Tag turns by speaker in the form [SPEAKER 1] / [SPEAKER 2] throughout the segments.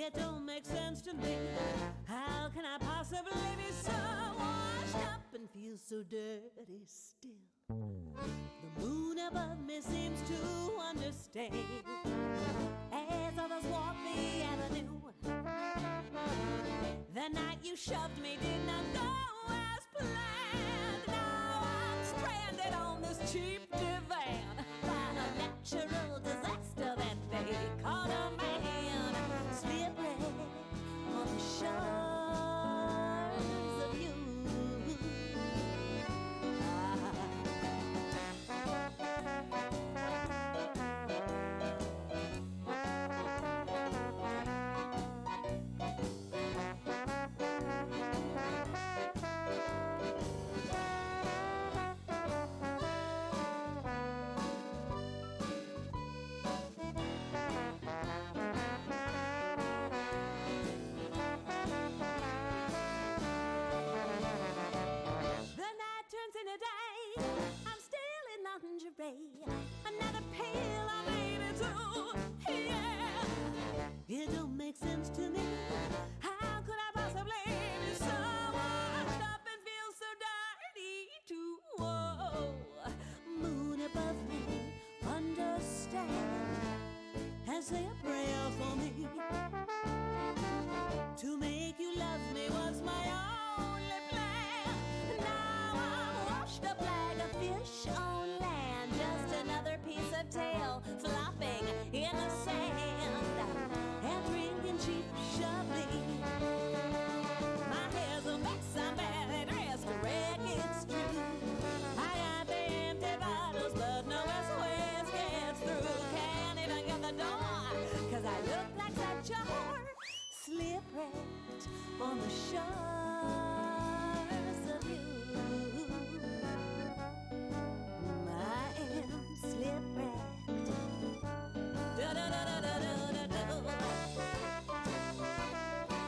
[SPEAKER 1] It don't make sense to me. How can I possibly be so washed up and feel so dirty still? The moon above me seems to understand as others walk the avenue. The night you shoved me did not go as planned. Now I'm stranded on this cheap divan by a natural disaster that they call a man. Slippery on the shores of you. Another pill I made it too. Yeah, it don't make sense to me. How could I possibly be so washed up and feel so dirty too? Whoa, moon above me, understand and say a prayer for me. To make you love me was my only plan. Now I'm washed up like a fish on land, just another piece of tail flopping in the sand and drinking cheap Chablis. My hair's a mess, I'm badly dressed, wreck it's true. I got the empty bottles, but no SOS gets through. Can't even get the door, 'cause I look like such a whore. Slippery on the shores of you. I am slipwrecked. Da da da da da da da da.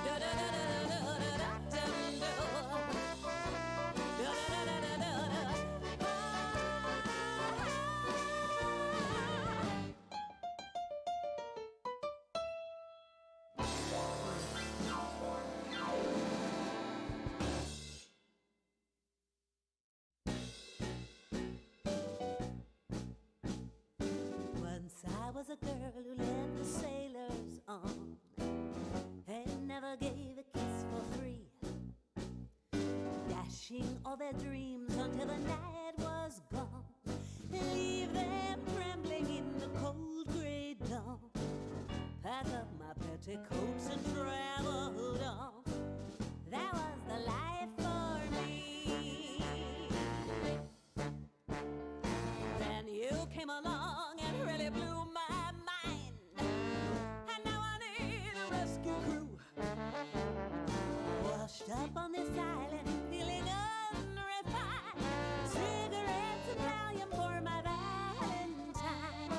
[SPEAKER 1] Da da da da da da da da da. Da da da da da da. Once I was a girl who led the sailors on and never gave a kiss for free, dashing all their dreams until the night was gone, leave them trembling in the cold gray dawn. Pack up my petticoats and traveled on. That was the life for me. Then you came along and really blew my mind, and now I need a rescue crew. Washed up on this island, feeling unrefined. Cigarettes and Valium for my Valentine.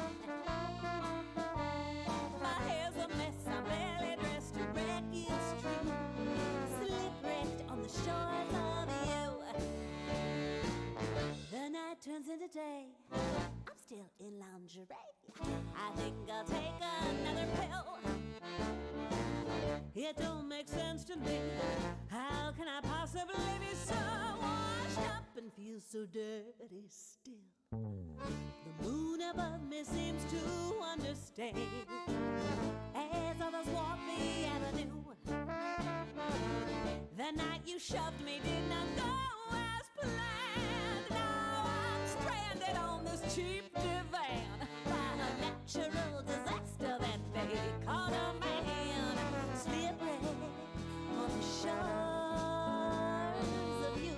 [SPEAKER 1] My hair's a mess, I'm barely dressed to wreck it's true. Slipwrecked on the shores of you. The night turns into day, I'm still in lingerie. I think I'll take another pill. It don't make sense to me. How can I possibly be so washed up and feel so dirty still? The moon above me seems to understand as others walk the avenue. The night you shoved me did not go as planned. Now I'm stranded on this cheap divan by a natural disaster that they call a man. Slippery on the shores of you.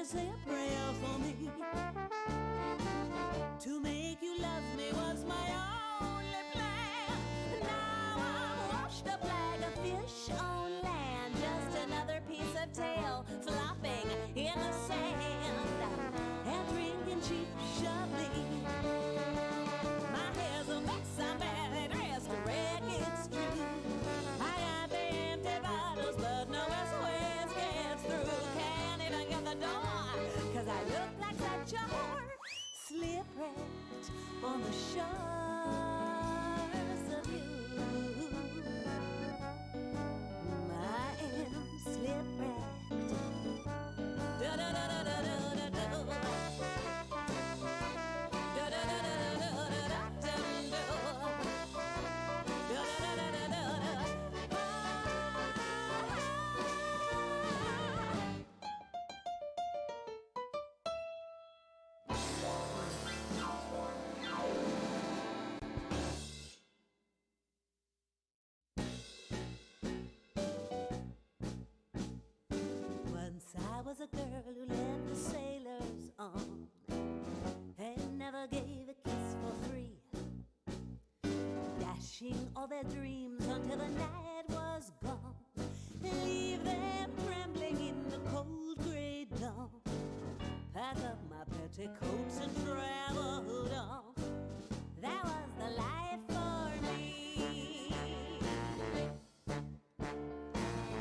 [SPEAKER 1] say a prayer for me. To make you love me was my only plan. Now I'm washed up like a fish on land, just another piece of tail flopping in the sand, and drinking cheap Chablis. My hair's a mess, I'm badly dressed, wreck it's true. I got the empty bottles, but no SOS gets through. Can't even get the door, 'cause I look like such a whore. Slip right on the shores of you. I am slip wrecked. Da da da da da da da da. Da da da da da da da da da. Da da da da da da da. Once I was a girl who led the sailors on and never gave a kiss for free, dashing all their dreams until the night was gone, leave them trembling in the cold gray dawn. Pack up my petticoats and traveled on. That was the life for me.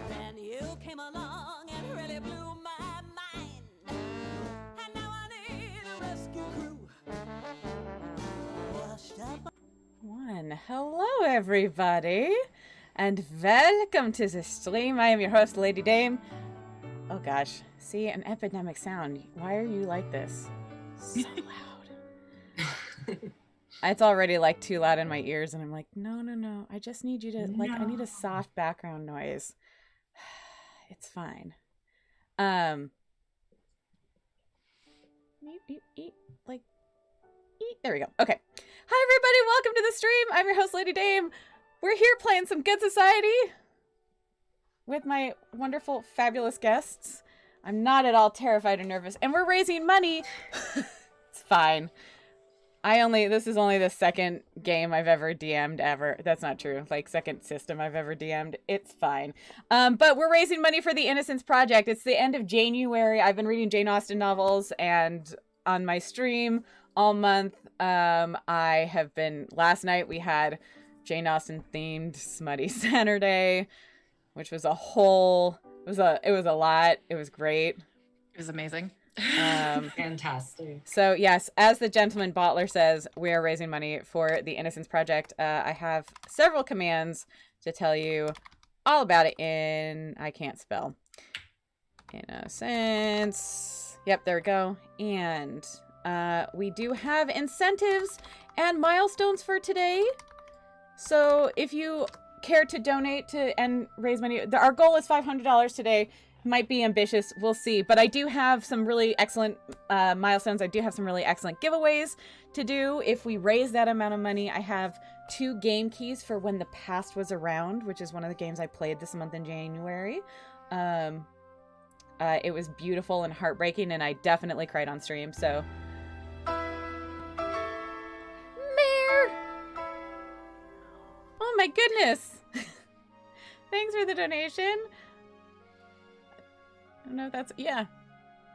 [SPEAKER 1] Then you came along and really blew my mind, and now I need a rescue crew. Washed up.
[SPEAKER 2] Hello, everybody, and welcome to the stream. I am your host, Lady Dame. Oh gosh, see, an epidemic sound. Why are you like this? So loud. It's already like too loud in my ears, and I'm like, no. I just need you to I need a soft background noise. It's fine. There we go. Okay. Hi, everybody. Welcome to the stream. I'm your host, Lady Dame. We're here playing some Good Society with my wonderful, fabulous guests. I'm not at all terrified or nervous, and we're raising money. It's fine. This is only the second game I've ever DM'd ever. That's not true. Like, second system I've ever DM'd. It's fine. But we're raising money for the Innocence Project. It's the end of January. I've been reading Jane Austen novels, and on my stream all month, last night we had Jane Austen themed Smutty Saturday, which was it was a lot. It was great.
[SPEAKER 3] It was amazing.
[SPEAKER 4] Fantastic.
[SPEAKER 2] So yes, as the gentleman bottler says, we are raising money for the Innocence Project. I have several commands to tell you all about it I can't spell. Innocence. Yep, there we go. And we do have incentives and milestones for today. So if you care to donate and raise money, our goal is $500 today. Might be ambitious, we'll see. But I do have some really excellent milestones. I do have some really excellent giveaways to do. If we raise that amount of money, I have 2 game keys for When the Past Was Around, which is one of the games I played this month in January. It was beautiful and heartbreaking, and I definitely cried on stream, so... Mare! Oh my goodness! Thanks for the donation. I don't know if that's... Yeah.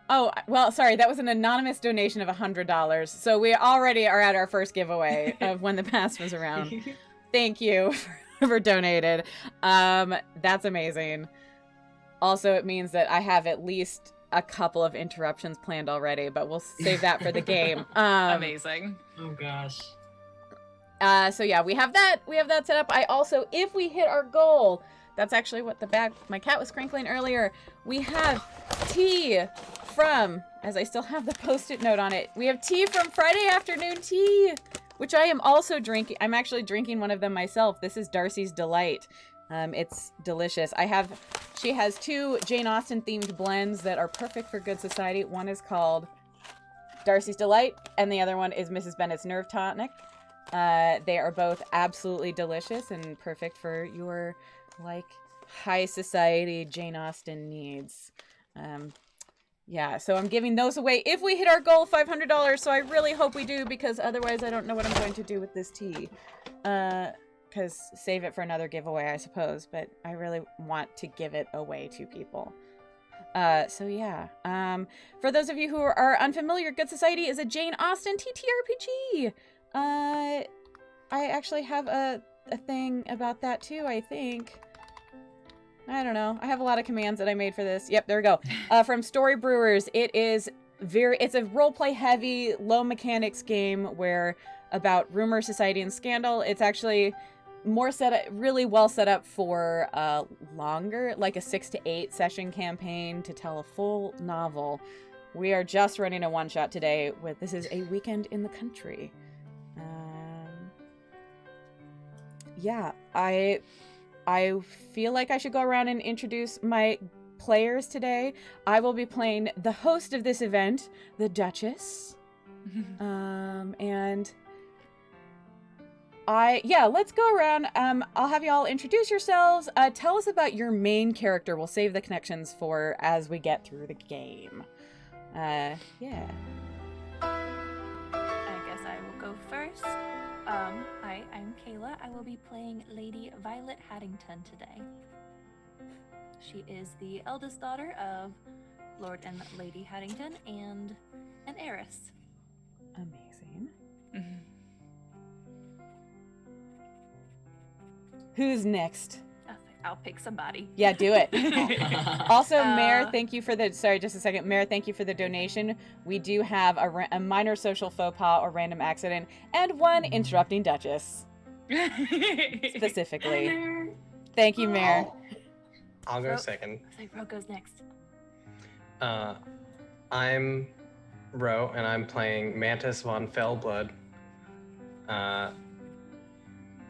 [SPEAKER 2] Oh, well, sorry. That was an anonymous donation of $100. So we already are at our first giveaway of When the Past Was Around. Thank you for donated. That's amazing. Also, it means that I have at least a couple of interruptions planned already, but we'll save that for the game.
[SPEAKER 3] Amazing.
[SPEAKER 4] Oh, gosh.
[SPEAKER 2] So yeah, we have that. We have that set up. I also, if we hit our goal... That's actually what my cat was crinkling earlier. We have tea from, as I still have the Post-it note on it, we have tea from Friday Afternoon Tea, which I am also drinking. I'm actually drinking one of them myself. This is Darcy's Delight. It's delicious. She has 2 Jane Austen themed blends that are perfect for Good Society. One is called Darcy's Delight, and the other one is Mrs. Bennet's Nerve Tonic. They are both absolutely delicious and perfect for your high society Jane Austen needs. Yeah, so I'm giving those away if we hit our goal of $500. So I really hope we do, because otherwise I don't know what I'm going to do with this tea. Because save it for another giveaway, I suppose. But I really want to give it away to people. So yeah. For those of you who are unfamiliar, Good Society is a Jane Austen TTRPG. I actually have a thing about that too, I think. I don't know. I have a lot of commands that I made for this. Yep, there we go. From Story Brewers, it's a roleplay heavy, low mechanics game where about rumor, society, and scandal. It's actually really well set up for longer, like a 6 to 8 session campaign to tell a full novel. We are just running a one-shot today with This is a Weekend in the Country. Yeah, I feel like I should go around and introduce my players today. I will be playing the host of this event, the Duchess. And let's go around. I'll have you all introduce yourselves. Tell us about your main character. We'll save the connections for as we get through the game. Yeah.
[SPEAKER 5] I guess I will go first. Hi, I'm Kayla. I will be playing Lady Violet Haddington today. She is the eldest daughter of Lord and Lady Haddington and an heiress.
[SPEAKER 2] Amazing. Who's next?
[SPEAKER 5] I'll pick somebody.
[SPEAKER 2] Yeah, do it. Also, Mare, thank you for the, just a second. Mare, thank you for the donation. We do have a minor social faux pas or random accident and one interrupting Duchess. Specifically. Thank you, Mare.
[SPEAKER 6] I'll go second.
[SPEAKER 5] So Ro goes next.
[SPEAKER 6] I'm Ro, and I'm playing Mantis von Fellblood.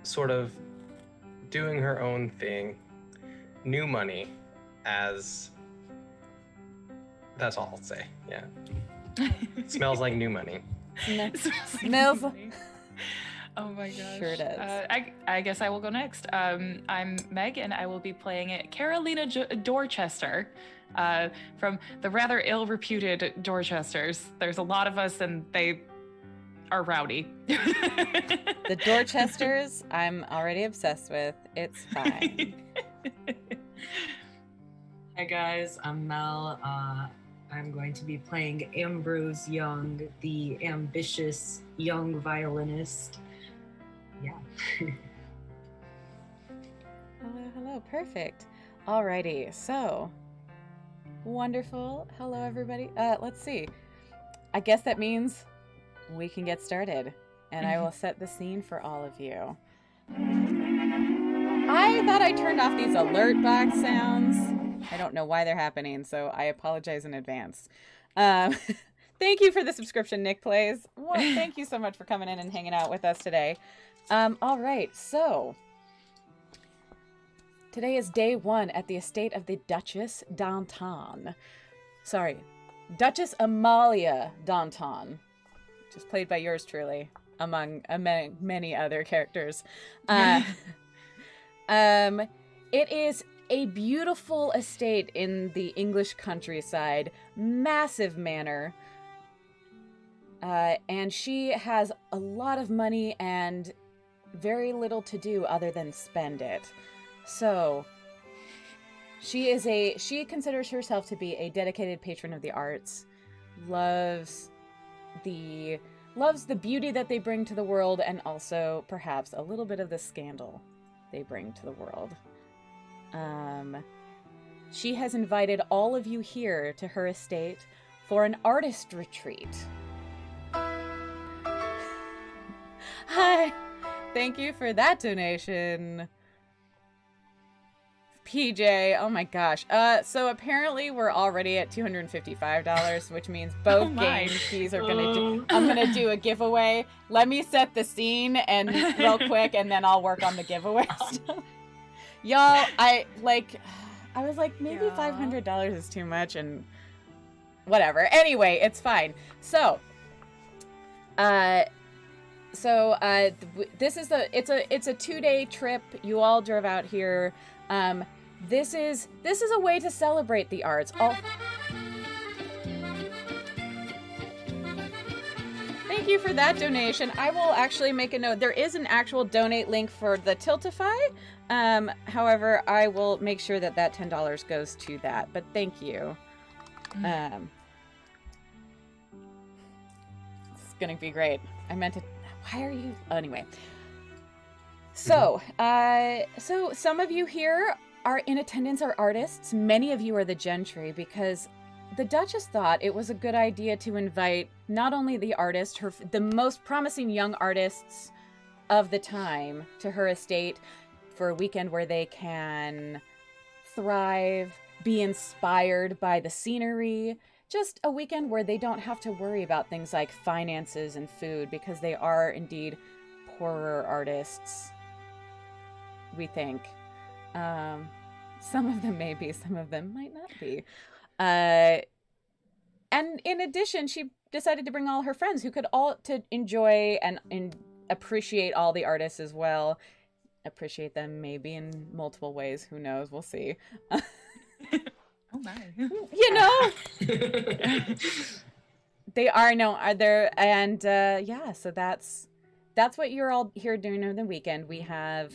[SPEAKER 6] Sort of doing her own thing. New money, as that's all I'll say. Yeah. Smells like new money.
[SPEAKER 2] Smells.
[SPEAKER 3] Oh my gosh.
[SPEAKER 2] Sure does.
[SPEAKER 3] I guess I will go next. I'm Meg, and I will be playing Carolina Dorchester from the rather ill-reputed Dorchesters. There's a lot of us, and they are rowdy.
[SPEAKER 2] The Dorchesters, I'm already obsessed with. It's fine.
[SPEAKER 4] Hi guys, I'm Mel. I'm going to be playing Ambrose Young, the ambitious young violinist. Yeah.
[SPEAKER 2] Hello, perfect. Alrighty, so wonderful. Hello, everybody. Let's see. I guess that means we can get started, and I will set the scene for all of you. I thought I turned off these alert box sounds. I don't know why they're happening, so I apologize in advance. Thank you for the subscription, Nick Plays. Well, thank you so much for coming in and hanging out with us today. All right, so today is day 1 at the estate of the Duchess Danton. Sorry, Duchess Amalia Danton. Just played by yours truly, among many other characters. It is a beautiful estate in the English countryside, massive manor, and she has a lot of money and very little to do other than spend it. So she considers herself to be a dedicated patron of the arts, loves the beauty that they bring to the world, and also perhaps a little bit of the scandal they bring to the world. She has invited all of you here to her estate for an artist retreat. Hi, thank you for that donation, PJ. Oh my gosh. So apparently we're already at $255, which means both game keys are gonna do. I'm gonna do a giveaway. Let me set the scene and real quick, and then I'll work on the giveaway stuff. Y'all, I was like, maybe $500 is too much, and whatever. Anyway, it's fine. So, this is it's a 2-day trip. You all drove out here. This is a way to celebrate the arts. you for that donation. I will actually make a note. There is an actual donate link for the Tiltify. However, I will make sure that that $10 goes to that. But thank you. It's gonna be great. I meant to. Why are you? Anyway. So, so some of you here are in attendance are artists. Many of you are the gentry because the Duchess thought it was a good idea to invite not only the artist, the most promising young artists of the time to her estate for a weekend where they can thrive, be inspired by the scenery, just a weekend where they don't have to worry about things like finances and food because they are indeed poorer artists, we think. Some of them may be, some of them might not be. And in addition, she decided to bring all her friends who could all to enjoy and appreciate all the artists as well. Appreciate them maybe in multiple ways. Who knows? We'll see.
[SPEAKER 3] Oh my.
[SPEAKER 2] You know, they are there, and yeah. So that's what you're all here doing over the weekend. We have,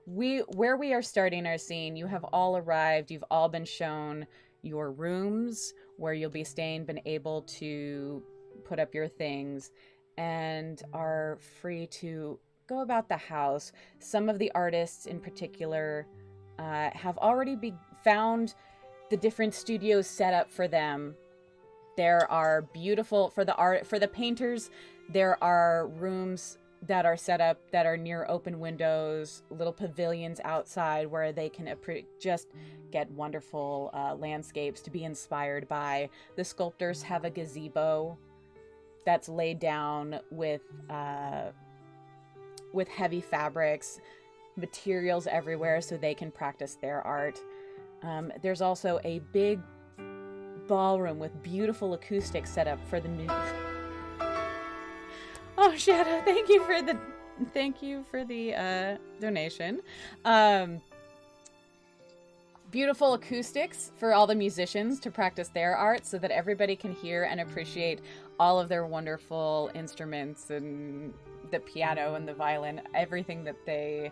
[SPEAKER 2] where we are starting our scene. You have all arrived. You've all been shown your rooms where you'll be staying, been able to put up your things, and are free to go about the house. Some of the artists in particular have already found the different studios set up for them. There are beautiful, for the painters, there are rooms that are set up that are near open windows, little pavilions outside where they can just get wonderful landscapes to be inspired by. The sculptors have a gazebo that's laid down with heavy fabrics, materials everywhere so they can practice their art. There's also a big ballroom with beautiful acoustics set up for the music. Oh, Shadow, thank you for the donation. Beautiful acoustics for all the musicians to practice their art so that everybody can hear and appreciate all of their wonderful instruments and the piano and the violin, everything that they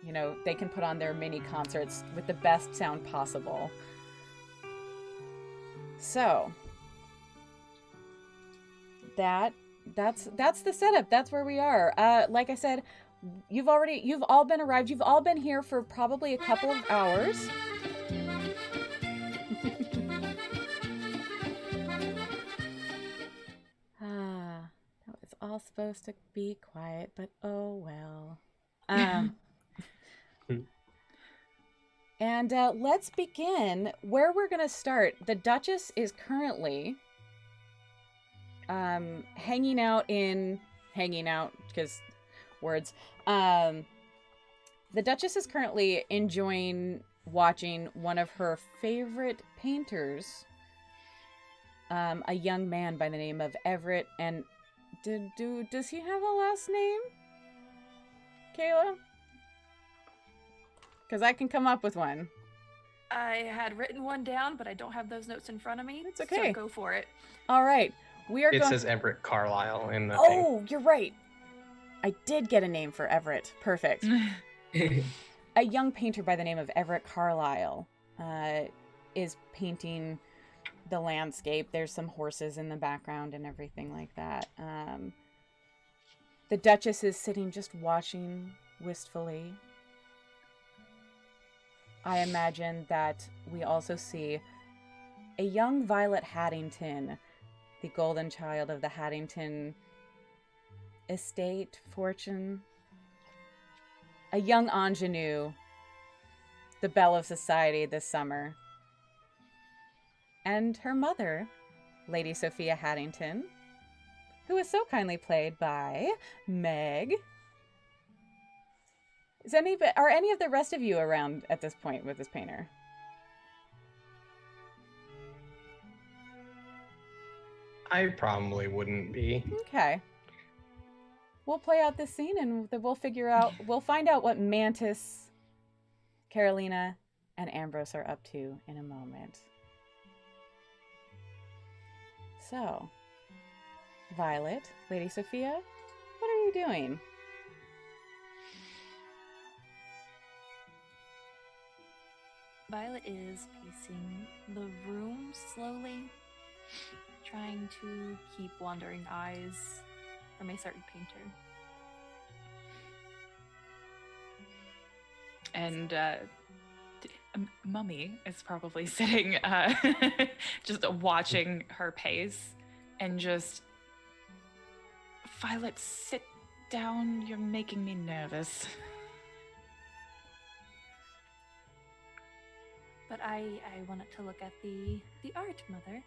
[SPEAKER 2] can put on their mini concerts with the best sound possible. So that's the setup. That's where we are. Like I said, you've all been arrived. You've all been here for probably a couple of hours. It's all supposed to be quiet, but oh well. And let's begin where we're going to start. The Duchess is currently hanging out, because words. The Duchess is currently enjoying watching one of her favorite painters, a young man by the name of Everett. And does he have a last name, Kayla? Because I can come up with one.
[SPEAKER 5] I had written one down, but I don't have those notes in front of me.
[SPEAKER 2] It's okay.
[SPEAKER 5] So go for it.
[SPEAKER 2] All right.
[SPEAKER 6] It says Everett Carlisle in the thing.
[SPEAKER 2] Oh, you're right. I did get a name for Everett. Perfect. A young painter by the name of Everett Carlisle is painting the landscape. There's some horses in the background and everything like that. The Duchess is sitting just watching wistfully. I imagine that we also see a young Violet Haddington, the golden child of the Haddington estate, fortune. A young ingenue, the belle of society this summer. And her mother, Lady Sophia Haddington, who is so kindly played by Meg. Are any of the rest of you around at this point with this painter?
[SPEAKER 6] I probably wouldn't be.
[SPEAKER 2] Okay. We'll play out this scene and we'll find out what Mantis, Carolina, and Ambrose are up to in a moment. So, Violet, Lady Sophia, what are you doing?
[SPEAKER 5] Violet is pacing the room slowly, trying to keep wandering eyes from a certain painter.
[SPEAKER 3] And Mummy is probably sitting, just watching her pace, and just, Violet, sit down. You're making me nervous.
[SPEAKER 5] But I wanted to look at the art, Mother.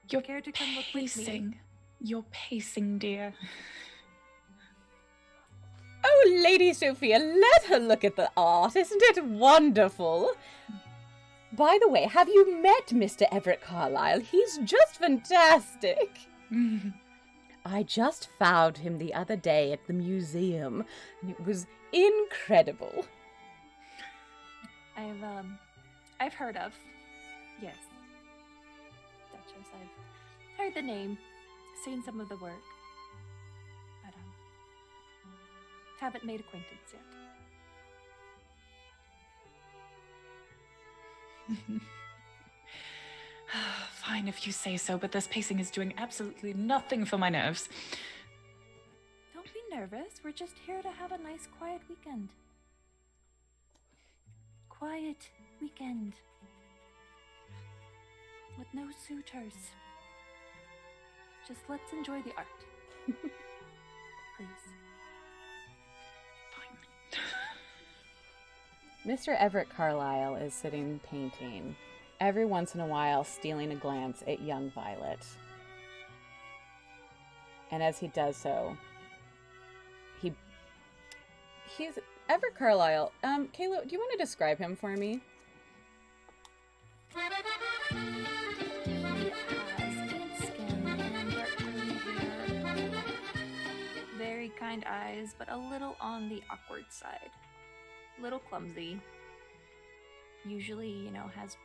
[SPEAKER 3] You're
[SPEAKER 5] Care to come look with me?
[SPEAKER 3] pacing. You're pacing, dear.
[SPEAKER 2] Oh, Lady Sophia, let her look at the art. Isn't it wonderful? By the way, have you met Mr. Everett Carlyle? He's just fantastic. I just found him the other day at the museum, and it was incredible.
[SPEAKER 5] I've heard of. Yes. Duchess, I've heard the name, seen some of the work. But haven't made acquaintance yet.
[SPEAKER 3] Fine if you say so, but this pacing is doing absolutely nothing for my nerves.
[SPEAKER 5] Don't be nervous. We're just here to have a nice, quiet weekend. Quiet weekend. With no suitors. Just let's enjoy the art. Please.
[SPEAKER 2] Mr. Everett Carlyle is sitting painting, every once in a while stealing a glance at young Violet. And as he does so, he's Everett Carlyle. Kayla, do you want to describe him for me?
[SPEAKER 5] He has pink skin and dark curly hair. Very kind eyes, but a little on the awkward side. Little clumsy. Usually, has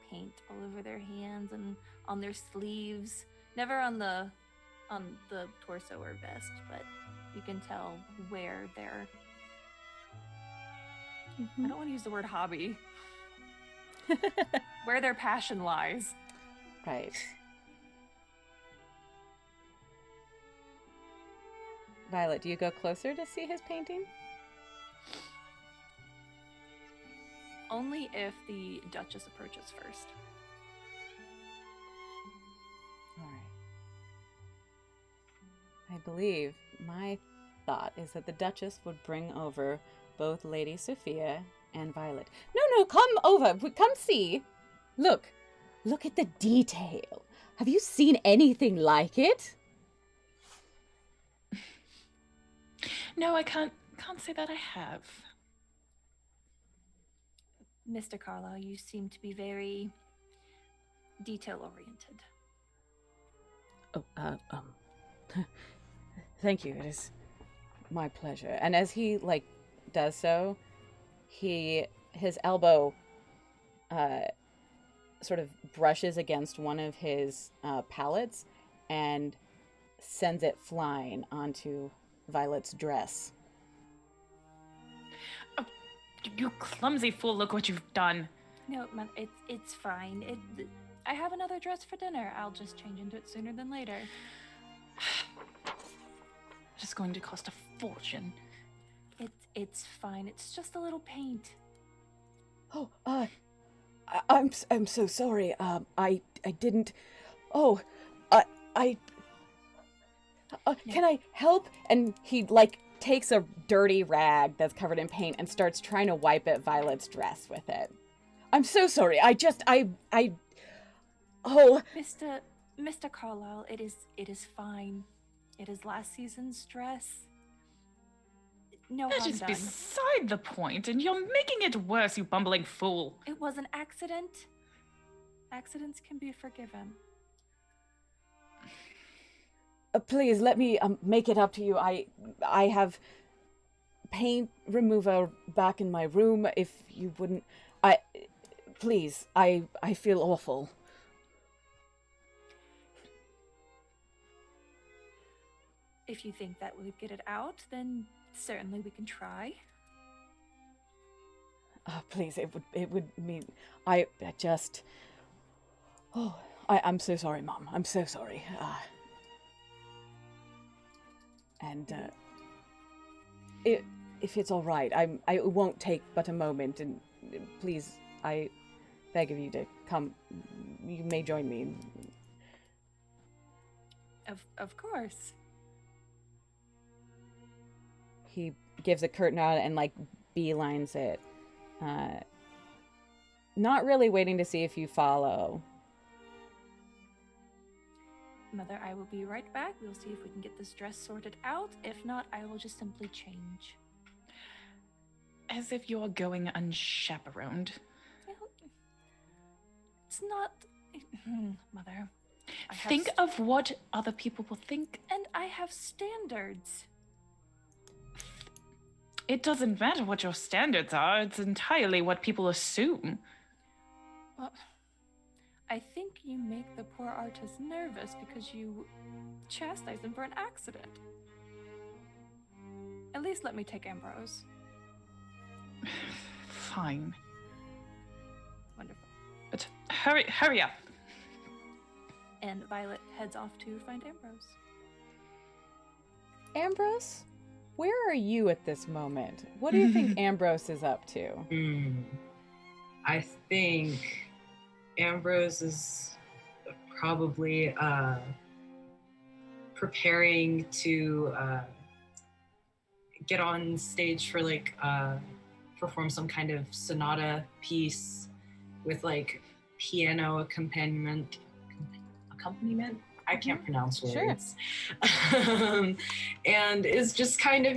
[SPEAKER 5] paint all over their hands and on their sleeves. Never on the torso or vest, but you can tell where their I don't want to use the word hobby. Where their passion lies.
[SPEAKER 2] Right. Violet, do you go closer to see his painting?
[SPEAKER 5] Only if the Duchess approaches first.
[SPEAKER 2] All right. I believe my thought is that the Duchess would bring over both Lady Sophia and Violet. No, come over. Come see. Look at the detail. Have you seen anything like it?
[SPEAKER 3] No, I can't say that I have.
[SPEAKER 5] Mr. Carlyle, you seem to be very detail-oriented.
[SPEAKER 2] Oh, thank you. It is my pleasure. And as he, does so, his elbow, sort of brushes against one of his palettes and sends it flying onto Violet's dress.
[SPEAKER 3] Oh, you clumsy fool, look what you've done.
[SPEAKER 5] No, it's fine. I have another dress for dinner. I'll just change into it sooner than later.
[SPEAKER 3] It's going to cost a fortune.
[SPEAKER 5] It's fine. It's just a little paint.
[SPEAKER 2] Oh, I'm so sorry. I didn't. Oh, can I help? And he takes a dirty rag that's covered in paint and starts trying to wipe at Violet's dress with it. I'm so sorry. Oh,
[SPEAKER 5] Mr. Carlyle, it is fine. It is last season's dress. No
[SPEAKER 3] That
[SPEAKER 5] harm
[SPEAKER 3] is
[SPEAKER 5] done.
[SPEAKER 3] beside the point, and you're making it worse, you bumbling fool.
[SPEAKER 5] It was an accident. Accidents can be forgiven.
[SPEAKER 2] Please let me make it up to you. I have paint remover back in my room. If you wouldn't, please. I feel awful.
[SPEAKER 5] If you think that would get it out, then certainly we can try.
[SPEAKER 2] Oh, please, it would mean I just. Oh, I'm so sorry, Mom. I'm so sorry. And if it's all right, I won't take but a moment, and please, I beg of you to come. You may join me.
[SPEAKER 5] Of course.
[SPEAKER 2] He gives a curt nod and like beelines it, not really waiting to see if you follow.
[SPEAKER 5] Mother, I will be right back. We'll see if we can get this dress sorted out. If not, I will just simply change.
[SPEAKER 3] As if you're going unchaperoned.
[SPEAKER 5] It's not... Mother,
[SPEAKER 3] Think of what other people will think.
[SPEAKER 5] And I have standards.
[SPEAKER 3] It doesn't matter what your standards are. It's entirely what people assume.
[SPEAKER 5] Well, I think you make the poor artist nervous because you chastise him for an accident. At least let me take Ambrose.
[SPEAKER 3] Fine.
[SPEAKER 5] Wonderful.
[SPEAKER 3] But hurry up.
[SPEAKER 5] And Violet heads off to find Ambrose.
[SPEAKER 2] Ambrose, where are you at this moment? What do you think Ambrose is up to?
[SPEAKER 4] I think Ambrose is probably preparing to get on stage for like perform some kind of sonata piece with like piano accompaniment. I can't pronounce words. Sure. And is just kind of,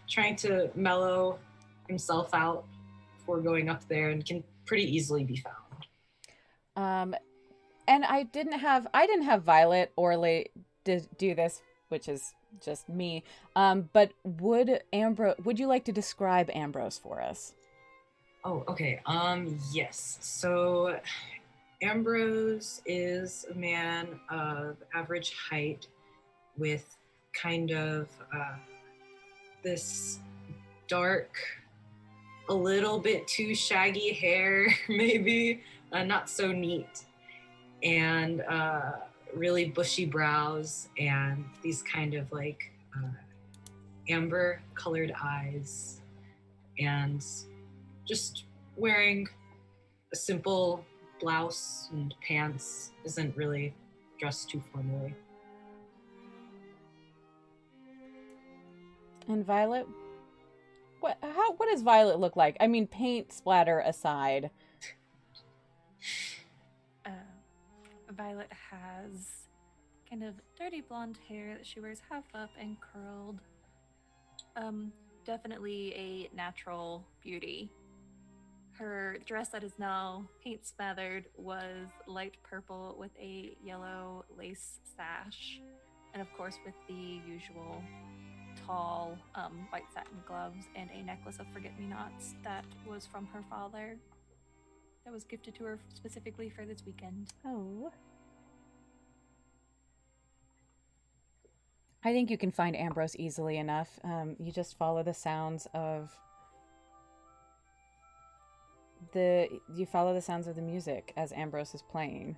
[SPEAKER 4] trying to mellow himself out before going up there, and can pretty easily be found.
[SPEAKER 2] And I didn't have Violet or do this, which is just me. But would you like to describe Ambrose for us?
[SPEAKER 4] Oh, okay. Yes. So Ambrose is a man of average height with kind of this dark, a little bit too shaggy hair, maybe, not so neat, and really bushy brows, and these kind of like amber colored eyes, and just wearing a simple blouse and pants, isn't really dressed too formally.
[SPEAKER 2] And Violet, what does Violet look like? I mean, paint splatter aside.
[SPEAKER 5] Violet has kind of dirty blonde hair that she wears half up and curled. Definitely a natural beauty. Her dress that is now paint smothered was light purple with a yellow lace sash, and of course with the usual tall white satin gloves and a necklace of forget-me-nots that was from her father, that was gifted to her specifically for this weekend.
[SPEAKER 2] Oh. I think you can find Ambrose easily enough. You just follow the sounds of the music as Ambrose is playing.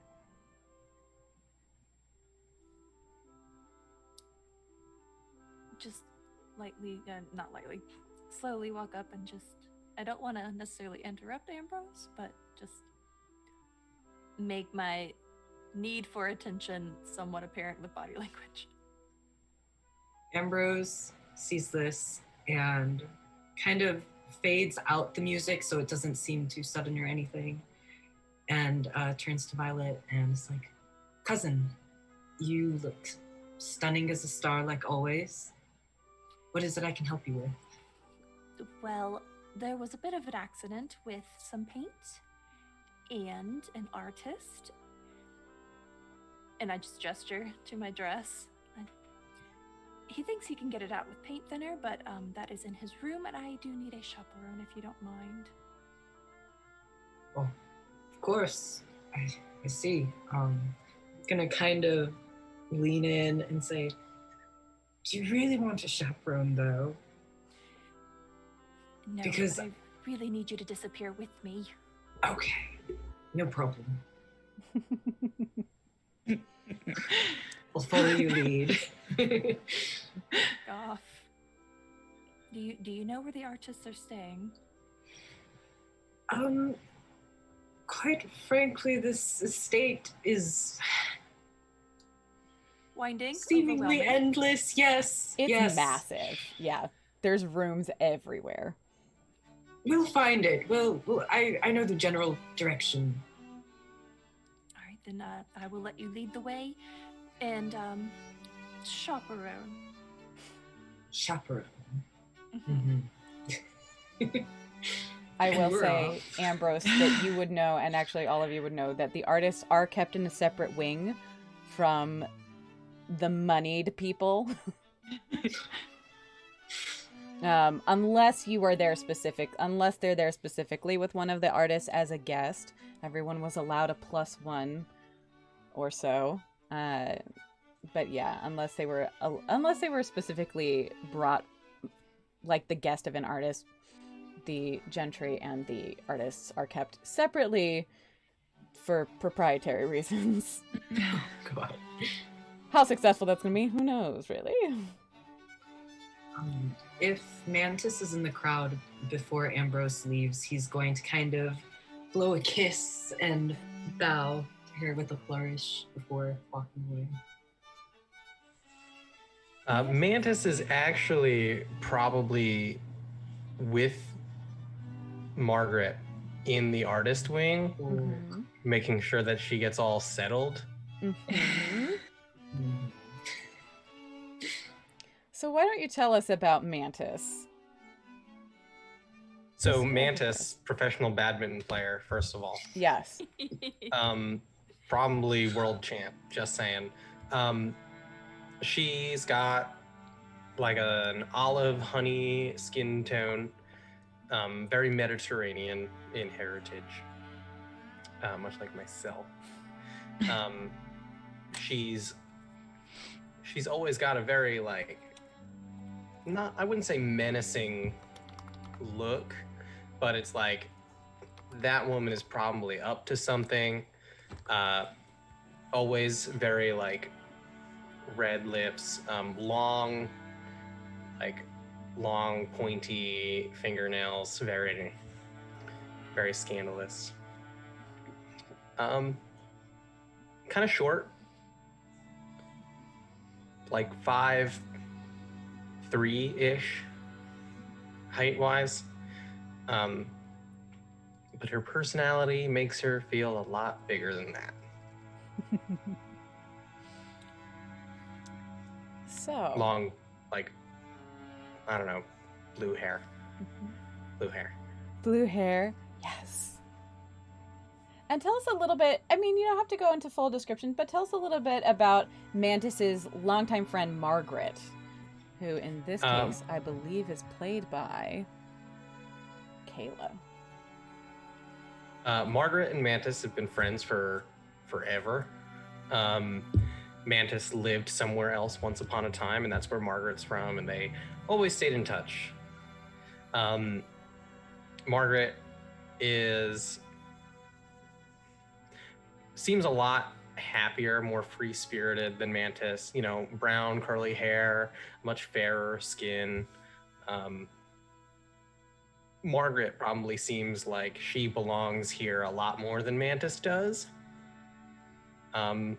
[SPEAKER 5] Just lightly, not lightly, slowly walk up and just, I don't want to necessarily interrupt Ambrose, but just make my need for attention somewhat apparent with body language.
[SPEAKER 4] Ambrose sees this and kind of fades out the music so it doesn't seem too sudden or anything, and turns to Violet and is like, "Cousin, you look stunning as a star like always. What is it I can help you with?"
[SPEAKER 5] Well, there was a bit of an accident with some paint and an artist, and I just gesture to my dress. He thinks he can get it out with paint thinner, but that is in his room, and I do need a chaperone if you don't mind.
[SPEAKER 4] Well, of course. I see. I'm gonna kind of lean in and say, Do you really want a chaperone, though?
[SPEAKER 5] No,
[SPEAKER 4] Because-
[SPEAKER 5] I really need you to disappear with me.
[SPEAKER 4] Okay, no problem. I'll follow your lead.
[SPEAKER 5] Off. Do you know where the artists are staying?
[SPEAKER 4] Quite frankly, this estate is
[SPEAKER 5] Winding?
[SPEAKER 4] seemingly
[SPEAKER 5] Overwhelming?
[SPEAKER 4] endless. Yes,
[SPEAKER 2] It's
[SPEAKER 4] yes.
[SPEAKER 2] massive. Yeah. There's rooms everywhere.
[SPEAKER 4] We'll find it. I know the general direction.
[SPEAKER 5] All right, then I will let you lead the way, and chaperone.
[SPEAKER 4] Chaperone.
[SPEAKER 5] Mhm.
[SPEAKER 4] Mhm.
[SPEAKER 2] I
[SPEAKER 4] And
[SPEAKER 2] will
[SPEAKER 4] we're
[SPEAKER 2] say,
[SPEAKER 4] off.
[SPEAKER 2] Ambrose, that you would know, and actually all of you would know, that the artists are kept in a separate wing from the moneyed people. Unless they're there specifically with one of the artists as a guest. Everyone was allowed a +1 or so. But yeah, unless they were specifically brought, like the guest of an artist, the gentry and the artists are kept separately for proprietary reasons.
[SPEAKER 4] Oh, God.
[SPEAKER 2] How successful that's gonna be, who knows, really?
[SPEAKER 4] If Mantis is in the crowd before Ambrose leaves, he's going to kind of blow a kiss and bow to her with a flourish before walking away.
[SPEAKER 6] Mantis is actually probably with Margaret in the artist wing,
[SPEAKER 2] Mhm.
[SPEAKER 6] making sure that she gets all settled.
[SPEAKER 2] Mhm.
[SPEAKER 4] Mm.
[SPEAKER 2] So why don't you tell us about Mantis?
[SPEAKER 6] So
[SPEAKER 2] Describe it
[SPEAKER 6] Mantis,
[SPEAKER 2] first.
[SPEAKER 6] professional badminton player, first of all.
[SPEAKER 2] Yes.
[SPEAKER 6] Probably world champ, just saying. She's got like an olive honey skin tone, very Mediterranean in heritage, much like myself. She's always got a very I wouldn't say menacing look, but it's like that woman is probably up to something. Always very red lips, long pointy fingernails, very very scandalous. Kind of short, like 5'3" height wise. But her personality makes her feel a lot bigger than that.
[SPEAKER 2] So.
[SPEAKER 6] Long, I don't know, blue hair. Blue hair.
[SPEAKER 2] Blue hair. Yes. And tell us a little bit, I mean, you don't have to go into full description, but tell us a little bit about Mantis's longtime friend, Margaret, who in this case, I believe is played by Kayla.
[SPEAKER 6] Margaret and Mantis have been friends for forever. Mantis lived somewhere else once upon a time, and that's where Margaret's from, and they always stayed in touch. Margaret seems a lot happier, more free-spirited than Mantis. You know, brown, curly hair, much fairer skin. Margaret probably seems like she belongs here a lot more than Mantis does. And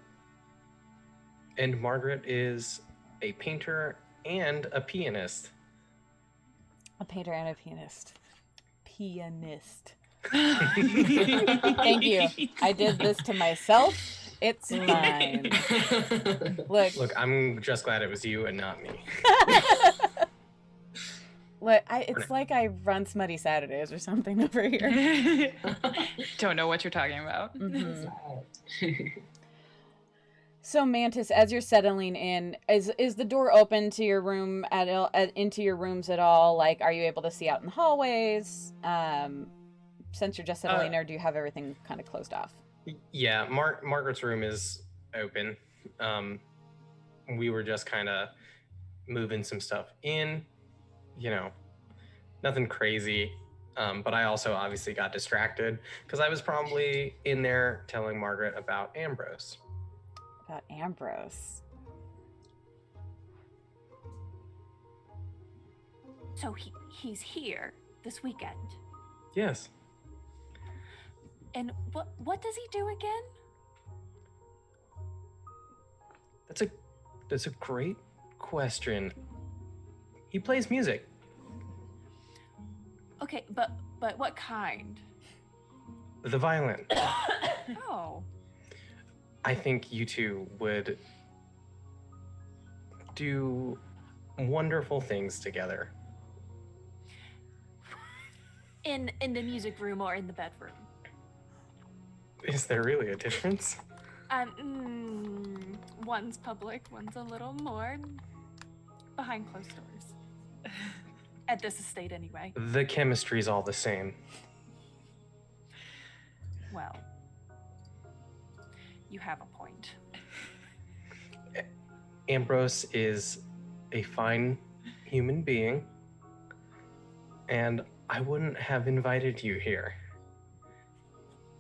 [SPEAKER 6] Margaret is a painter and a pianist.
[SPEAKER 2] A painter and a pianist. Pianist. Thank you. I did this to myself. It's fine. Look,
[SPEAKER 6] I'm just glad it was you and not me.
[SPEAKER 2] look, it's like I run Smutty Saturdays or something over here.
[SPEAKER 3] Don't know what you're talking about.
[SPEAKER 2] Mhm. So Mantis, as you're settling in, is the door open to your room into your rooms at all? Like, are you able to see out in the hallways? Since you're just settling, or do you have everything kind of closed off?
[SPEAKER 6] Yeah, Margaret's room is open. We were just kind of moving some stuff in, nothing crazy. But I also obviously got distracted because I was probably in there telling Margaret about Ambrose.
[SPEAKER 2] About Ambrose.
[SPEAKER 5] So he's here this weekend.
[SPEAKER 6] Yes.
[SPEAKER 5] And what does he do again?
[SPEAKER 6] That's a great question. He plays music.
[SPEAKER 5] Okay, but what kind?
[SPEAKER 6] The violin.
[SPEAKER 5] Oh.
[SPEAKER 6] I think you two would do wonderful things together.
[SPEAKER 5] In the music room or in the bedroom?
[SPEAKER 6] Is there really a difference?
[SPEAKER 5] One's public, one's a little more behind closed doors. At this estate, anyway.
[SPEAKER 6] The chemistry's all the same.
[SPEAKER 5] Well, you have a point.
[SPEAKER 6] Ambrose is a fine human being, and I wouldn't have invited you here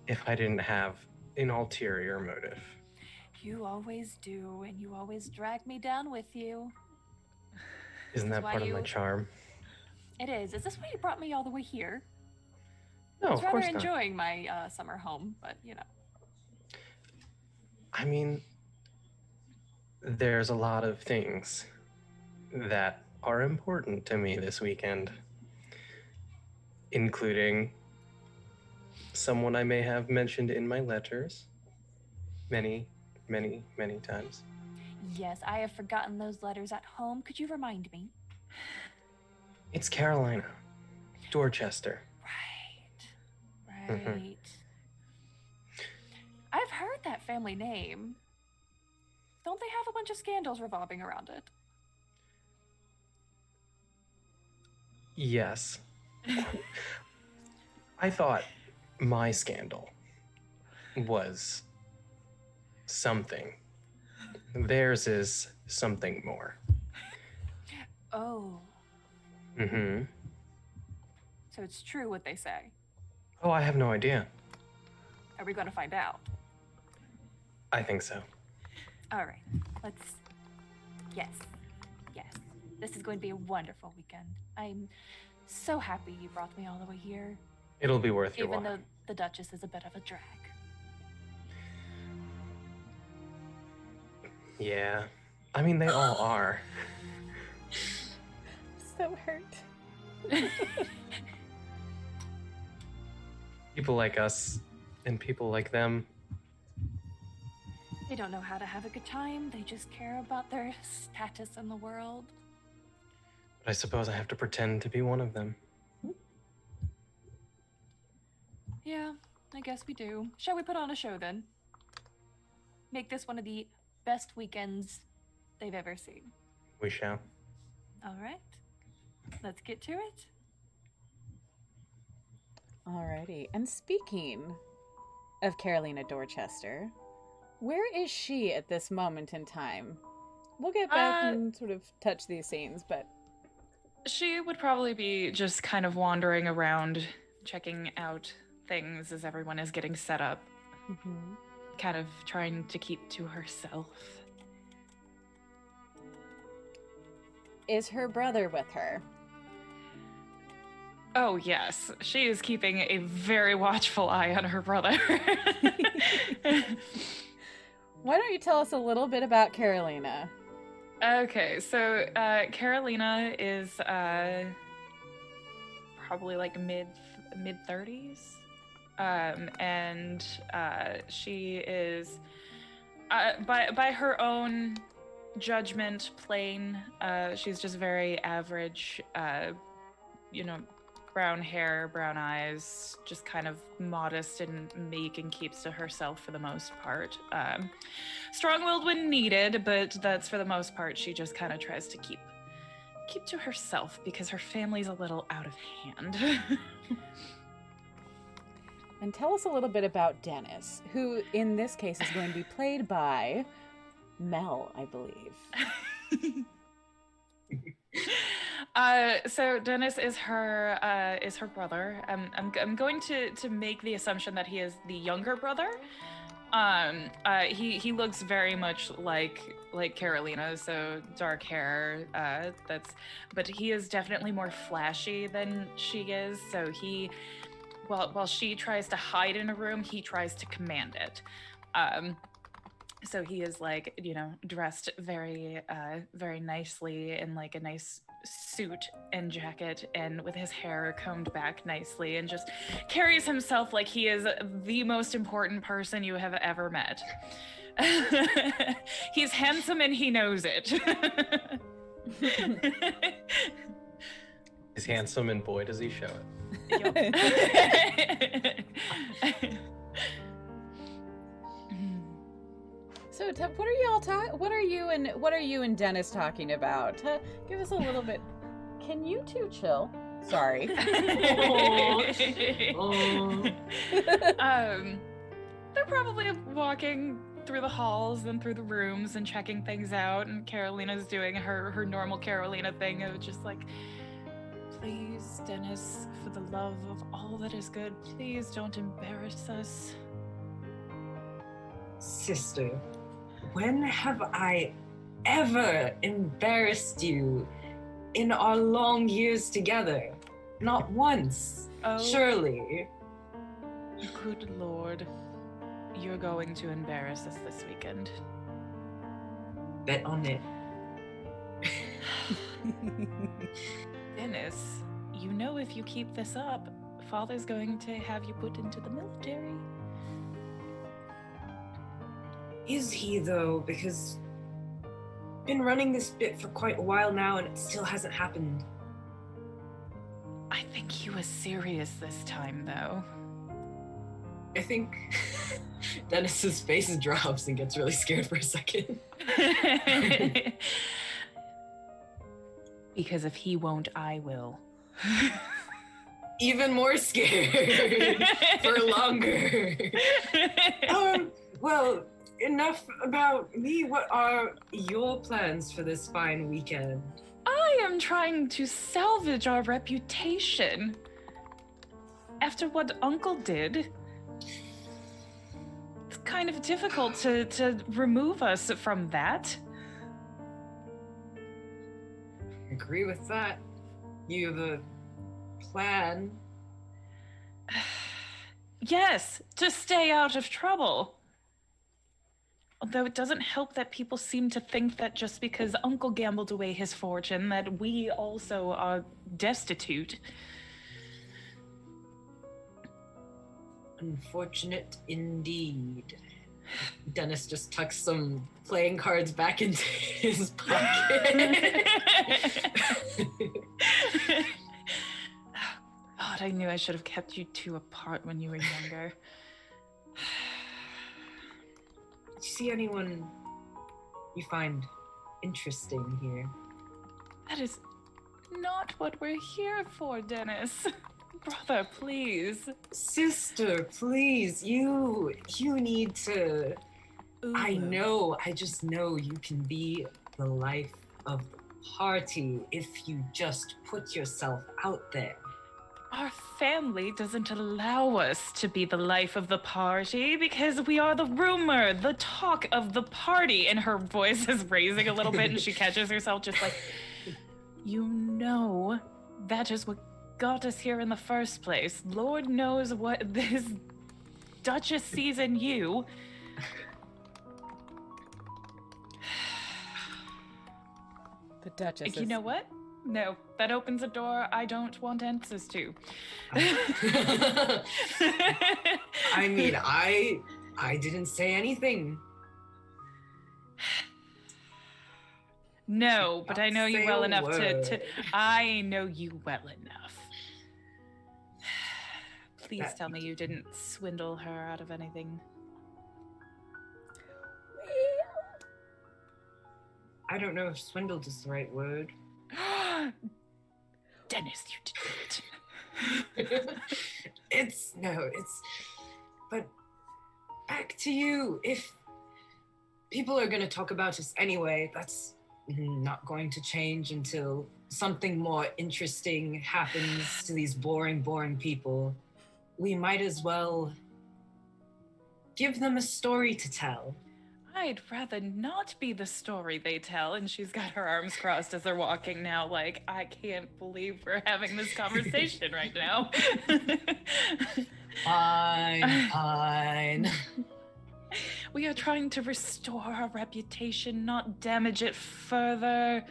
[SPEAKER 6] if I didn't have an ulterior motive.
[SPEAKER 5] You always do, and you always drag me down with you.
[SPEAKER 6] Isn't that part of my charm?
[SPEAKER 5] It is. Is this why you brought me all the way here?
[SPEAKER 6] No,
[SPEAKER 5] I was
[SPEAKER 6] of course
[SPEAKER 5] rather
[SPEAKER 6] not.
[SPEAKER 5] enjoying my summer home, but
[SPEAKER 6] I mean, there's a lot of things that are important to me this weekend, including someone I may have mentioned in my letters many, many, many times.
[SPEAKER 5] Yes, I have forgotten those letters at home. Could you remind me?
[SPEAKER 6] It's Carolina, Dorchester.
[SPEAKER 5] Right.
[SPEAKER 6] Mhm.
[SPEAKER 5] I've heard that family name. Don't they have a bunch of scandals revolving around it?
[SPEAKER 6] Yes. I thought my scandal was something. Theirs is something more.
[SPEAKER 5] Oh,
[SPEAKER 6] Mm-hmm.
[SPEAKER 5] so it's true what they say.
[SPEAKER 6] Oh, I have no idea.
[SPEAKER 5] Are we going to find out?
[SPEAKER 6] I think so.
[SPEAKER 5] All right, let's... Yes. This is going to be a wonderful weekend. I'm so happy you brought me all the way here,
[SPEAKER 6] It'll be worth your
[SPEAKER 5] even
[SPEAKER 6] while.
[SPEAKER 5] though the Duchess is a bit of a drag.
[SPEAKER 6] Yeah. I mean, they all are.
[SPEAKER 2] So hurt.
[SPEAKER 6] People like us and people like them.
[SPEAKER 5] They don't know how to have a good time. They just care about their status in the world.
[SPEAKER 6] But I suppose I have to pretend to be one of them.
[SPEAKER 5] Yeah, I guess we do. Shall we put on a show then? Make this one of the best weekends they've ever seen.
[SPEAKER 6] We shall.
[SPEAKER 5] All right, let's get to it.
[SPEAKER 2] Alrighty. And speaking of Carolina Dorchester, where is she at this moment in time? We'll get back and sort of touch these scenes, but...
[SPEAKER 3] She would probably be just kind of wandering around, checking out things as everyone is getting set up.
[SPEAKER 2] Mm-hmm.
[SPEAKER 3] Kind of trying to keep to herself.
[SPEAKER 2] Is her brother with her?
[SPEAKER 3] Oh, yes. She is keeping a very watchful eye on her brother.
[SPEAKER 2] Why don't you tell us a little bit about Carolina?
[SPEAKER 3] Okay, so Carolina is probably like mid 30s, and she is by her own judgment plain. She's just very average, brown hair, brown eyes, just kind of modest and meek and keeps to herself for the most part. Strong-willed when needed, but that's for the most part. She just kind of tries to keep to herself because her family's a little out of hand.
[SPEAKER 2] And tell us a little bit about Dennis, who in this case is going to be played by Mel, I believe.
[SPEAKER 3] So Dennis is her brother. I'm going to make the assumption that he is the younger brother. He looks very much like Carolina, so dark hair. But he is definitely more flashy than she is. So while she tries to hide in a room, he tries to command it. So he is dressed very very nicely in like a nice suit and jacket, and with his hair combed back nicely, and just carries himself like he is the most important person you have ever met. He's handsome and he knows it.
[SPEAKER 6] He's handsome, and boy does he show it.
[SPEAKER 2] So, what are y'all What are you and Dennis talking about? Give us a little bit. Can you two chill? Sorry.
[SPEAKER 3] They're probably walking through the halls and through the rooms and checking things out, and Carolina's doing her normal Carolina thing of just like, please, Dennis, for the love of all that is good, please don't embarrass us.
[SPEAKER 4] Sister, when have I ever embarrassed you in our long years together? Not once, surely.
[SPEAKER 3] Good Lord. You're going to embarrass us this weekend.
[SPEAKER 4] Bet on it.
[SPEAKER 3] Dennis, you know if you keep this up, Father's going to have you put into the military.
[SPEAKER 4] Is he, though? Because I've been running this bit for quite a while now and it still hasn't happened.
[SPEAKER 3] I think he was serious this time, though.
[SPEAKER 4] I think Dennis's face drops and gets really scared for a second.
[SPEAKER 3] Because if he won't, I will.
[SPEAKER 4] Even more scared for longer. Well, enough about me. What are your plans for this fine weekend?
[SPEAKER 3] I am trying to salvage our reputation. After what Uncle did, it's kind of difficult to remove us from that.
[SPEAKER 4] Agree with that. You have a plan.
[SPEAKER 3] Yes, to stay out of trouble. Although it doesn't help that people seem to think that just because Uncle gambled away his fortune, that we also are destitute.
[SPEAKER 4] Unfortunate indeed. Dennis just tucks some playing cards back into his pocket.
[SPEAKER 3] God, I knew I should have kept you two apart when you were younger.
[SPEAKER 4] Do you see anyone you find interesting here?
[SPEAKER 3] That is not what we're here for, Dennis. Brother, please.
[SPEAKER 4] Sister, please, you need to...
[SPEAKER 3] Ooh.
[SPEAKER 4] I just know you can be the life of the party if you just put yourself out there.
[SPEAKER 3] Our family doesn't allow us to be the life of the party because we are the rumor, the talk of the party. And her voice is raising a little bit and she catches herself just like, you know, that is what got us here in the first place. Lord knows what this Duchess sees in you.
[SPEAKER 2] The Duchess.
[SPEAKER 3] You know what? No, that opens a door I don't want answers to.
[SPEAKER 4] I mean, I didn't say anything.
[SPEAKER 3] No, but I know you
[SPEAKER 4] Say
[SPEAKER 3] well
[SPEAKER 4] a
[SPEAKER 3] enough to
[SPEAKER 4] word.
[SPEAKER 3] I know you well enough. Please
[SPEAKER 4] That
[SPEAKER 3] tell me you didn't swindle her out of anything.
[SPEAKER 4] I don't know if swindled is the right word.
[SPEAKER 3] Dennis, you did it.
[SPEAKER 4] It's but back to you. If people are gonna talk about us anyway, that's not going to change until something more interesting happens to these boring people. We might as well give them a story to tell.
[SPEAKER 3] I'd rather not be the story they tell. And she's got her arms crossed as they're walking now, like, I can't believe we're having this conversation right now.
[SPEAKER 4] Fine.
[SPEAKER 3] We are trying to restore our reputation, not damage it further.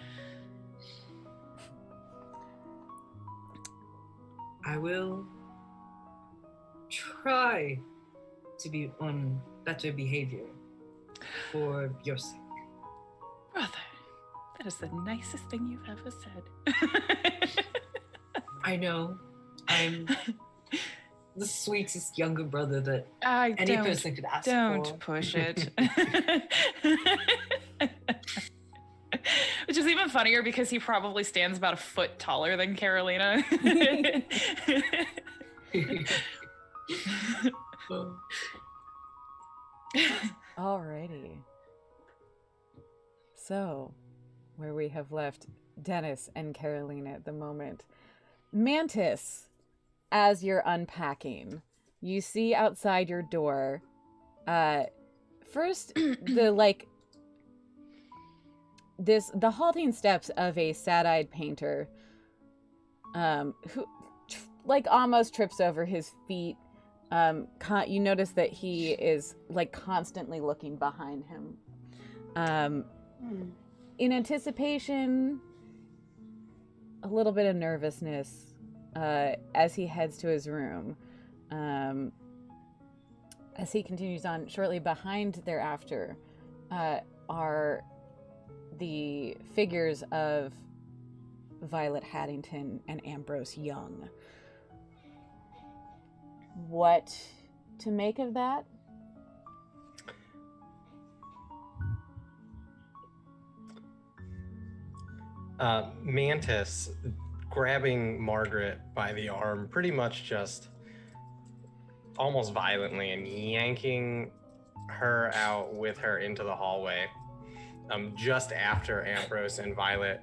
[SPEAKER 4] I will try to be on better behavior for your sake.
[SPEAKER 3] Brother, that is the nicest thing you've ever said.
[SPEAKER 4] I know. I'm the sweetest younger brother that any person could ask for.
[SPEAKER 3] Don't push it. Which is even funnier because he probably stands about a foot taller than Carolina.
[SPEAKER 2] Alrighty. So, where we have left Dennis and Carolina at the moment. Mantis, as you're unpacking, you see outside your door, first, the halting steps of a sad-eyed painter, who, almost trips over his feet. You notice that he is, constantly looking behind him. In anticipation, a little bit of nervousness, as he heads to his room. As he continues on, shortly behind thereafter, are the figures of Violet Haddington and Ambrose Young. What to make of that?
[SPEAKER 6] Mantis, grabbing Margaret by the arm, pretty much just almost violently, and yanking her out with her into the hallway. Just after Ambrose and Violet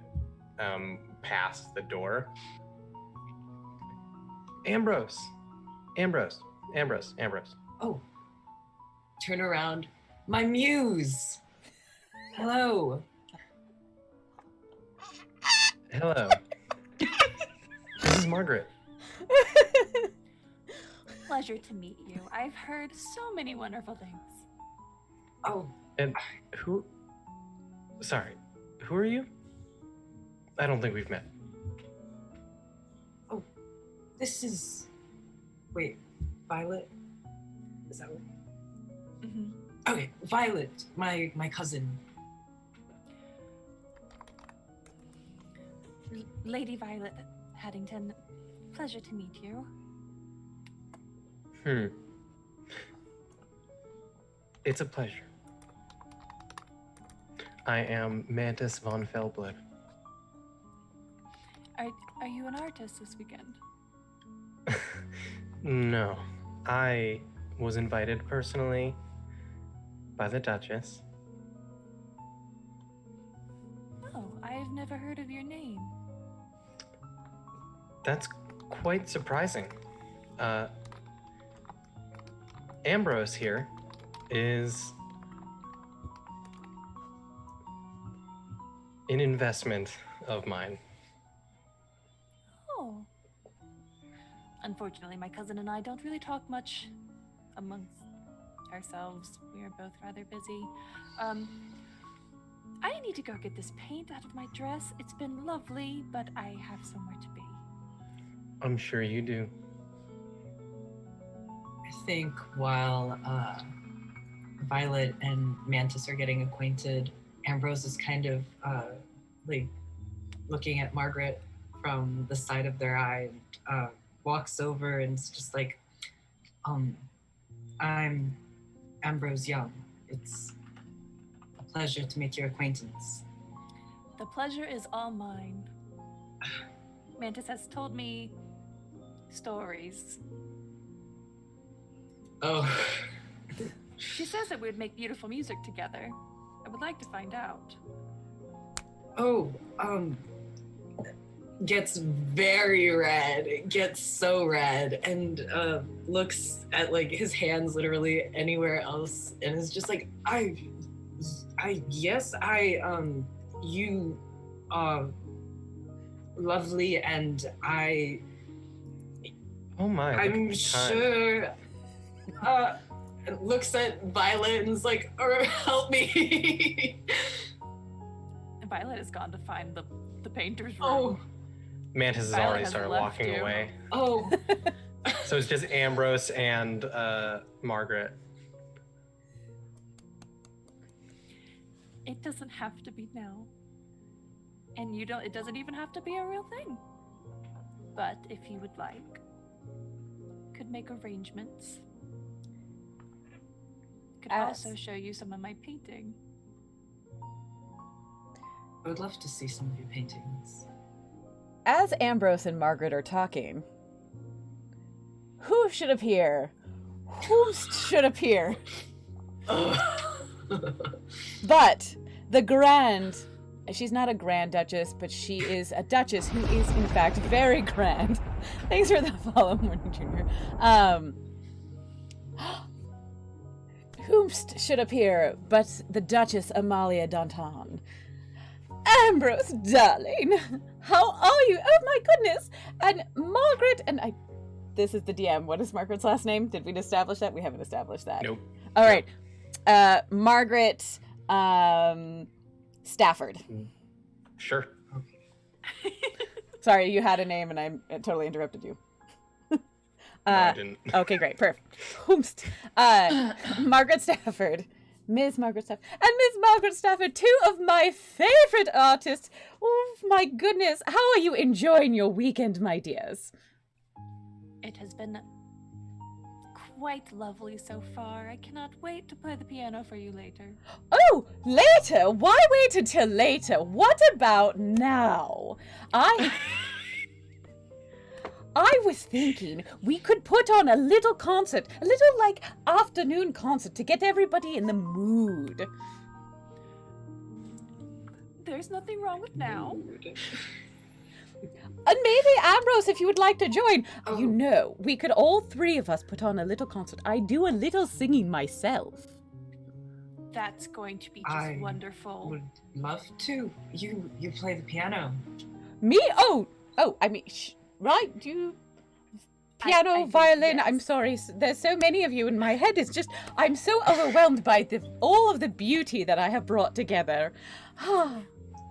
[SPEAKER 6] passed the door. Ambrose.
[SPEAKER 4] Oh, turn around. My muse. Hello.
[SPEAKER 6] Hello. This is Margaret.
[SPEAKER 5] Pleasure to meet you. I've heard so many wonderful things.
[SPEAKER 4] Oh.
[SPEAKER 6] And who are you? I don't think we've met.
[SPEAKER 4] Oh, this is... Wait, Violet? Is that what?
[SPEAKER 5] Mm-hmm.
[SPEAKER 4] Okay, Violet, my cousin.
[SPEAKER 5] Lady Violet Haddington, pleasure to meet you.
[SPEAKER 6] It's a pleasure. I am Mantis von Fellblood.
[SPEAKER 5] Are you an artist this weekend?
[SPEAKER 6] No. I was invited personally by the Duchess.
[SPEAKER 5] Oh, I've never heard of your name.
[SPEAKER 6] That's quite surprising. Ambrose here is an investment of mine.
[SPEAKER 5] Oh. Unfortunately, my cousin and I don't really talk much amongst ourselves. We are both rather busy. I need to go get this paint out of my dress. It's been lovely, but I have somewhere to be.
[SPEAKER 6] I'm sure you do.
[SPEAKER 4] I think while Violet and Mantis are getting acquainted, Ambrose is kind of looking at Margaret from the side of their eye and walks over and is just like, I'm Ambrose Young. It's a pleasure to make your acquaintance.
[SPEAKER 5] The pleasure is all mine. Mantis has told me stories.
[SPEAKER 4] Oh.
[SPEAKER 5] She says that we would make beautiful music together. I would like to find out.
[SPEAKER 4] Oh, gets very red, gets so red, and looks at like his hands literally anywhere else, and is just like, yes, you are lovely, and
[SPEAKER 6] Oh my! look at
[SPEAKER 4] I'm
[SPEAKER 6] the time.
[SPEAKER 4] sure. Looks at Violet and is like, help me.
[SPEAKER 5] Violet has gone to find the painter's room.
[SPEAKER 4] Oh,
[SPEAKER 6] Mantis has
[SPEAKER 5] Violet
[SPEAKER 6] already
[SPEAKER 5] has
[SPEAKER 6] started
[SPEAKER 5] left
[SPEAKER 6] walking
[SPEAKER 5] you.
[SPEAKER 6] away.
[SPEAKER 4] oh.
[SPEAKER 6] So it's just Ambrose and Margaret.
[SPEAKER 5] It doesn't have to be now. And it doesn't even have to be a real thing. But if you would like, could make arrangements. Could also show you some of my painting.
[SPEAKER 4] I would love to see some of your paintings.
[SPEAKER 2] As Ambrose and Margaret are talking, who should appear? Who should appear? But the grand, she's not a Grand Duchess, but she is a Duchess who is in fact very grand. Thanks for the follow, Morning Junior. Whomst should appear but the Duchess Amalia Danton. Ambrose, darling, how are you? Oh my goodness! And Margaret, and this is the DM. What is Margaret's last name? Did we establish that? We haven't established that.
[SPEAKER 6] Nope.
[SPEAKER 2] All right. Margaret Stafford.
[SPEAKER 6] Sure.
[SPEAKER 2] Sorry, you had a name and I totally interrupted you.
[SPEAKER 6] No, I didn't.
[SPEAKER 2] Okay, great. Perfect. Whomst. Margaret Stafford. Ms. Margaret Stafford. And Miss Margaret Stafford, two of my favorite artists. Oh, my goodness. How are you enjoying your weekend, my dears?
[SPEAKER 5] It has been quite lovely so far. I cannot wait to play the piano for you later.
[SPEAKER 2] Oh, later? Why wait until later? What about now? I was thinking we could put on a little concert, a little, like, afternoon concert to get everybody in the mood.
[SPEAKER 5] There's nothing wrong with now.
[SPEAKER 2] And maybe, Ambrose, if you would like to join. You know, we could all three of us put on a little concert. I do a little singing myself.
[SPEAKER 5] That's going to be just wonderful.
[SPEAKER 4] Would love to. You play the piano.
[SPEAKER 2] Me? Oh, I mean, right? You... Piano,
[SPEAKER 5] I
[SPEAKER 2] violin,
[SPEAKER 5] yes.
[SPEAKER 2] I'm sorry. There's so many of you in my head. It's just, I'm so overwhelmed by all of the beauty that I have brought together.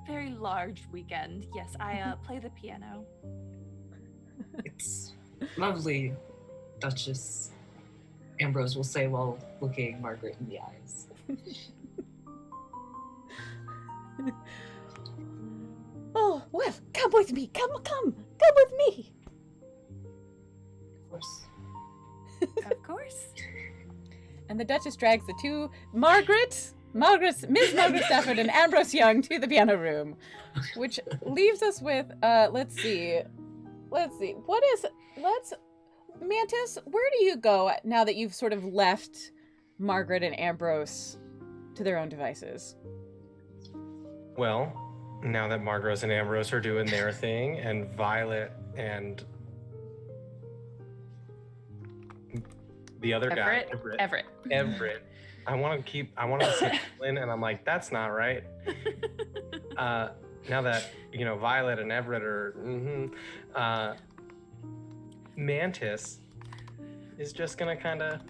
[SPEAKER 5] Very large weekend. Yes, I play the piano.
[SPEAKER 4] It's lovely, Duchess. Ambrose will say while looking Margaret in the eyes.
[SPEAKER 2] Oh, well, come with me. Come with me.
[SPEAKER 4] Of course.
[SPEAKER 5] Of course.
[SPEAKER 2] And the Duchess drags the two, Miss Margaret Stafford and Ambrose Young to the piano room, which leaves us with, let's see, Mantis, where do you go now that you've sort of left Margaret and Ambrose to their own devices?
[SPEAKER 6] Well, now that Margaret and Ambrose are doing their thing, and Violet and the other guy, Everett. I want to say Lynn, and I'm like, that's not right. Now that, Violet and Everett are, Mantis is just gonna kind of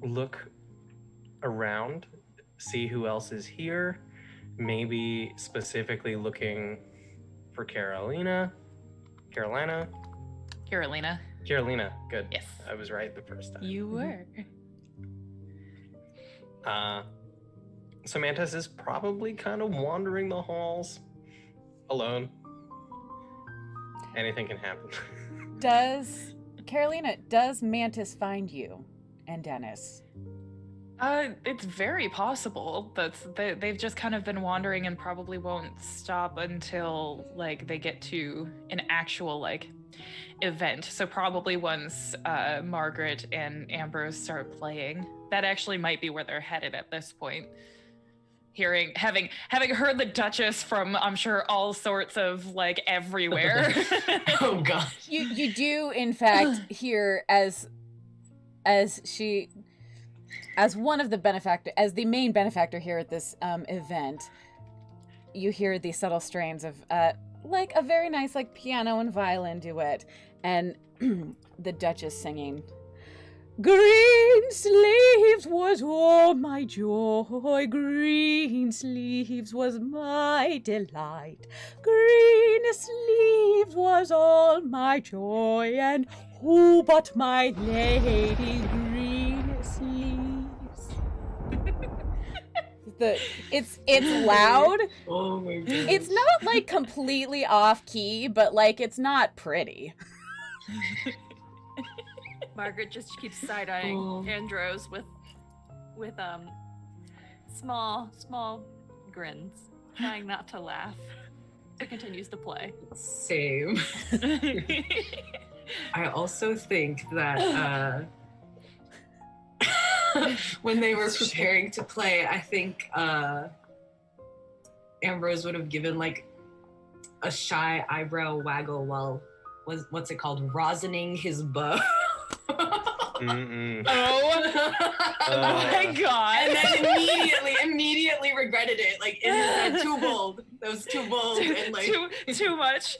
[SPEAKER 6] look around, see who else is here, maybe specifically looking for Carolina, good.
[SPEAKER 3] Yes.
[SPEAKER 6] I was right the first time.
[SPEAKER 3] You were.
[SPEAKER 6] So Mantis is probably kind of wandering the halls alone. Anything can happen.
[SPEAKER 2] Does Mantis find you and Dennis?
[SPEAKER 3] It's very possible. They've just kind of been wandering and probably won't stop until they get to an actual event. So probably once Margaret and Ambrose start playing, that actually might be where they're headed at this point. having heard the Duchess from, I'm sure, all sorts of like everywhere.
[SPEAKER 4] Oh god.
[SPEAKER 2] You do in fact hear as one of the as the main benefactor here at this event, you hear the subtle strains of like a very nice like piano and violin duet, and the Duchess singing, "Green sleeves was all my joy, green sleeves was my delight, green sleeves was all my joy, and who but my lady green sleeves." It's loud.
[SPEAKER 4] Oh my god.
[SPEAKER 2] It's not like completely off key, but like it's not pretty.
[SPEAKER 5] Margaret just keeps side-eyeing Andros with small grins, trying not to laugh. It continues to play.
[SPEAKER 4] Same. I also think that when they were preparing to play, I think Ambrose would have given like a shy eyebrow waggle while what's it called, rosining his bow.
[SPEAKER 6] Mm-mm.
[SPEAKER 3] Oh my god.
[SPEAKER 4] And then immediately regretted it. Like, in his head, too bold. That was too bold. And like
[SPEAKER 3] too much.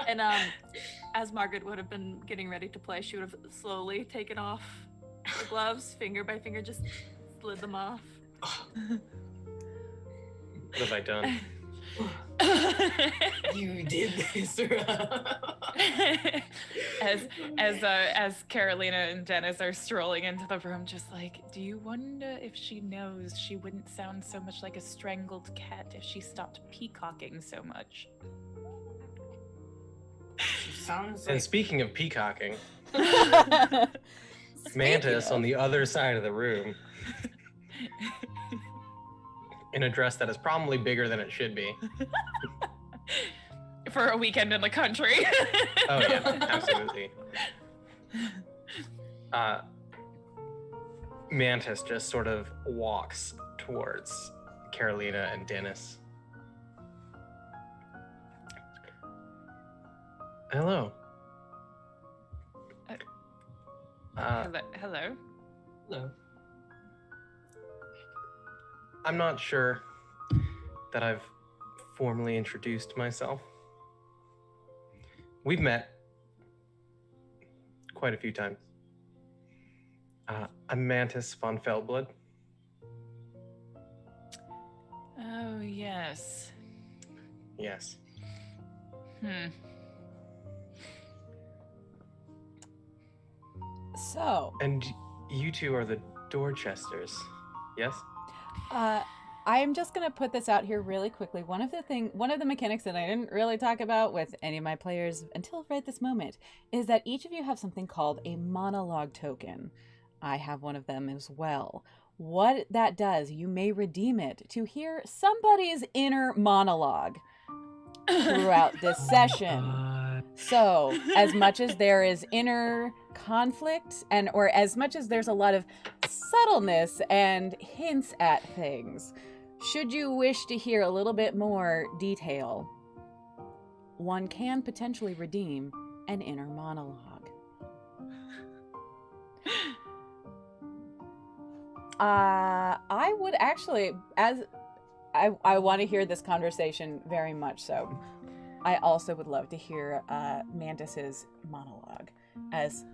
[SPEAKER 5] And as Margaret would have been getting ready to play, she would have slowly taken off the gloves, finger by finger, just slid them off.
[SPEAKER 6] What have I done?
[SPEAKER 4] You did this.
[SPEAKER 3] as Carolina and Dennis are strolling into the room, just like, do you wonder if she knows she wouldn't sound so much like a strangled cat if she stopped peacocking so much?
[SPEAKER 4] Sounds
[SPEAKER 6] And
[SPEAKER 4] like
[SPEAKER 6] speaking of peacocking, Mantis on the other side of the room, in a dress that is probably bigger than it should be.
[SPEAKER 3] For a weekend in the country.
[SPEAKER 6] Oh yeah, absolutely. Mantis just sort of walks towards Carolina and Dennis. Hello.
[SPEAKER 3] Hello.
[SPEAKER 4] Hello.
[SPEAKER 6] I'm not sure that I've formally introduced myself. We've met quite a few times. I'm Mantis von Feldblood.
[SPEAKER 3] Oh, yes.
[SPEAKER 6] Yes.
[SPEAKER 2] So,
[SPEAKER 6] And you two are the Dorchesters, yes?
[SPEAKER 2] I am just gonna put this out here really quickly. One of the mechanics that I didn't really talk about with any of my players until right this moment is that each of you have something called a monologue token. I have one of them as well. What that does, you may redeem it to hear somebody's inner monologue throughout this session. So, as much as there is inner conflict or as much as there's a lot of subtleness and hints at things, should you wish to hear a little bit more detail, one can potentially redeem an inner monologue. I would actually, as I want to hear this conversation very much so. I also would love to hear Mantis's monologue as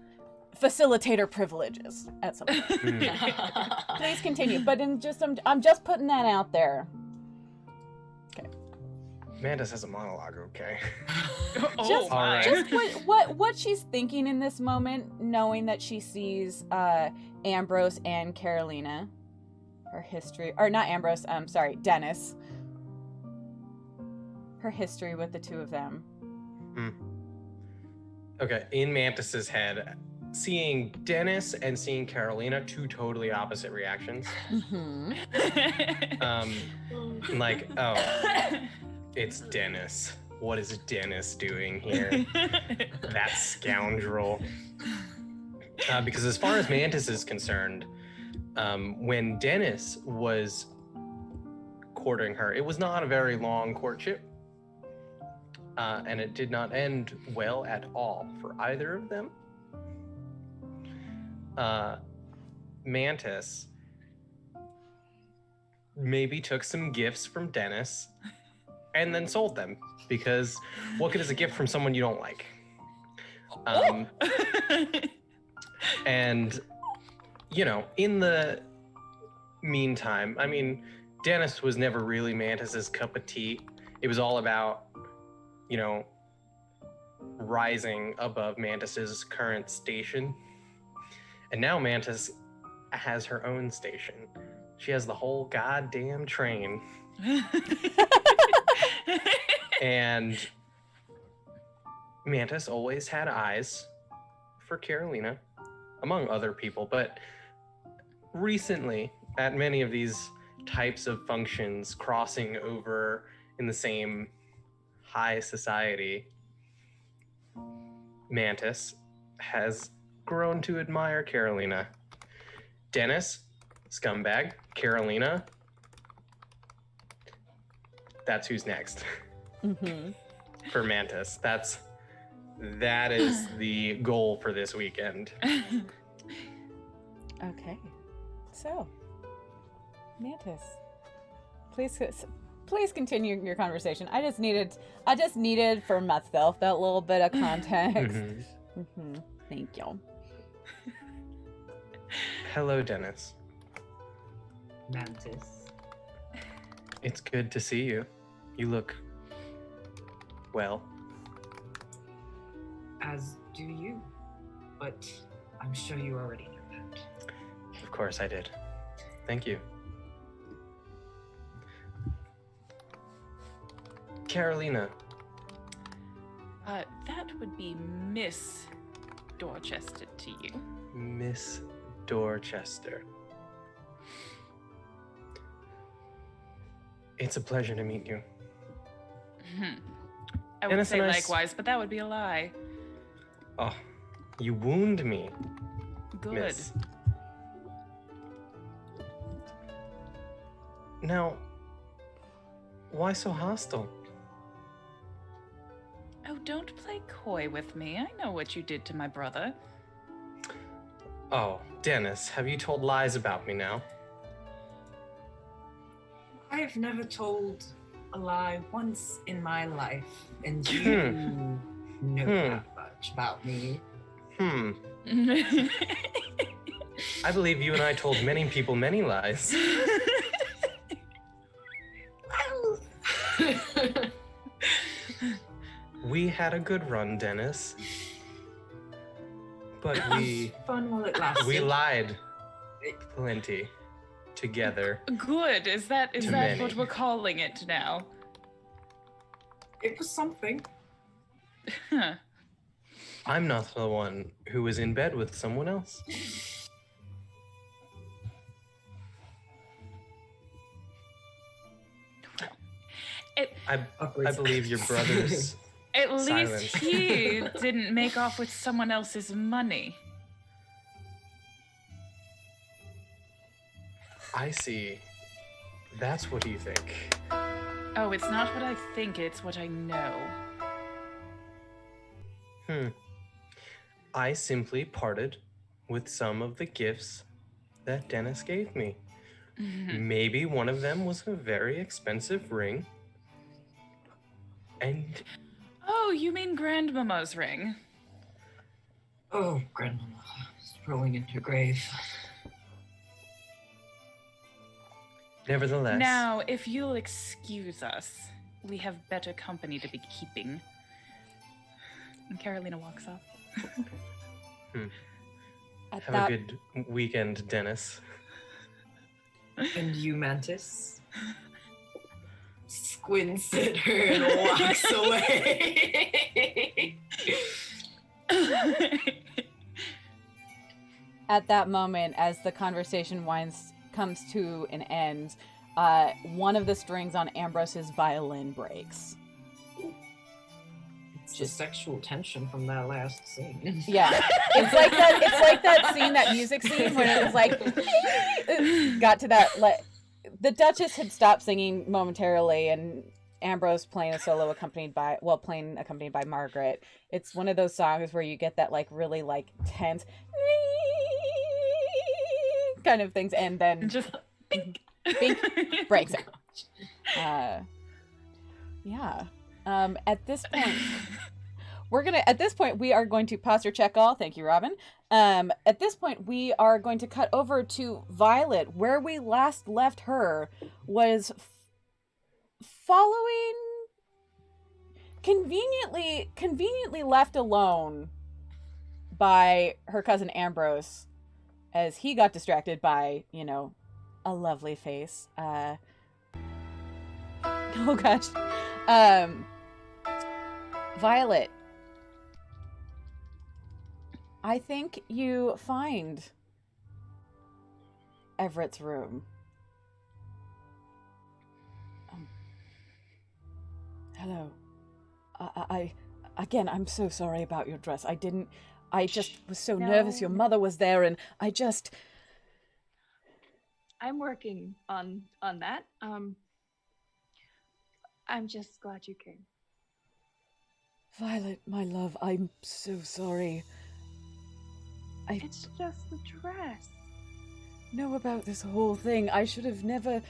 [SPEAKER 2] facilitator privileges at some point. Please continue, but I'm just putting that out there. Okay.
[SPEAKER 6] Mantis has a monologue, okay?
[SPEAKER 2] Just,
[SPEAKER 6] all right.
[SPEAKER 2] just what she's thinking in this moment, knowing that she sees Ambrose and Carolina, her history, or not Ambrose, Dennis, her history with the two of them.
[SPEAKER 6] Okay, in Mantis's head, seeing Dennis and seeing Carolina, two totally opposite reactions. Like, oh, it's Dennis. What is Dennis doing here? That scoundrel. Because as far as Mantis is concerned, when Dennis was courting her. It was not a very long courtship, and it did not end well at all for either of them. Mantis maybe took some gifts from Dennis and then sold them, because what good is a gift from someone you don't like? And, you know, in the meantime, I mean, Dennis was never really Mantis's cup of tea. It was all about, you know, rising above Mantis's current station. And now Mantis has her own station. She has the whole goddamn train. And Mantis always had eyes for Carolina, among other people, but recently, at many of these types of functions crossing over in the same high society, Mantis has grown to admire Carolina. Dennis, scumbag. Carolina, that's who's next.
[SPEAKER 2] Mm-hmm.
[SPEAKER 6] For Mantis. That is the goal for this weekend.
[SPEAKER 2] Okay. So, Mantis, please continue your conversation. I just needed for myself that little bit of context. Thank you.
[SPEAKER 6] Hello, Dennis.
[SPEAKER 4] Mantis.
[SPEAKER 6] It's good to see you. You look well.
[SPEAKER 4] As do you. But I'm sure you already know that.
[SPEAKER 6] Of course I did. Thank you. Carolina.
[SPEAKER 3] That would be Miss Dorchester to you.
[SPEAKER 6] Miss Dorchester. It's a pleasure to meet you.
[SPEAKER 3] I would
[SPEAKER 6] Dennis
[SPEAKER 3] say
[SPEAKER 6] and I
[SPEAKER 3] likewise, but that would be a lie.
[SPEAKER 6] Oh, you wound me,
[SPEAKER 3] Good.
[SPEAKER 6] Miss. Now, why so hostile?
[SPEAKER 3] Oh, don't play coy with me. I know what you did to my brother.
[SPEAKER 6] Oh, Dennis, have you told lies about me now?
[SPEAKER 4] I've never told a lie once in my life, and you know that much about me.
[SPEAKER 6] I believe you and I told many people many lies. We had a good run, Dennis. But
[SPEAKER 4] Fun while it lasted.
[SPEAKER 6] we lied plenty together.
[SPEAKER 3] Good. Is that
[SPEAKER 6] many.
[SPEAKER 3] what we're calling it now?
[SPEAKER 4] It was something.
[SPEAKER 3] Huh.
[SPEAKER 6] I'm not the one who was in bed with someone else. I believe your brother's
[SPEAKER 3] At
[SPEAKER 6] silence.
[SPEAKER 3] least he didn't make off with someone else's money.
[SPEAKER 6] I see. That's what you think.
[SPEAKER 3] Oh, it's not what I think, it's what I know.
[SPEAKER 6] I simply parted with some of the gifts that Dennis gave me. Maybe one of them was a very expensive ring. And
[SPEAKER 3] Oh, you mean Grandmama's ring?
[SPEAKER 4] Oh, Grandmama is rolling in her grave.
[SPEAKER 6] nevertheless,
[SPEAKER 3] Now, if you'll excuse us, we have better company to be keeping. And Carolina walks off.
[SPEAKER 6] have a good weekend, Dennis.
[SPEAKER 4] And you, Mantis? Squints at her and walks away.
[SPEAKER 2] At that moment, as the conversation comes to an end, one of the strings on Ambrose's violin breaks.
[SPEAKER 4] It's the sexual tension from that last scene.
[SPEAKER 2] Yeah, it's like that. It's like that scene, that music scene, when it was like got to that the Duchess had stopped singing momentarily, and Ambrose playing accompanied by Margaret. It's one of those songs where you get that like really like tense kind of things, and then
[SPEAKER 3] Just bink.
[SPEAKER 2] Bink breaks it. Yeah. At this point, we are going to posture check all. Thank you, Robin. At this point, we are going to cut over to Violet. Where we last left her was following, conveniently left alone by her cousin Ambrose, as he got distracted by, a lovely face. Oh gosh. Violet, I think you find Everett's room. Hello. Again, I'm so sorry about your dress. I just was so nervous your mother was there, and
[SPEAKER 5] I'm working on that. I'm just glad you came.
[SPEAKER 2] Violet, my love, I'm so sorry.
[SPEAKER 5] It's just the dress.
[SPEAKER 2] Know about this whole thing. I should have never...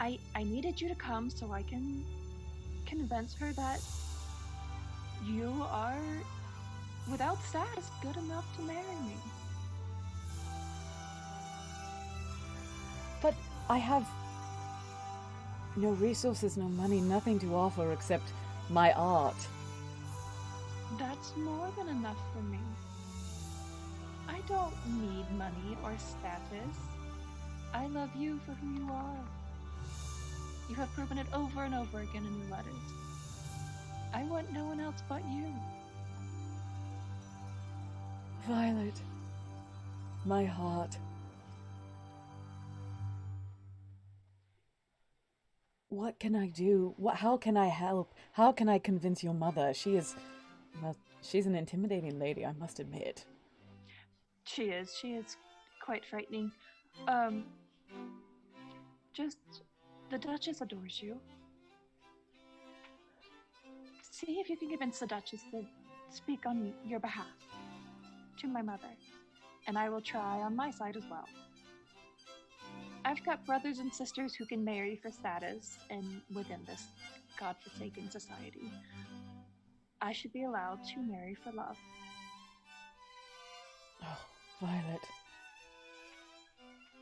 [SPEAKER 5] I needed you to come so I can convince her that you are, without status, good enough to marry me.
[SPEAKER 2] But I have no resources, no money, nothing to offer except my art.
[SPEAKER 5] That's more than enough for me. I don't need money or status. I love you for who you are. You have proven it over and over again in your letters. I want no one else but you.
[SPEAKER 2] Violet, my heart. What can I do? How can I help? How can I convince your mother? She's an intimidating lady, I must admit.
[SPEAKER 5] She is quite frightening. Just, the Duchess adores you. See if you can convince the Duchess to speak on your behalf to my mother, and I will try on my side as well. I've got brothers and sisters who can marry for status, and within this godforsaken society, I should be allowed to marry for love.
[SPEAKER 2] Oh, Violet.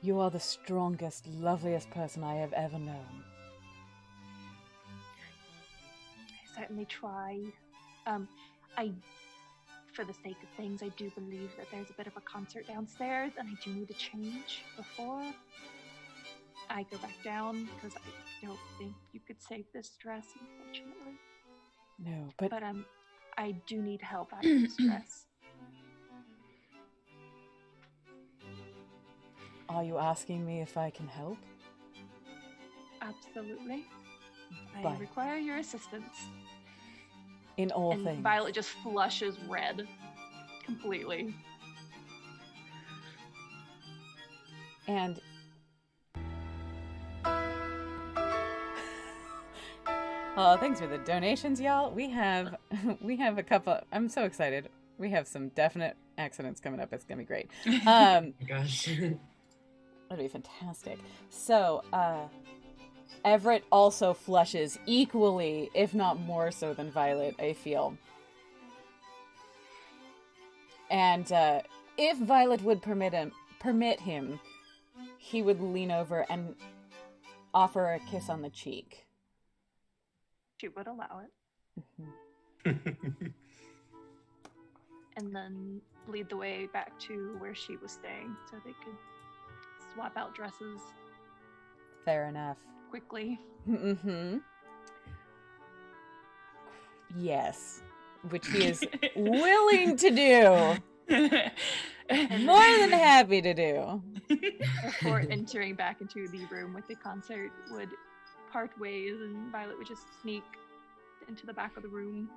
[SPEAKER 2] You are the strongest, loveliest person I have ever known.
[SPEAKER 5] I certainly try. For the sake of things, I do believe that there's a bit of a concert downstairs, and I do need to change before I go back down, because I don't think you could save this dress, unfortunately.
[SPEAKER 2] No, but
[SPEAKER 5] I do need help out of this dress.
[SPEAKER 2] Are you asking me if I can help?
[SPEAKER 5] Absolutely.
[SPEAKER 2] But
[SPEAKER 5] I require your assistance.
[SPEAKER 2] In all things.
[SPEAKER 5] Violet just flushes red. Completely.
[SPEAKER 2] And... Oh, thanks for the donations, y'all. We have a couple... I'm so excited. We have some definite accidents coming up. It's gonna be great.
[SPEAKER 4] Oh my gosh.
[SPEAKER 2] That'd be fantastic. So, Everett also flushes equally, if not more so than Violet, I feel. And if Violet would permit him, he would lean over and offer a kiss on the cheek.
[SPEAKER 5] She would allow it.
[SPEAKER 2] Mm-hmm.
[SPEAKER 5] And then lead the way back to where she was staying so they could swap out dresses.
[SPEAKER 2] Fair enough.
[SPEAKER 5] Quickly.
[SPEAKER 2] Mm-hmm. Yes. Which he is willing to do. More than happy to do.
[SPEAKER 5] Before entering back into the room with the concert, would part ways, and Violet would just sneak into the back of the room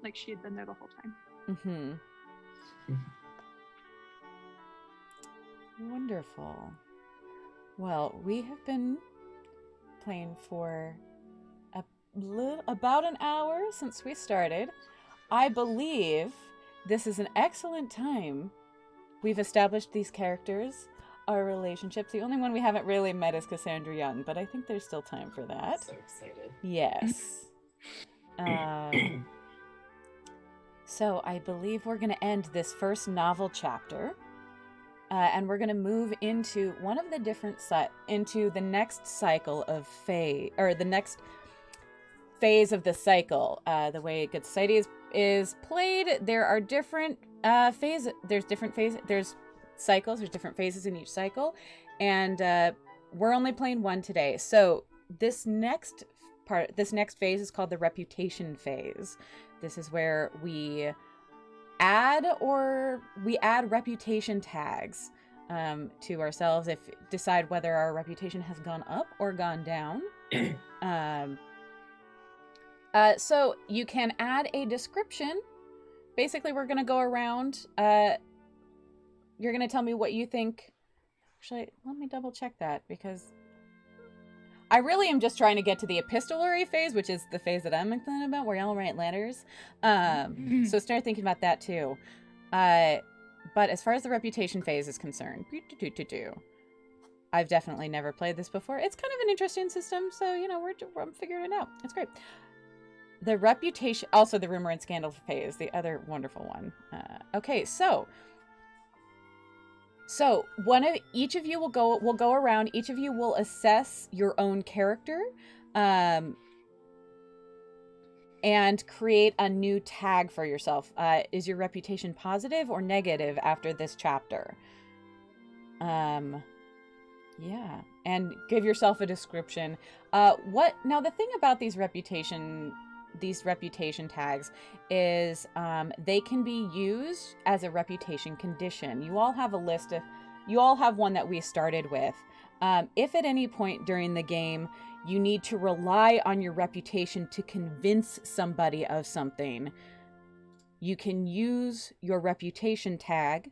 [SPEAKER 5] like she had been there the whole time.
[SPEAKER 2] Mm-hmm. Wonderful. Well, we have been playing for about an hour since we started. I believe this is an excellent time. We've established these characters, our relationships. The only one we haven't really met is Cassandra Young, but I think there's still time for that.
[SPEAKER 4] So excited.
[SPEAKER 2] Yes. So I believe we're going to end this first novel chapter, and we're going to move into one of the different into the next cycle of the next phase of the cycle. The way Good Society is played, there are different phases. There's different phases. There's cycles. There's different phases in each cycle, and we're only playing one today. So this next phase is called the reputation phase. This is where we add reputation tags to ourselves, decide whether our reputation has gone up or gone down. So you can add a description. Basically, we're going to go around. You're going to tell me what you think. Actually, let me double check that, because I really am just trying to get to the epistolary phase, which is the phase that I'm thinking about, where y'all write letters. So start thinking about that too. But as far as the reputation phase is concerned, I've definitely never played this before. It's kind of an interesting system, so I'm figuring it out. It's great. The reputation, also the rumor and scandal phase, the other wonderful one. Okay, so each of you will go around. Each of you will assess your own character, and create a new tag for yourself. Is your reputation positive or negative after this chapter? Yeah, and give yourself a description. Now the thing about these reputation tags is they can be used as a reputation condition. You all have one that we started with. If at any point during the game you need to rely on your reputation to convince somebody of something, you can use your reputation tag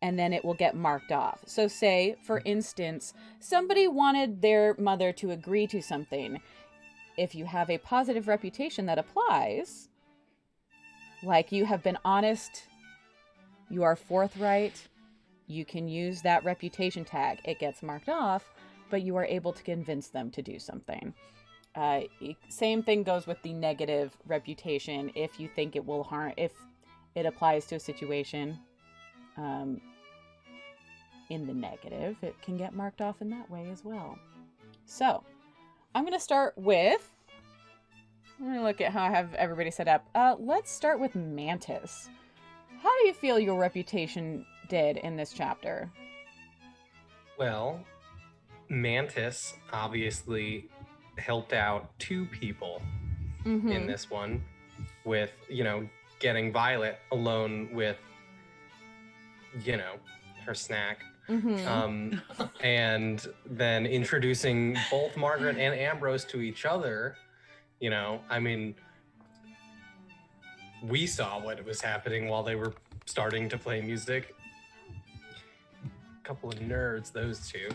[SPEAKER 2] and then it will get marked off. So say, for instance, somebody wanted their mother to agree to something. If you have a positive reputation that applies, like you have been honest, you are forthright, you can use that reputation tag. It gets marked off, but you are able to convince them to do something. Same thing goes with the negative reputation. If you think it will harm, if it applies to a situation in the negative, it can get marked off in that way as well. So I'm going to start with, I'm going to look at how I have everybody set up. Let's start with Mantis. How do you feel your reputation did in this chapter?
[SPEAKER 6] Well, Mantis obviously helped out two people in this one with, getting Violet alone with, her snack. And then introducing both Margaret and Ambrose to each other. We saw what was happening while they were starting to play music. A couple of nerds, those two.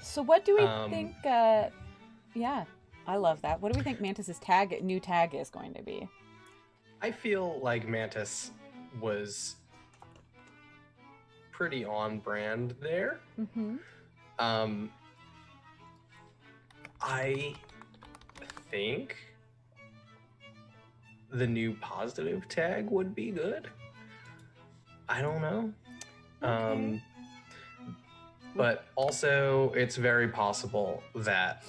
[SPEAKER 2] So what do we think, yeah, I love that. What do we think Mantis's new tag is going to be?
[SPEAKER 6] I feel like Mantis was pretty on brand there. I think the new positive tag would be good. I don't know. Okay. But also it's very possible that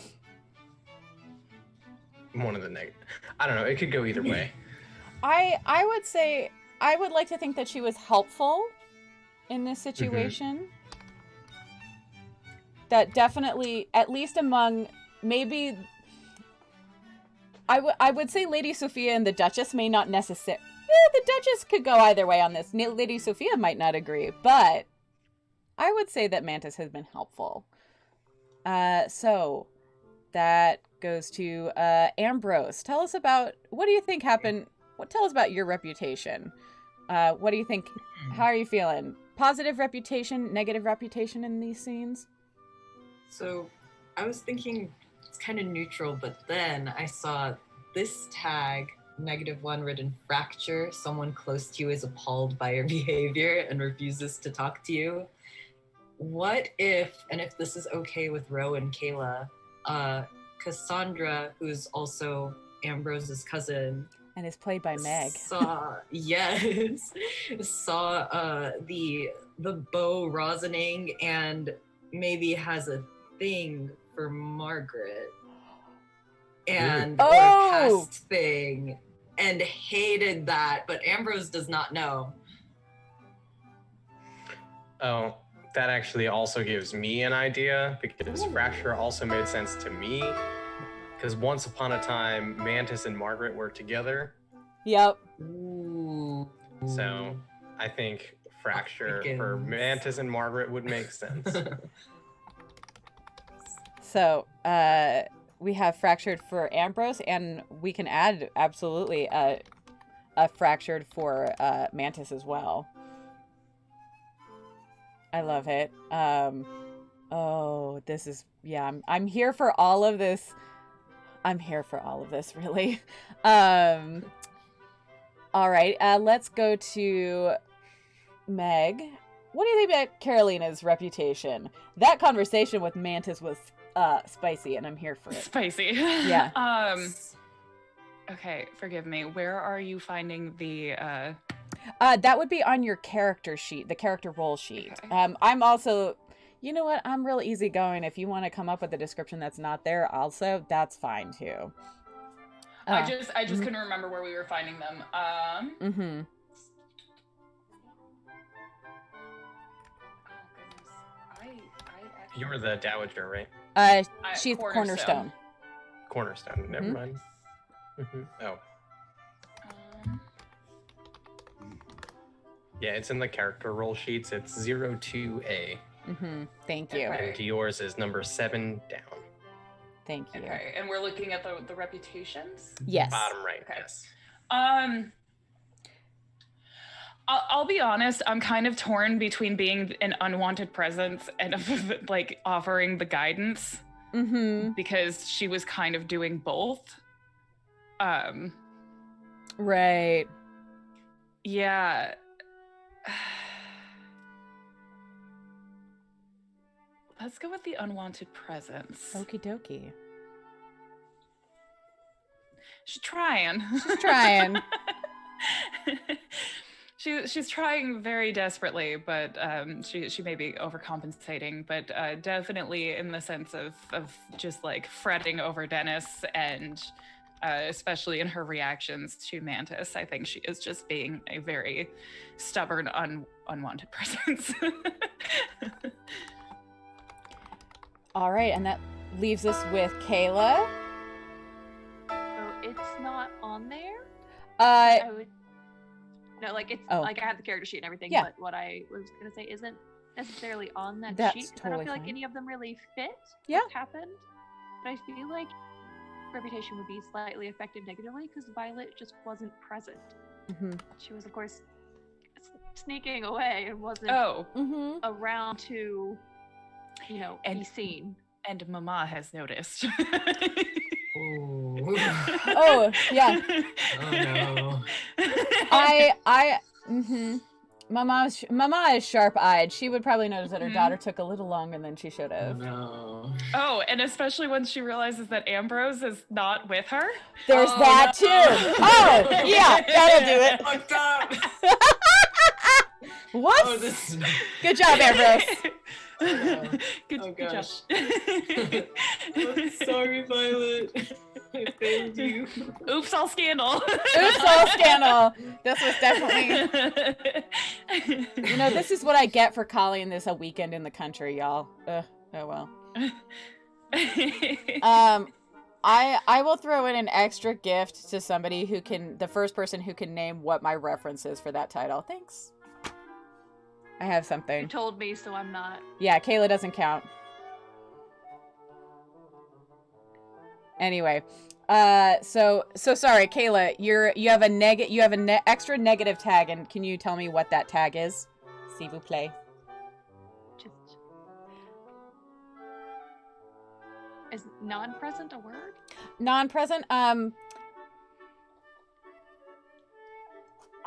[SPEAKER 6] one of the negative, I don't know, it could go either way.
[SPEAKER 2] I would say, I would like to think that she was helpful in this situation. That definitely, at least among, maybe, I would say Lady Sophia and the Duchess may not necessarily, the Duchess could go either way on this. Lady Sophia might not agree, but I would say that Mantis has been helpful. So that goes to Ambrose. Tell us about, what do you think happened? Tell us about your reputation. What do you think? How are you feeling? Positive reputation, negative reputation in these scenes?
[SPEAKER 4] So I was thinking it's kind of neutral, but then I saw this tag, -1 written fracture. Someone close to you is appalled by your behavior and refuses to talk to you. What if, and if this is okay with Ro and Kayla, Cassandra, who's also Ambrose's cousin,
[SPEAKER 2] And is played by Meg.
[SPEAKER 4] saw the bow rosining and maybe has a thing for Margaret and or a past thing and hated that, but Ambrose does not know.
[SPEAKER 6] Oh, that actually also gives me an idea, because fracture also made sense to me. Because once upon a time, Mantis and Margaret were together.
[SPEAKER 2] Yep.
[SPEAKER 4] Ooh.
[SPEAKER 6] So I think fracture for Mantis and Margaret would make sense.
[SPEAKER 2] So, we have fractured for Ambrose, and we can add absolutely a fractured for Mantis as well. I love it. Oh, this is, yeah, I'm here for all of this. I'm here for all of this, really. All right, let's go to Meg. What do you think about Carolina's reputation? That conversation with Mantis was spicy, and I'm here for it.
[SPEAKER 3] Spicy.
[SPEAKER 2] Yeah.
[SPEAKER 3] Okay, forgive me. Where are you finding the
[SPEAKER 2] that would be on your character sheet, the character role sheet.
[SPEAKER 3] Okay.
[SPEAKER 2] I'm also, you know what? I'm real easygoing. If you want to come up with a description that's not there, also, that's fine too.
[SPEAKER 3] I just couldn't remember where we were finding them.
[SPEAKER 2] Mm-hmm.
[SPEAKER 3] Oh goodness. I actually...
[SPEAKER 6] You were the Dowager, right?
[SPEAKER 2] She's Cornerstone.
[SPEAKER 6] Cornerstone, never mind. Mm-hmm. Oh. Yeah, it's in the character role sheets. It's 02A.
[SPEAKER 2] Mm-hmm. Thank you.
[SPEAKER 3] Okay.
[SPEAKER 6] And yours is number 7 down.
[SPEAKER 2] Thank you.
[SPEAKER 3] Okay, and we're looking at the reputations?
[SPEAKER 2] Yes.
[SPEAKER 6] Bottom right,
[SPEAKER 3] Okay.
[SPEAKER 6] yes.
[SPEAKER 3] I'll be honest, I'm kind of torn between being an unwanted presence and like offering the guidance.
[SPEAKER 2] Mm-hmm.
[SPEAKER 3] Because she was kind of doing both.
[SPEAKER 2] Right.
[SPEAKER 3] Yeah. Let's go with the unwanted presence.
[SPEAKER 2] Okie dokie.
[SPEAKER 3] She's trying.
[SPEAKER 2] She's trying.
[SPEAKER 3] She's trying very desperately, but she may be overcompensating, but definitely in the sense of just like fretting over Dennis, and especially in her reactions to Mantis. I think she is just being a very stubborn, unwanted presence.
[SPEAKER 2] All right, and that leaves us with Kayla.
[SPEAKER 5] So it's not on there? No, like it's like I have the character sheet and everything,
[SPEAKER 2] Yeah.
[SPEAKER 5] but what I was gonna say isn't necessarily on that
[SPEAKER 2] That's
[SPEAKER 5] sheet. I
[SPEAKER 2] totally
[SPEAKER 5] don't feel like
[SPEAKER 2] fine.
[SPEAKER 5] any of them really fit
[SPEAKER 2] Yeah.
[SPEAKER 5] what's happened. But I feel like reputation would be slightly affected negatively because Violet just wasn't present.
[SPEAKER 2] Mm-hmm.
[SPEAKER 5] She was, of course, sneaking away and wasn't
[SPEAKER 2] Mm-hmm.
[SPEAKER 5] around to, be seen.
[SPEAKER 3] And Mama has noticed.
[SPEAKER 4] Ooh.
[SPEAKER 2] Oh, yeah.
[SPEAKER 4] Oh no.
[SPEAKER 2] Mm-hmm. Mama is sharp-eyed. She would probably notice that her daughter took a little longer than she should
[SPEAKER 4] Oh
[SPEAKER 2] have.
[SPEAKER 4] no.
[SPEAKER 3] Oh, and especially when she realizes that Ambrose is not with her.
[SPEAKER 2] There's that too. Oh, yeah, that'll do it.
[SPEAKER 4] Fucked up.
[SPEAKER 2] Whoops.
[SPEAKER 4] Oh, this is...
[SPEAKER 2] Good job, Ambrose.
[SPEAKER 3] Good,
[SPEAKER 4] Oh,
[SPEAKER 3] good job.
[SPEAKER 4] gosh. I'm sorry, Violet. I failed you.
[SPEAKER 3] Oops, all scandal.
[SPEAKER 2] Oops, all scandal. This was definitely... this is what I get for calling this a weekend in the country, y'all. Oh well. I will throw in an extra gift to somebody who can, the first person who can name what my reference is for that title. Thanks. I have
[SPEAKER 5] You
[SPEAKER 2] something.
[SPEAKER 5] told me, so I'm not.
[SPEAKER 2] Yeah, Kayla doesn't count. Anyway, so sorry, Kayla. You have an extra negative tag, and can you tell me what that tag is? S'il vous plaît.
[SPEAKER 5] Just Is non-present a word?
[SPEAKER 2] Non-present.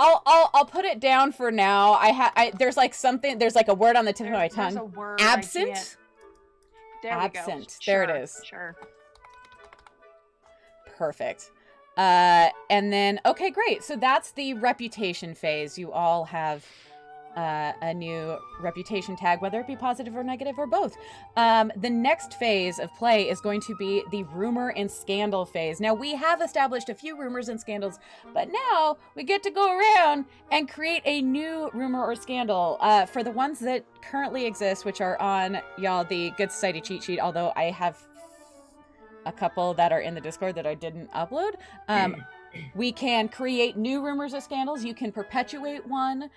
[SPEAKER 2] I'll put it down for now. There's like something. There's like a word on the tip of my
[SPEAKER 5] There's
[SPEAKER 2] tongue.
[SPEAKER 5] a word.
[SPEAKER 2] Absent.
[SPEAKER 5] There
[SPEAKER 2] Absent.
[SPEAKER 5] we go.
[SPEAKER 2] There
[SPEAKER 5] Sure,
[SPEAKER 2] it is.
[SPEAKER 5] Sure.
[SPEAKER 2] Perfect. And then okay, great. So that's the reputation phase. You all have a new reputation tag, whether it be positive or negative or both. The next phase of play is going to be the rumor and scandal phase. Now, we have established a few rumors and scandals, but now we get to go around and create a new rumor or scandal for the ones that currently exist, which are on, y'all, the Good Society cheat sheet, although I have a couple that are in the Discord that I didn't upload. We can create new rumors or scandals. You can perpetuate one.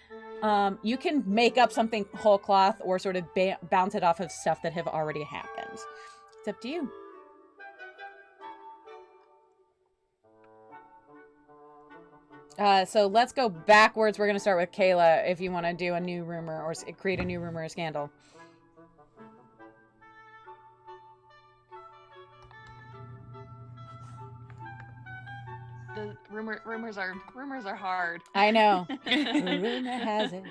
[SPEAKER 2] You can make up something whole cloth or sort of bounce it off of stuff that have already happened. It's up to you. So let's go backwards. We're going to start with Kayla if you want to do a new rumor or create a new rumor or scandal.
[SPEAKER 5] The rumors are hard.
[SPEAKER 2] I know. Rumor has it.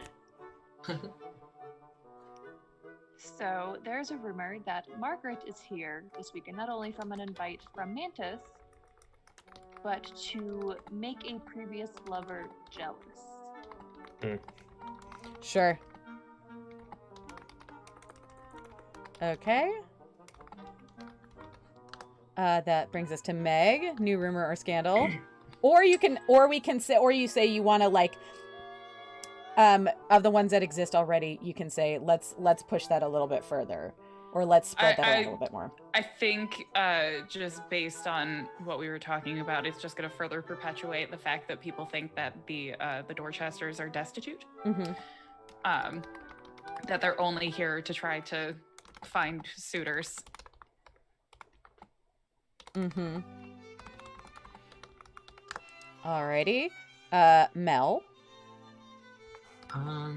[SPEAKER 5] So there's a rumor that Margaret is here this weekend, not only from an invite from Mantis, but to make a previous lover jealous.
[SPEAKER 2] Sure. Okay. That brings us to Meg. New rumor or scandal. Or you say you want to like, of the ones that exist already, you can say let's push that a little bit further, or let's spread that out a little bit more.
[SPEAKER 3] I think just based on what we were talking about, it's just going to further perpetuate the fact that people think that the Dorchesters are destitute.
[SPEAKER 2] Mm-hmm.
[SPEAKER 3] That they're only here to try to find suitors.
[SPEAKER 2] Mm-hmm. Alrighty. Mel.
[SPEAKER 4] I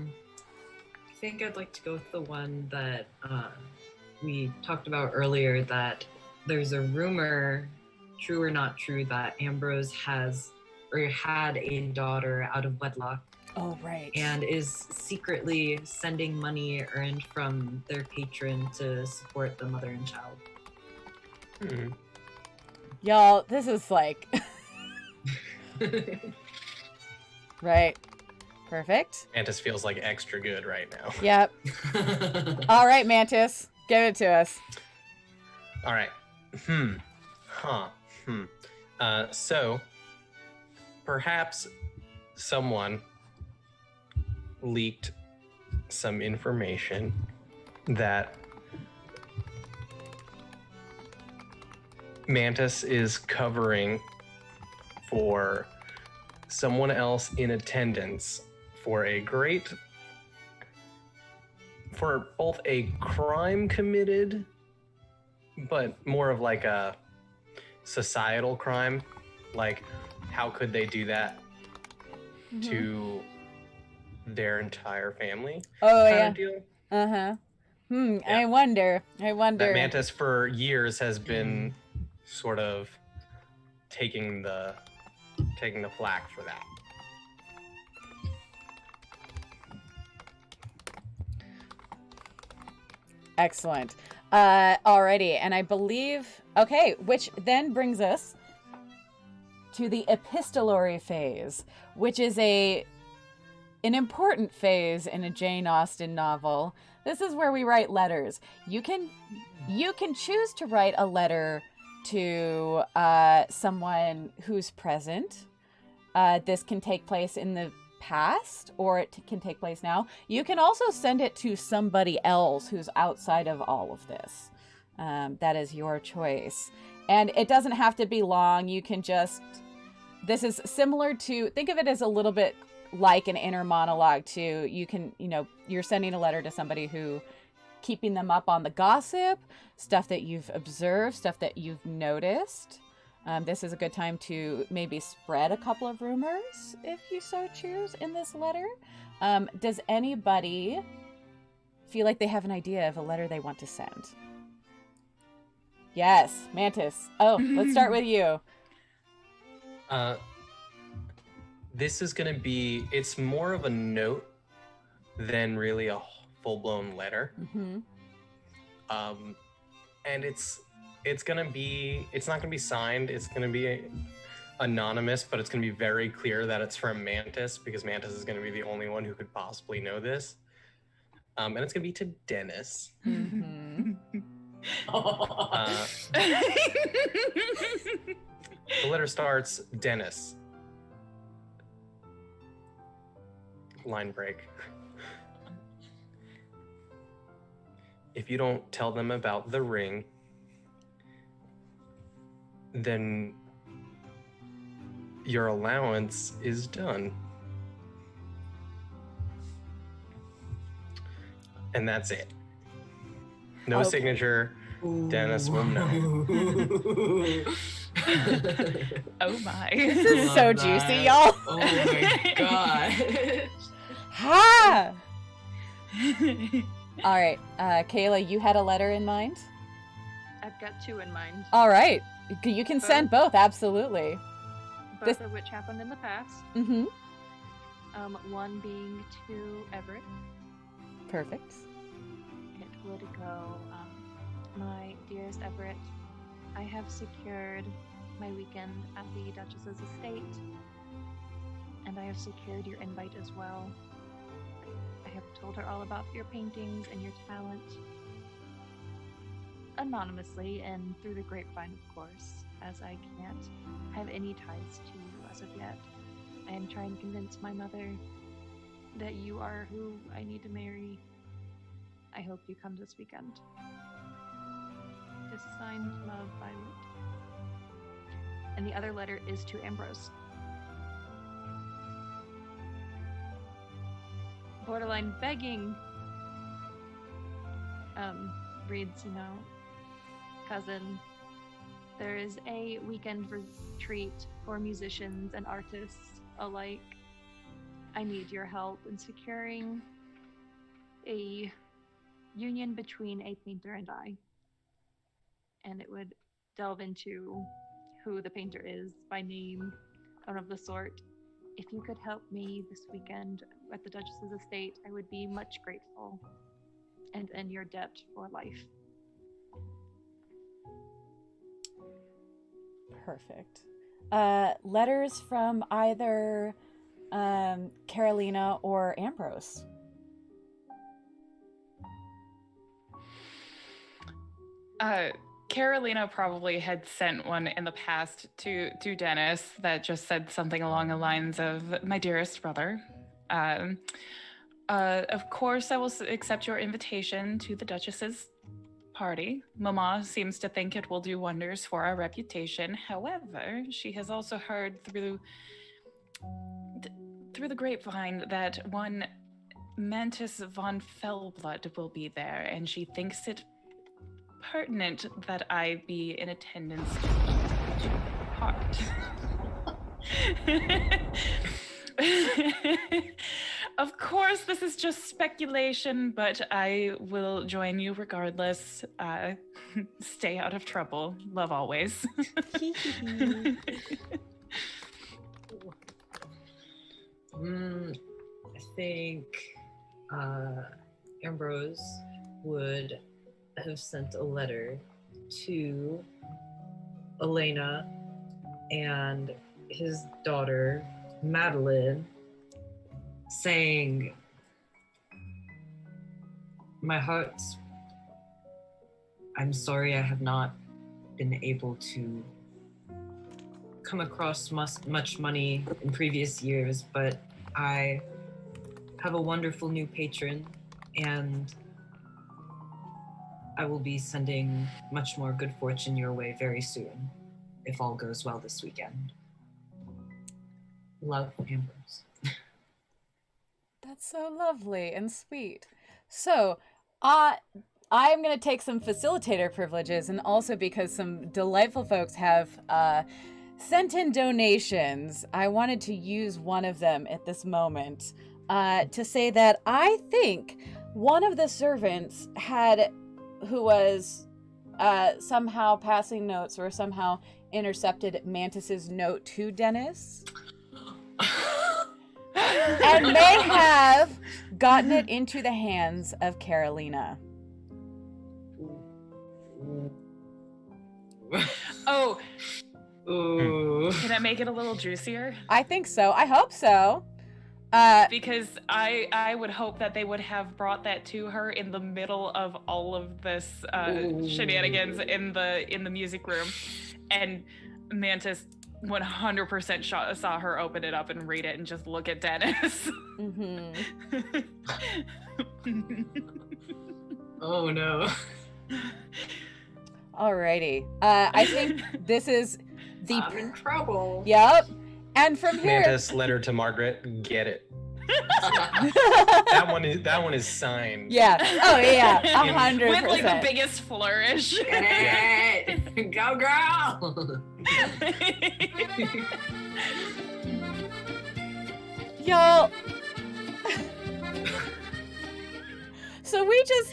[SPEAKER 4] think I'd like to go with the one that we talked about earlier, that there's a rumor, true or not true, that Ambrose has or had a daughter out of wedlock.
[SPEAKER 2] Oh, right.
[SPEAKER 4] And is secretly sending money earned from their patron to support the mother and child.
[SPEAKER 6] Hmm.
[SPEAKER 2] Y'all, this is like... Right. Perfect.
[SPEAKER 6] Mantis feels like extra good right now.
[SPEAKER 2] Yep. All right, Mantis. Give it to us.
[SPEAKER 6] All right. So, perhaps someone leaked some information that Mantis is covering for someone else in attendance for both a crime committed, but more of like a societal crime. Like, how could they do that to their entire family?
[SPEAKER 2] Oh,
[SPEAKER 6] kind
[SPEAKER 2] yeah.
[SPEAKER 6] of deal?
[SPEAKER 2] Uh-huh.
[SPEAKER 6] Yeah.
[SPEAKER 2] I wonder.
[SPEAKER 6] That Mantis for years has been sort of taking the flack for that.
[SPEAKER 2] Excellent. Alrighty, and I believe... Okay, which then brings us to the epistolary phase, which is an important phase in a Jane Austen novel. This is where we write letters. You can choose to write a letter to someone who's present. This can take place in the past, or it can take place now. You can also send it to somebody else who's outside of all of this. That is your choice. And it doesn't have to be long. You can just... This is similar to... Think of it as a little bit like an inner monologue too. You can, you're sending a letter to somebody who... keeping them up on the gossip, stuff that you've observed, stuff that you've noticed. This is a good time to maybe spread a couple of rumors, if you so choose, in this letter. Does anybody feel like they have an idea of a letter they want to send? Yes, Mantis. Oh, let's start with you.
[SPEAKER 6] This is going to be, it's more of a note than really a full-blown letter.
[SPEAKER 2] Mm-hmm.
[SPEAKER 6] And it's going to be, it's not going to be signed. It's going to be anonymous, but it's going to be very clear that it's from Mantis, because Mantis is going to be the only one who could possibly know this. And it's going to be to Dennis.
[SPEAKER 2] Mm-hmm.
[SPEAKER 6] The letter starts, Dennis. Line break. If you don't tell them about the ring, then your allowance is done. And that's it. No
[SPEAKER 2] Okay.
[SPEAKER 6] signature. Dennis will know.
[SPEAKER 3] Oh my.
[SPEAKER 2] This is
[SPEAKER 4] Love
[SPEAKER 2] so
[SPEAKER 4] that.
[SPEAKER 2] juicy, y'all.
[SPEAKER 4] Oh my god.
[SPEAKER 2] Ha! All right, Kayla, you had a letter in mind?
[SPEAKER 5] I've got 2 in mind,
[SPEAKER 2] All right. You can send both, absolutely.
[SPEAKER 5] both of which happened in the past.
[SPEAKER 2] Mm-hmm.
[SPEAKER 5] One being to Everett.
[SPEAKER 2] Perfect.
[SPEAKER 5] It would go, my dearest Everett, I have secured my weekend at the Duchess's estate, and I have secured your invite as well. I have told her all about your paintings and your talent, anonymously and through the grapevine, of course, as I can't have any ties to you as of yet. I am trying to convince my mother that you are who I need to marry. I hope you come this weekend. This is signed, Love, Violet. And the other letter is to Ambrose. Borderline begging. Reads, cousin, there is a weekend retreat for musicians and artists alike. I need your help in securing a union between a painter and I. And it would delve into who the painter is by name, and of the sort. If you could help me this weekend at the Duchess's estate, I would be much grateful and in your debt for life.
[SPEAKER 2] Perfect. Letters from either Carolina or Ambrose.
[SPEAKER 3] Carolina probably had sent one in the past to Dennis that just said something along the lines of, my dearest brother. Of course, I will accept your invitation to the Duchess's party. Mama seems to think it will do wonders for our reputation. However, she has also heard through the grapevine that one Mantis von Fellblood will be there, and she thinks it pertinent that I be in attendance to part. Of course, this is just speculation, but I will join you regardless. Stay out of trouble. Love always.
[SPEAKER 4] I think Ambrose would have sent a letter to Elena and his daughter Madeline saying, I'm sorry I have not been able to come across much money in previous years, but I have a wonderful new patron, and I will be sending much more good fortune your way very soon, if all goes well this weekend. Love, Ambrose.
[SPEAKER 2] That's so lovely and sweet. So, I'm going to take some facilitator privileges, and also because some delightful folks have sent in donations, I wanted to use one of them at this moment to say that I think one of the servants who was somehow passing notes or somehow intercepted Mantis's note to Dennis. And may have gotten it into the hands of Carolina.
[SPEAKER 3] Oh,
[SPEAKER 4] Ooh.
[SPEAKER 3] can I make it a little juicier?
[SPEAKER 2] I think so. I hope so.
[SPEAKER 3] Because I would hope that they would have brought that to her in the middle of all of this shenanigans in the music room, and Mantis 100% saw her open it up and read it and just look at Dennis.
[SPEAKER 4] Oh no.
[SPEAKER 2] Alrighty. I think this is the.
[SPEAKER 4] I'm in trouble.
[SPEAKER 2] Yep. And from here.
[SPEAKER 6] Mantis letter to Margaret. Get it. That one is signed.
[SPEAKER 2] Yeah. Oh yeah. 100%.
[SPEAKER 3] With like the biggest flourish.
[SPEAKER 4] Get it. Go girl.
[SPEAKER 2] Y'all. So we just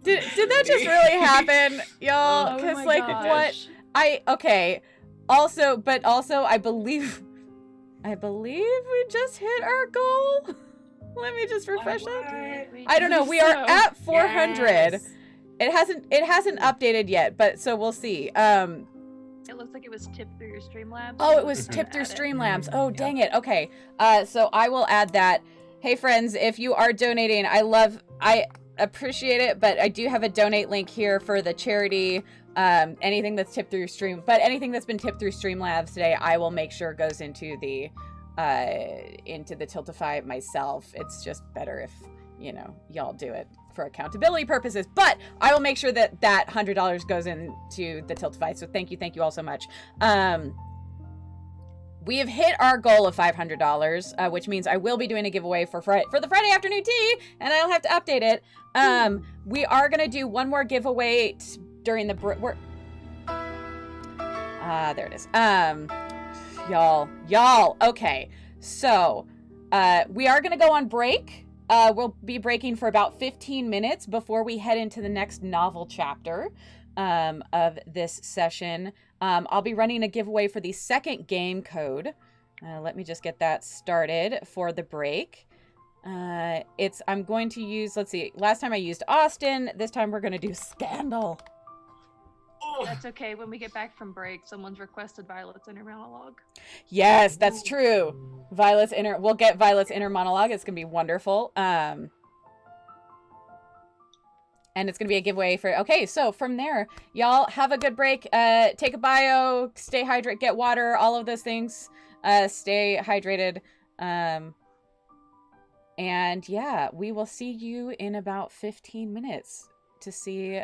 [SPEAKER 2] did that just really happen, y'all?
[SPEAKER 3] Oh
[SPEAKER 2] Because
[SPEAKER 3] my
[SPEAKER 2] like
[SPEAKER 3] gosh.
[SPEAKER 2] what also I believe we just hit our goal. Let me just refresh it. I don't know. We are at 400.
[SPEAKER 4] Yes.
[SPEAKER 2] It hasn't updated yet, but so we'll see.
[SPEAKER 5] It looks like it was tipped through your Streamlabs.
[SPEAKER 2] Oh, it was tipped through Streamlabs. Oh, dang it. Okay. So I will add that. Hey friends, if you are donating, I appreciate it, but I do have a donate link here for the charity. Anything that's tipped through anything that's been tipped through Streamlabs today, I will make sure goes into the Tiltify myself. It's just better if, y'all do it for accountability purposes, but I will make sure that $100 goes into the Tiltify. So thank you all so much. We have hit our goal of $500, which means I will be doing a giveaway for the Friday afternoon tea, and I'll have to update it. We are gonna do one more giveaway during the there it is. Y'all. Okay, so we are gonna go on break. We'll be breaking for about 15 minutes before we head into the next novel chapter of this session. I'll be running a giveaway for the second game code. Let me just get that started for the break. I'm going to use, let's see, last time I used Austin. This time we're going to do Scandal.
[SPEAKER 5] That's okay. When we get back from break, someone's requested Violet's inner monologue.
[SPEAKER 2] Yes, that's true. We'll get Violet's inner monologue. It's going to be wonderful. And it's going to be a giveaway okay, so from there, y'all have a good break. Take a bio, stay hydrated, get water, all of those things. Stay hydrated. And yeah, we will see you in about 15 minutes to see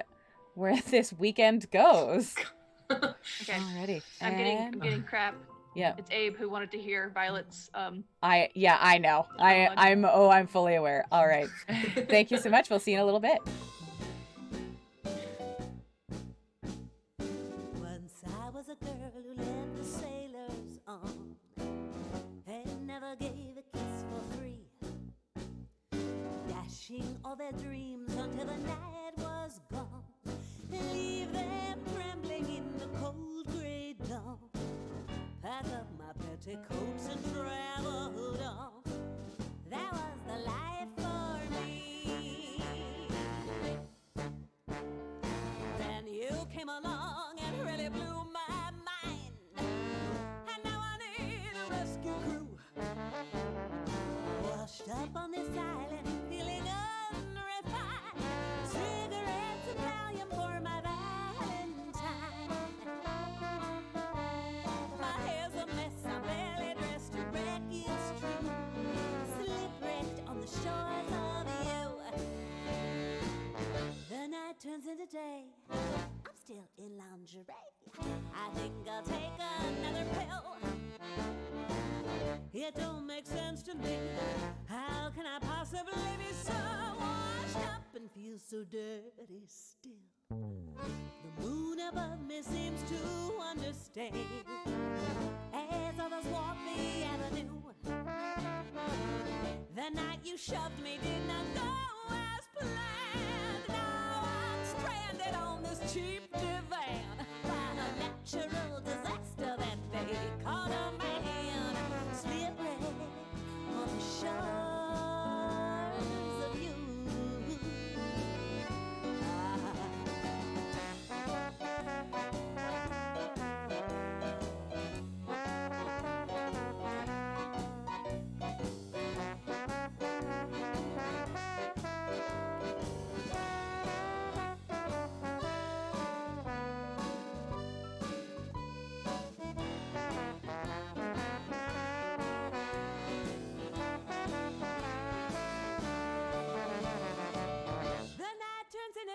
[SPEAKER 2] where this weekend goes.
[SPEAKER 5] Okay.
[SPEAKER 2] Alrighty.
[SPEAKER 5] I'm getting crap.
[SPEAKER 2] Yeah.
[SPEAKER 5] It's Abe who wanted to hear Violet's
[SPEAKER 2] I know. I'm fully aware. All right. Thank you so much. We'll see you in a little bit.
[SPEAKER 1] Once I was a girl who led the sailors on and never gave a kiss for free, dashing all their dreams until the night was gone, leave them trembling in the cold gray dawn, pack up my petticoats and traveled on. That was the life for me. Then you came along and really blew my mind, and now I need a rescue crew. Washed up on this island, feeling unrefined, cigarettes and Valium for my Valentine. My hair's a mess, I'm barely dressed to wreck, it's true. Slip-wrecked on the shores of you. The night turns into day, I'm still in lingerie. I think I'll take another pill. It don't make sense to me. How can I possibly be so washed up and feel so dirty still? The moon above me seems to understand as others walk the avenue. The night you shoved me did not go as planned. Now I'm stranded on this cheap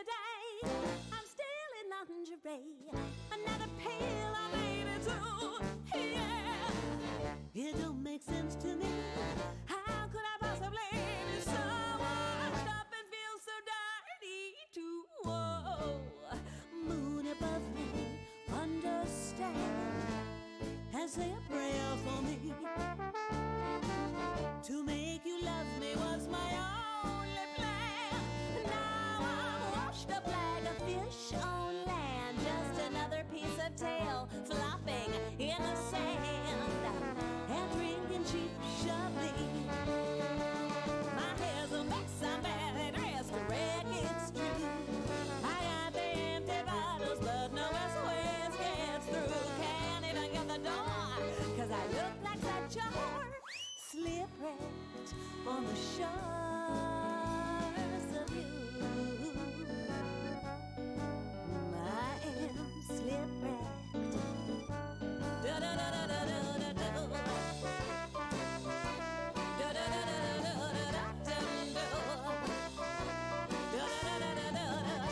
[SPEAKER 1] day. I'm still in lingerie. Another pill I made it to. Yeah, it don't make sense to me. How could I possibly be so washed up and feel so dirty too? Whoa, moon above me, understand and say a prayer for me. To make you love me was my only plan. Now I'm washed up like a fish on land, just another piece of tail flopping in the sand and drinking cheap Chablis. My hair's a mess, I'm badly dressed, wreck it's true. I got the empty bottles, but no SOS gets through. Can't even get the door, 'cause I look like such a whore. Shipwrecked on the shores of you. I am shipwrecked. Da da da da da da da da. Da da da da da da da da da. Da da da da da da da.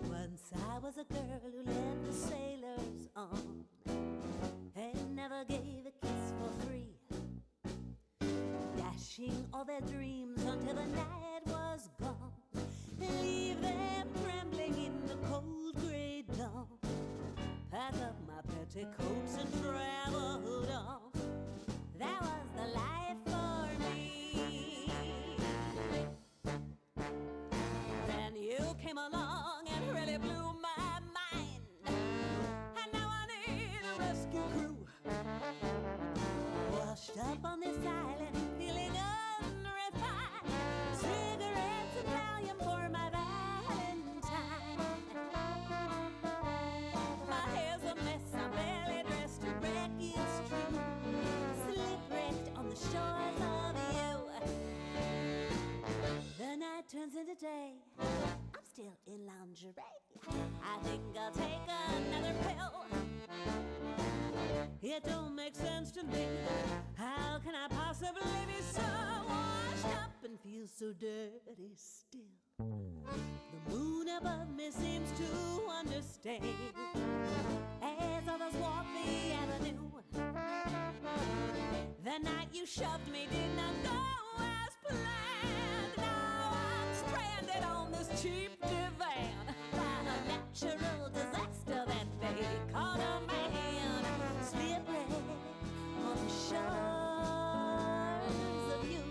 [SPEAKER 1] Once I was a girl who led the sailors on and never gave a kiss for free, dashing all their dreams until the night was gone, leave them trembling in the cold gray dawn. Pack up my petticoats and traveled on. That was the life for me. Then you came along and really blew my mind, and now I need a rescue crew. Washed up on this island, feeling unrefined. Cigarettes and Valium for my Valentine. My hair's a mess, I'm barely dressed to wreck, it's true. Shipwrecked on the shores of you. The night turns into day. I'm still in lingerie. I think I'll take another pill. It don't make sense to me. How can I possibly be so washed up and feel so dirty still? The moon above me seems to understand as others walk the avenue. The night you shoved me did not go as planned. Now I'm stranded on this cheap divan by a natural disaster that they call a man. Shipwrecked on the shores of you.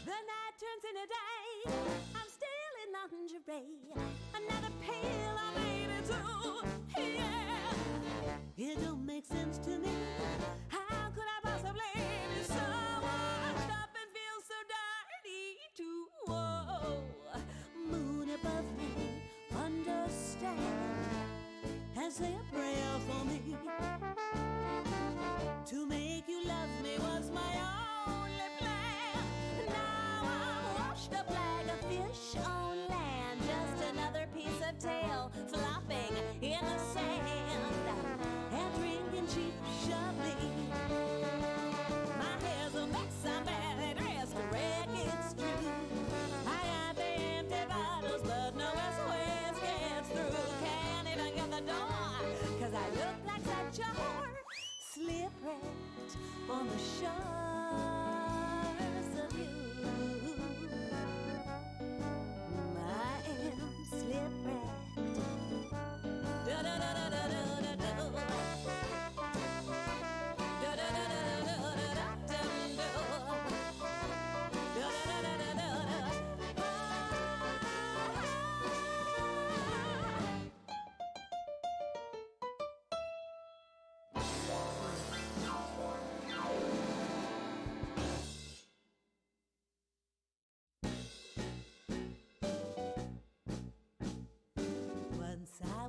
[SPEAKER 1] The night turns into day. I'm still in lingerie. Another pill I made it to. Yeah, it don't make sense to me. How could I possibly be so washed up and feel so dirty too? Whoa, moon above me, understand and say a prayer for me. To make you love me was my only plan. Now I'm washed up like a fish on land, just another piece of tail flopping in the sand and drinking cheap Chablis. My hair's a mess, I'm badly dressed, wreck it's true. I got the empty bottles, but no SOS gets through. Can't even get the door, 'cause I look like such a whore. Shipwrecked on the shore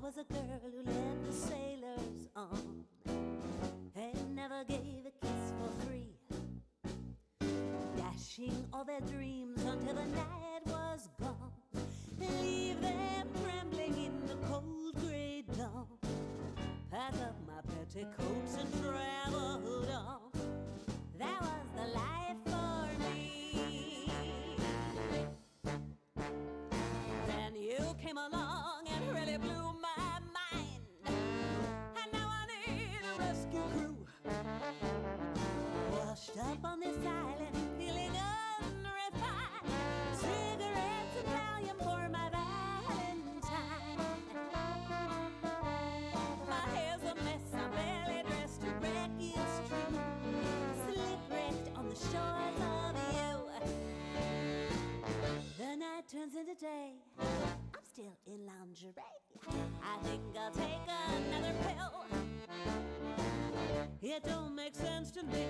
[SPEAKER 1] was a girl who led the sailors on and never gave a kiss for free, dashing all their dreams until the night was gone, leave them trembling in the cold gray dawn, pack up my petticoats and traveled on. That was the life for me. Then you came along and really blew my mind, and now I need a rescue crew. Washed up on this island, feeling unrefined, cigarettes and Valium for my Valentine. My hair's a mess, I'm barely dressed to wreck, it's true. Shipwrecked on the shores of you. The night turns into day, I'm still in lingerie. I think I'll take another pill. It don't make sense to me.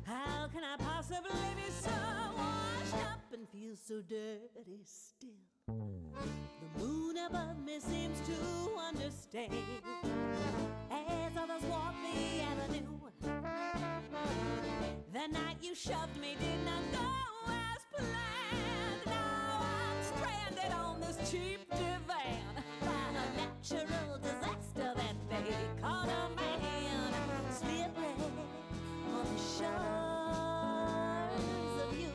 [SPEAKER 1] How can I possibly be so washed up and feel so dirty still? The moon above me seems to understand as others walk the avenue. The night you shoved me did not go as planned. Now I'm stranded on this cheap divan by a natural disaster that they call a man. Slippery on the shores of you.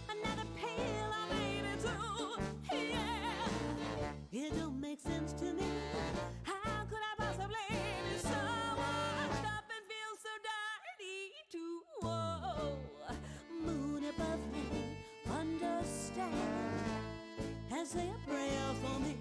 [SPEAKER 1] Another pill I made it to, yeah. It don't make sense to me. How could I possibly be so washed up and feel so dirty too? Whoa, moon above me, understand, and say a prayer for me.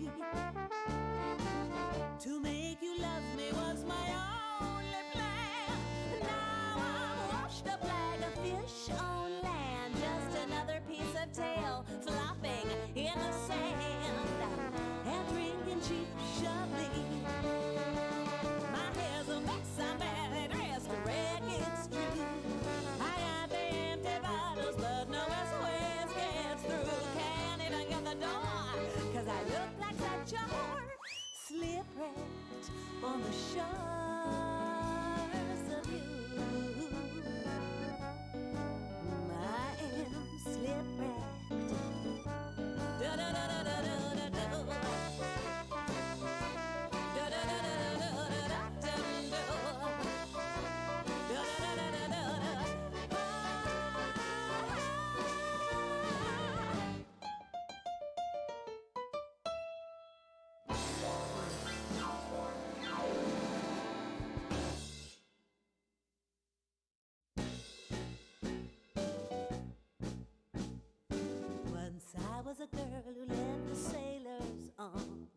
[SPEAKER 1] To make you love me was my only plan. Now I'm washed up like a fish on land, just another piece of tail flopping in the sand, and drinking cheap Chablis. My hair's a mess, I'm badly dressed to wreck, it's true. I got the empty bottles, but no SOS gets through. Can't even get the door, 'cause I look like such a whore. Shipwrecked on the shores of you. I am shipwrecked. Da da da da da da da da. Da da da da da da da da da. Da da da da da da da. Once I was a girl who led the sailors on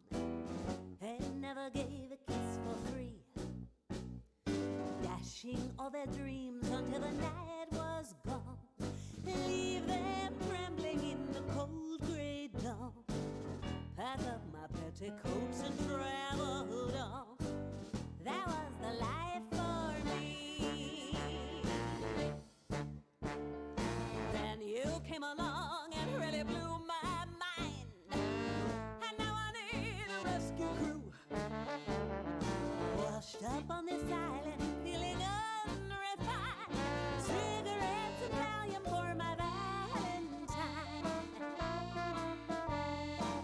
[SPEAKER 1] and never gave a kiss for free, dashing all their dreams until the night was gone, leave them trembling in the cold gray dawn, pack up my petticoats and traveled on. That was the life for me. Then you came along and really blew my mind, and now I need a rescue crew. Washed up on this island, feeling unrefined, cigarettes and Valium for my Valentine.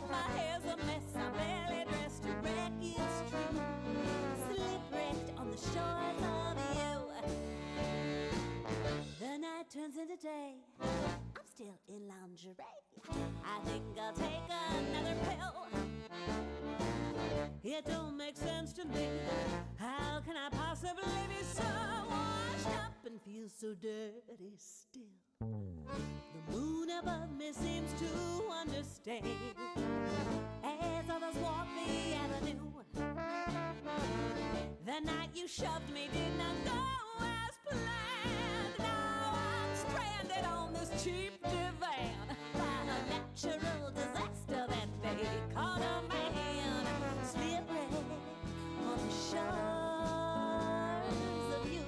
[SPEAKER 1] My hair's a mess, I'm barely dressed to wreck, it's true. Shipwrecked on the shores of you. The night turns into day, I'm still in lingerie. I think I'll take another pill. It don't make sense to me. How can I possibly be so washed up and feel so dirty still? The moon above me seems to understand. As others walk the avenue, the night you shoved me did not go as planned. Now I'm stranded on this cheap divan by a natural disaster that they call a man. Slippery on the shores of you.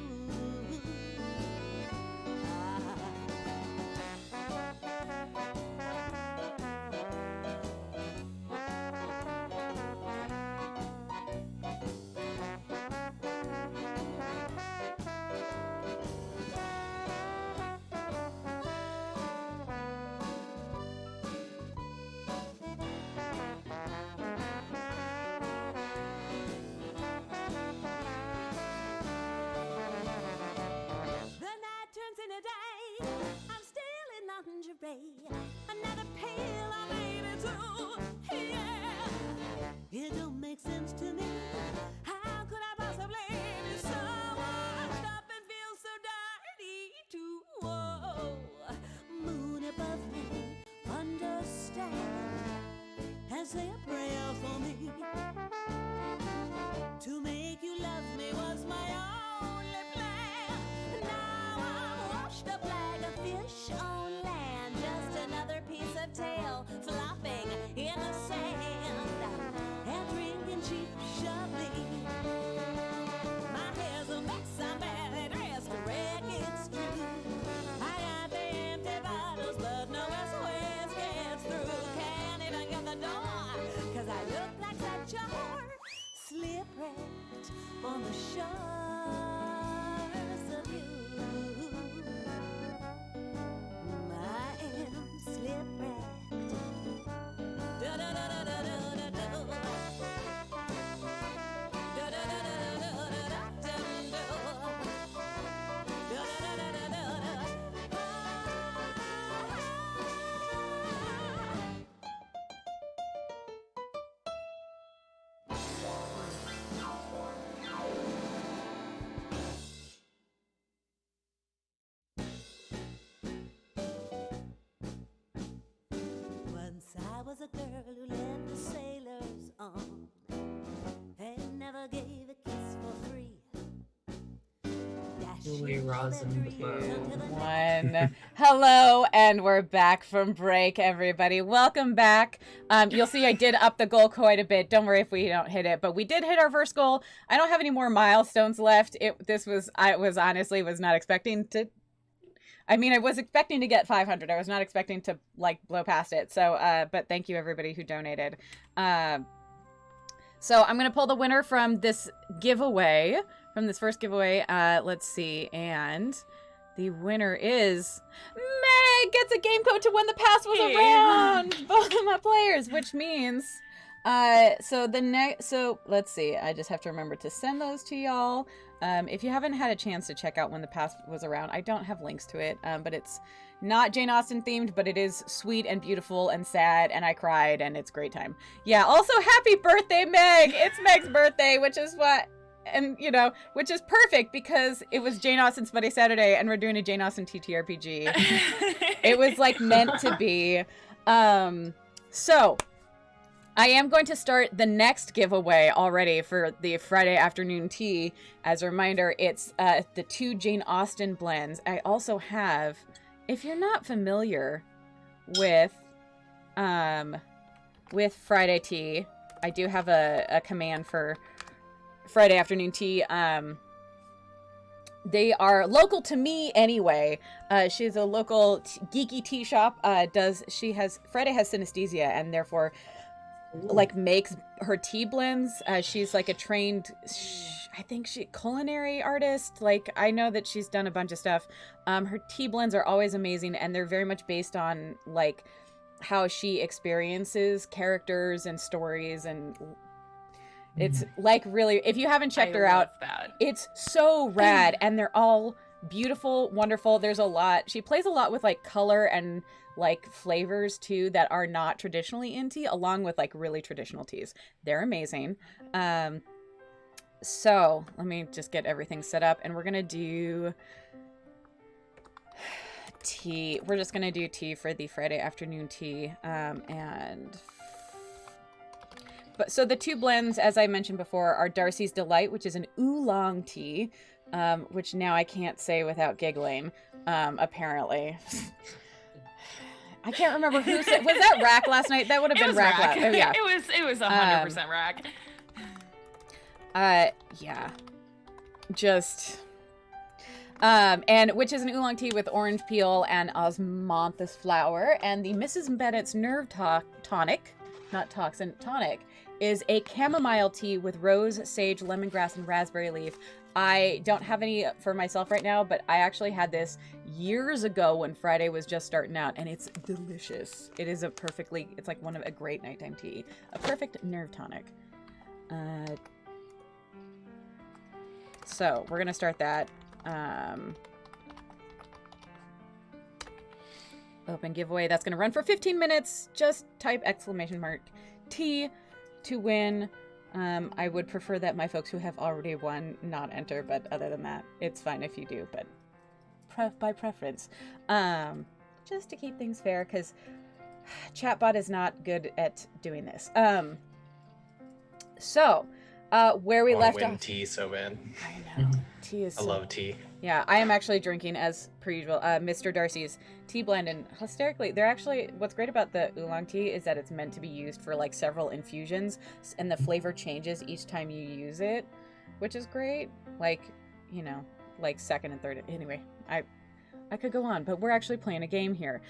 [SPEAKER 1] In a day, I'm still in lingerie. Another pill I made it to. Yeah, it don't make sense to me. How could I possibly be so washed up and feel so dirty too? Whoa, moon above me, understand, and say a prayer for me. To make you love me was my only plan. Now I'm washed up like a fish on land, just another piece of tail flopping in the sand, and drinking cheap Chablis. My hair's a mess, I'm badly dressed, wreck it's true. I got the empty bottles, but no SOS gets through. Can't even get the door, 'cause I look like such a whore. Slipwrecked on the shores of you. I am slipwrecked. Da da da da da da da da. Da da da da da da da da da. Da da da da da da. Once I was a girl who led the sailors on and never gave a kiss for free.
[SPEAKER 4] Julie Rosenberg.
[SPEAKER 2] One. Hello, and we're back from break, everybody. Welcome back. You'll see I did up the goal quite a bit. Don't worry if we don't hit it, but we did hit our first goal. I don't have any more milestones left. I was honestly not expecting to. I mean, I was expecting to get 500. I was not expecting to blow past it. So, but thank you everybody who donated. So I'm gonna pull the winner from this giveaway, from this first giveaway. Let's see, and the winner is Meg. Gets a game code to when the pass was around. Both of my players, which means, so let's see. I just have to remember to send those to y'all. If you haven't had a chance to check out when the past was around, I don't have links to it, but it's not Jane Austen themed, but it is sweet and beautiful and sad, and I cried, and it's a great time. Yeah, also happy birthday, Meg! It's Meg's birthday, which is which is perfect because it was Jane Austen's Monday Saturday, and we're doing a Jane Austen TTRPG. It was meant to be. So I am going to start the next giveaway already for the Friday afternoon tea. As a reminder, it's the 2 Jane Austen blends. I also have, if you're not familiar with Friday tea, I do have a command for Friday afternoon tea. They are local to me anyway. She's a local geeky tea shop. Friday has synesthesia and therefore makes her tea blends. She's a trained, culinary artist. I know that she's done a bunch of stuff. Her tea blends are always amazing, and they're very much based on how she experiences characters and stories, and it's really, if you haven't checked her out, it's so rad, and they're all beautiful, wonderful. There's a lot. She plays a lot with color and flavors too that are not traditionally in tea, along with really traditional teas. They're amazing. So let me just get everything set up, and we're gonna do tea. We're just gonna do tea for the Friday afternoon tea. But so the two blends, as I mentioned before, are Darcy's Delight, which is an oolong tea, which now I can't say without giggling. Apparently. I can't remember who said. Was that Rack last night? That would have been Rack. Oh, yeah.
[SPEAKER 3] It was 100% Rack.
[SPEAKER 2] Yeah. Just. And which is an oolong tea with orange peel and osmanthus flower, and the Mrs. Bennett's Nerve Tonic, not toxin, tonic, is a chamomile tea with rose, sage, lemongrass, and raspberry leaf. I don't have any for myself right now, but I actually had this years ago when Friday was just starting out, and it's delicious. It is it's like a great nighttime tea. A perfect nerve tonic. So we're gonna start that. Open giveaway. That's gonna run for 15 minutes. Just type !T to win. I would prefer that my folks who have already won not enter, but other than that, it's fine if you do, but by preference. Just to keep things fair, because chatbot is not good at doing this. So, where we left off.
[SPEAKER 6] Tea so bad.
[SPEAKER 2] I know. Tea is
[SPEAKER 6] I love tea.
[SPEAKER 2] Yeah, I am actually drinking, as per usual, Mr. Darcy's tea blend, and hysterically, what's great about the oolong tea is that it's meant to be used for like several infusions, and the flavor changes each time you use it, which is great. Like, like second and third. Anyway, I could go on, but we're actually playing a game here.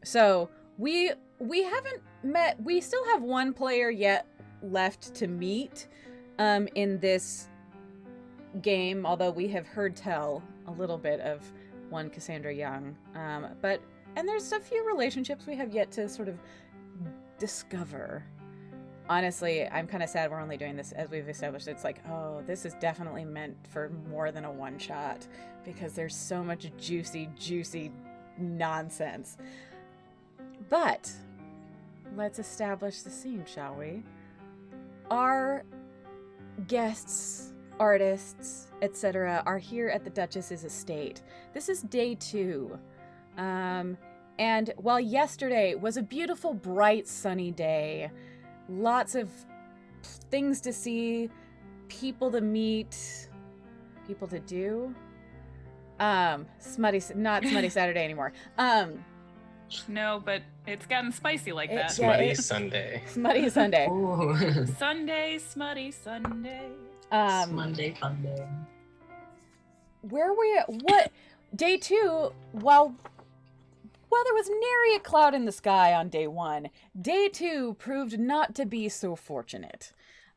[SPEAKER 2] So we haven't met. We still have one player yet left to meet, in this game, although we have heard tell a little bit of one Cassandra Young, and there's a few relationships we have yet to sort of discover. Honestly, I'm kind of sad we're only doing this, as we've established. It's like, oh, this is definitely meant for more than a one shot, because there's so much juicy nonsense. But let's establish the scene, shall we? Our guests, artists, etc. are here at the Duchess's estate. This is day 2. And while yesterday was a beautiful, bright, sunny day, lots of things to see, people to meet, people to do. Not Smutty Saturday anymore.
[SPEAKER 3] No, but it's gotten spicy like that.
[SPEAKER 6] Smutty Sunday.
[SPEAKER 2] Smutty Sunday.
[SPEAKER 3] Sunday, smutty Sunday.
[SPEAKER 4] Monday, fun day.
[SPEAKER 2] Day 2, while there was nary a cloud in the sky on day 1, day 2 proved not to be so fortunate.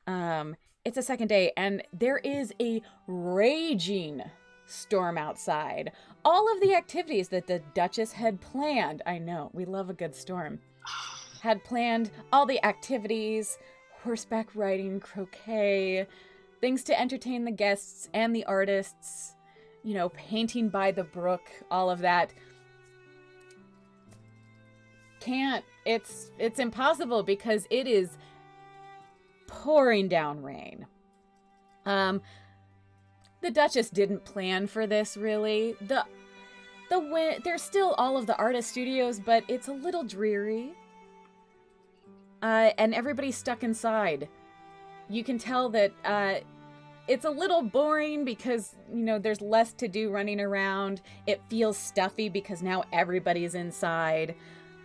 [SPEAKER 2] It's a second day, and there is a raging storm outside. All of the activities that the Duchess had planned, I know, we love a good storm, had planned all the activities, horseback riding, croquet, things to entertain the guests and the artists, painting by the brook, all of that. It's impossible because it is pouring down rain. The Duchess didn't plan for this, really. There's still all of the artist studios, but it's a little dreary. And everybody's stuck inside. You can tell that it's a little boring because, there's less to do running around. It feels stuffy because now everybody's inside.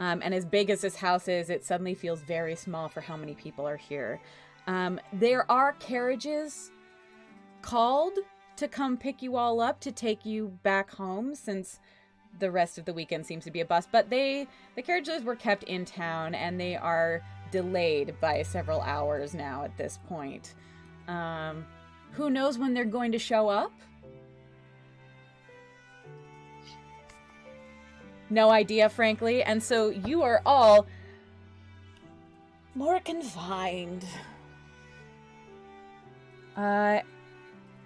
[SPEAKER 2] And as big as this house is, it suddenly feels very small for how many people are here. There are carriages called to come pick you all up to take you back home, since the rest of the weekend seems to be a bus. But the carriages were kept in town, and they are delayed by several hours now at this point. Who knows when they're going to show up? No idea, frankly. And so you are all more confined.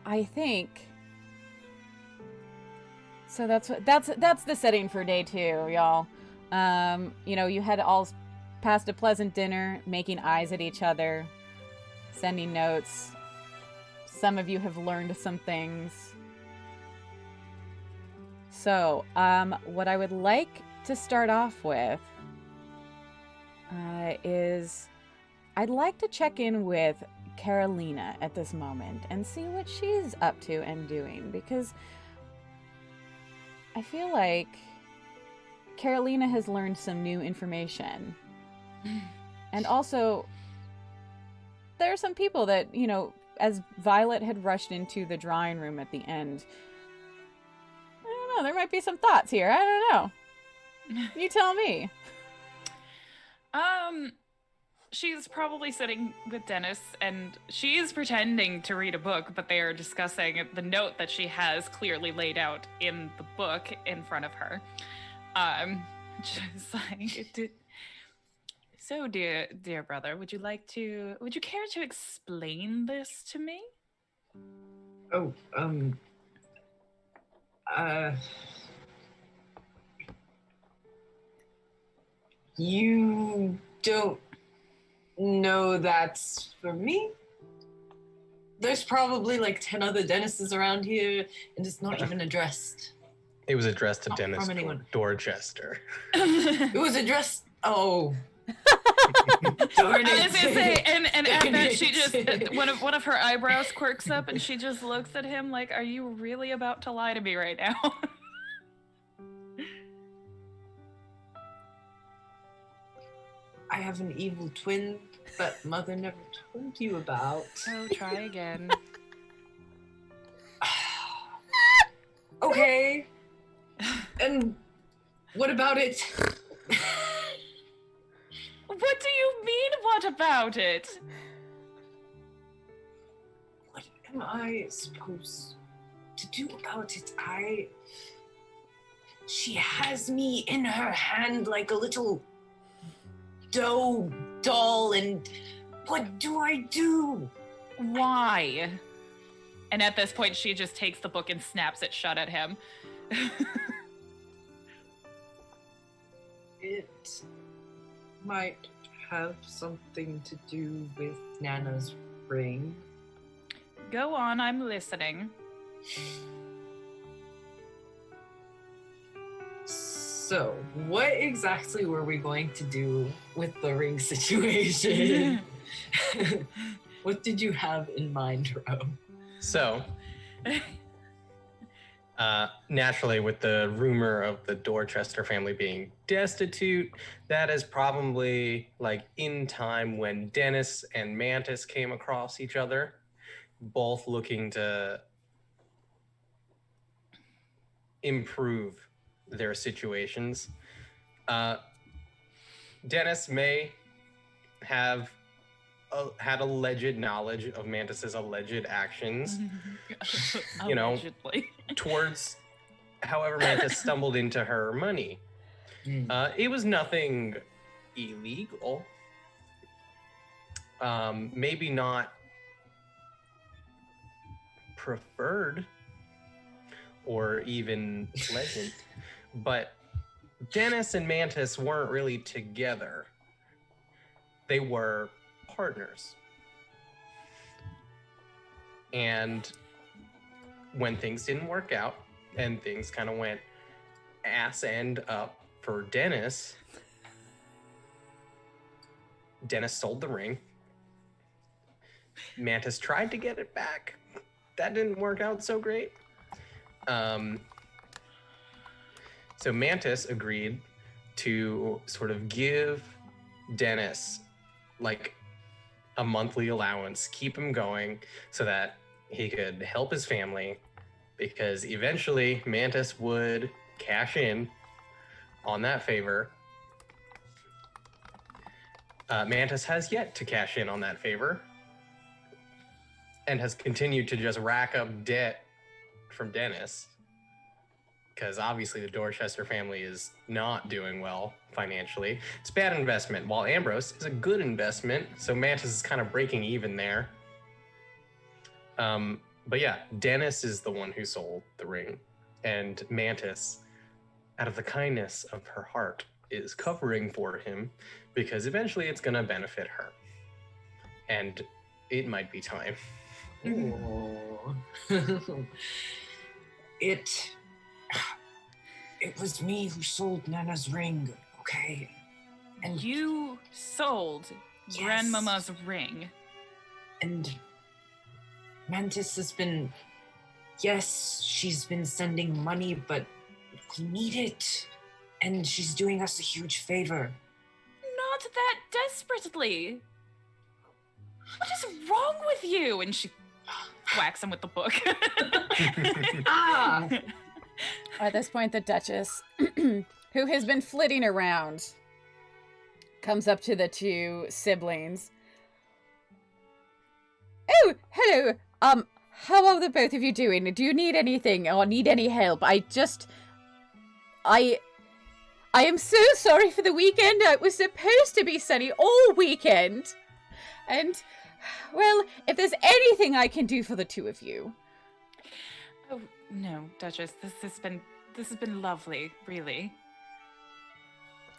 [SPEAKER 2] I think. So that's the setting for day 2, y'all. You had all passed a pleasant dinner, making eyes at each other, sending notes. Some of you have learned some things. So, what I would like to start off with is I'd like to check in with Carolina at this moment and see what she's up to and doing, because I feel like Carolina has learned some new information. And also, there are some people that, you know, as Violet had rushed into the drawing room at the end, I don't know, there might be some thoughts here. I don't know. You tell me.
[SPEAKER 3] She's probably sitting with Dennis, and she is pretending to read a book, but they are discussing the note that she has clearly laid out in the book in front of her. Just like, so dear brother, would you care to explain this to me?
[SPEAKER 4] Oh, you don't know that's for me? There's probably like 10 other Dennises around here, and it's not even addressed.
[SPEAKER 6] It was addressed to
[SPEAKER 4] Not
[SPEAKER 6] Dennis
[SPEAKER 4] from anyone.
[SPEAKER 6] Dorchester.
[SPEAKER 4] It was addressed. Oh.
[SPEAKER 3] Darn it. I was gonna say, and at that she just one of her eyebrows quirks up, and she just looks at him like, "Are you really about to lie to me right now?"
[SPEAKER 4] I have an evil twin that Mother never told you about.
[SPEAKER 3] Oh, try again.
[SPEAKER 4] Okay. And what about it?
[SPEAKER 3] What do you mean, what about it?
[SPEAKER 4] What am I supposed to do about it? She has me in her hand like a little dough doll, and what do I do?
[SPEAKER 3] Why? And at this point, she just takes the book and snaps it shut at him.
[SPEAKER 4] It might have something to do with Nana's ring.
[SPEAKER 3] Go on, I'm listening.
[SPEAKER 4] So, what exactly were we going to do with the ring situation? What did you have in mind, Ro?
[SPEAKER 6] So, naturally, with the rumor of the Dorchester family being destitute, that is probably like in time when Dennis and Mantis came across each other, both looking to improve their situations. Dennis may have had alleged knowledge of Mantis's alleged actions, you know, towards however Mantis stumbled into her money. It was nothing illegal. Maybe not preferred or even pleasant, but Dennis and Mantis weren't really together. They were partners. And when things didn't work out and things kind of went ass end up for Dennis, Dennis sold the ring. Mantis tried to get it back. That didn't work out so great. So Mantis agreed to sort of give Dennis like a monthly allowance, keep him going so that he could help his family, because eventually Mantis would cash in on that favor. Mantis has yet to cash in on that favor and has continued to just rack up debt from Dennis, because obviously the Dorchester family is not doing well financially. It's a bad investment, while Ambrose is a good investment, so Mantis is kind of breaking even there. But yeah, Dennis is the one who sold the ring, and Mantis, out of the kindness of her heart, is covering for him, because eventually it's gonna benefit her. And it might be time.
[SPEAKER 4] Ooh. it was me who sold Nana's ring, okay? And
[SPEAKER 3] You sold
[SPEAKER 4] Yes.
[SPEAKER 3] Grandmama's ring.
[SPEAKER 4] And Mantis has been, yes, she's been sending money, but we need it. And she's doing us a huge favor.
[SPEAKER 3] Not that desperately. What is wrong with you? And she whacks him with the book.
[SPEAKER 4] Ah!
[SPEAKER 2] At this point, the Duchess, who has been flitting around, comes up to the two siblings. Oh, hello. How are the both of you doing? Do you need anything or need any help? I am so sorry for the weekend. It was supposed to be sunny all weekend. And, well, if there's anything I can do for the two of you.
[SPEAKER 3] Oh, no, Duchess, this has been lovely, really.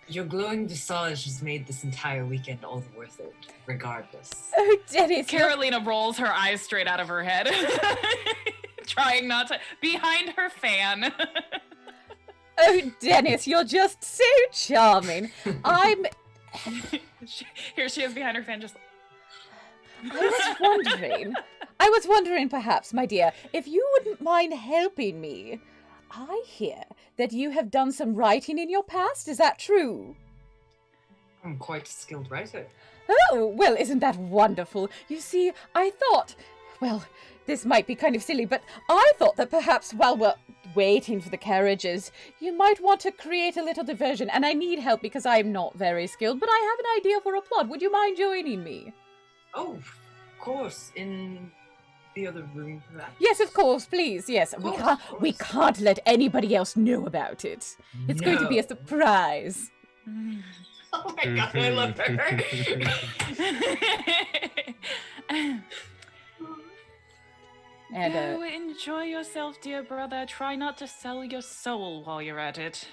[SPEAKER 4] Your glowing visage has made this entire weekend all worth it, regardless.
[SPEAKER 2] Oh, Dennis.
[SPEAKER 3] Carolina rolls her eyes straight out of her head, trying not to, behind her fan.
[SPEAKER 2] Oh, Dennis, you're just so charming.
[SPEAKER 3] Here she is behind her fan, just.
[SPEAKER 2] I was wondering perhaps, my dear, if you wouldn't mind helping me. I hear that you have done some writing in your past. Is that true?
[SPEAKER 4] I'm quite a skilled writer.
[SPEAKER 2] Oh, well, isn't that wonderful? You see, I thought, well, this might be kind of silly, but I thought that perhaps while we're waiting for the carriages, you might want to create a little diversion, and I need help because I'm not very skilled, but I have an idea for a plot. Would you mind joining me?
[SPEAKER 4] Oh, of course, in the other room, perhaps?
[SPEAKER 2] Yes, of course, please. Yes, we can't let anybody else know about it. It's going to be a surprise.
[SPEAKER 4] Oh my god, I love her.
[SPEAKER 2] And
[SPEAKER 3] Go enjoy yourself, dear brother. Try not to sell your soul while you're at it.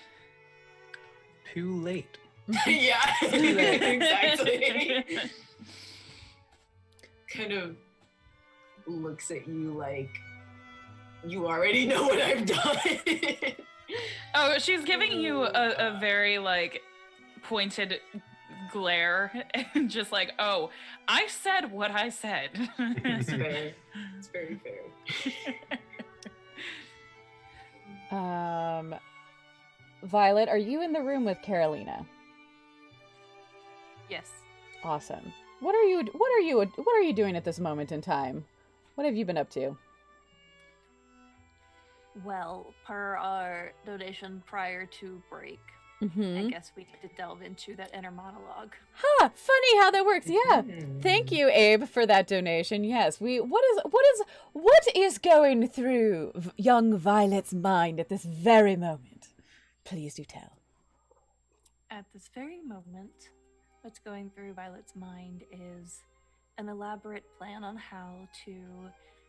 [SPEAKER 6] Too late.
[SPEAKER 4] Yeah, exactly. Kind of looks at you like you already know what I've done.
[SPEAKER 3] Oh, she's giving you a very, like, pointed glare. And just like, oh, I said what I said.
[SPEAKER 4] It's fair. It's very fair.
[SPEAKER 2] Violet, are you in the room with Carolina?
[SPEAKER 5] Yes.
[SPEAKER 2] Awesome. What are you doing at this moment in time? What have you been up to?
[SPEAKER 5] Well, per our donation prior to break, I guess we need to delve into that inner monologue.
[SPEAKER 2] Huh, funny how that works. Yeah. Thank you, Abe, for that donation. Yes, what is going through young Violet's mind at this very moment? Please do tell.
[SPEAKER 5] At this very moment, what's going through Violet's mind is an elaborate plan on how to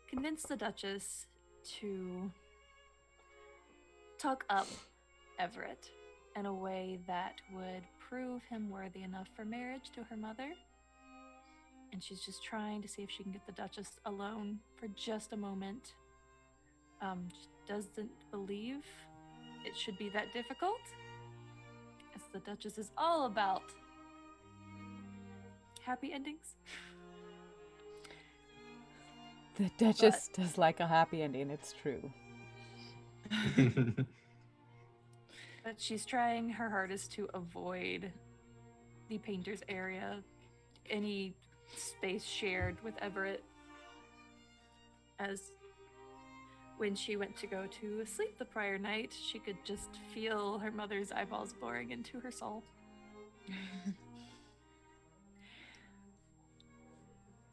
[SPEAKER 5] convince the Duchess to talk up Everett in a way that would prove him worthy enough for marriage to her mother. And she's just trying to see if she can get the Duchess alone for just a moment. She doesn't believe it should be that difficult, as the Duchess is all about happy endings.
[SPEAKER 2] The Duchess does like a happy ending, it's true.
[SPEAKER 5] But she's trying her hardest to avoid the painter's area, any space shared with Everett, as when she went to go to sleep the prior night, she could just feel her mother's eyeballs boring into her soul.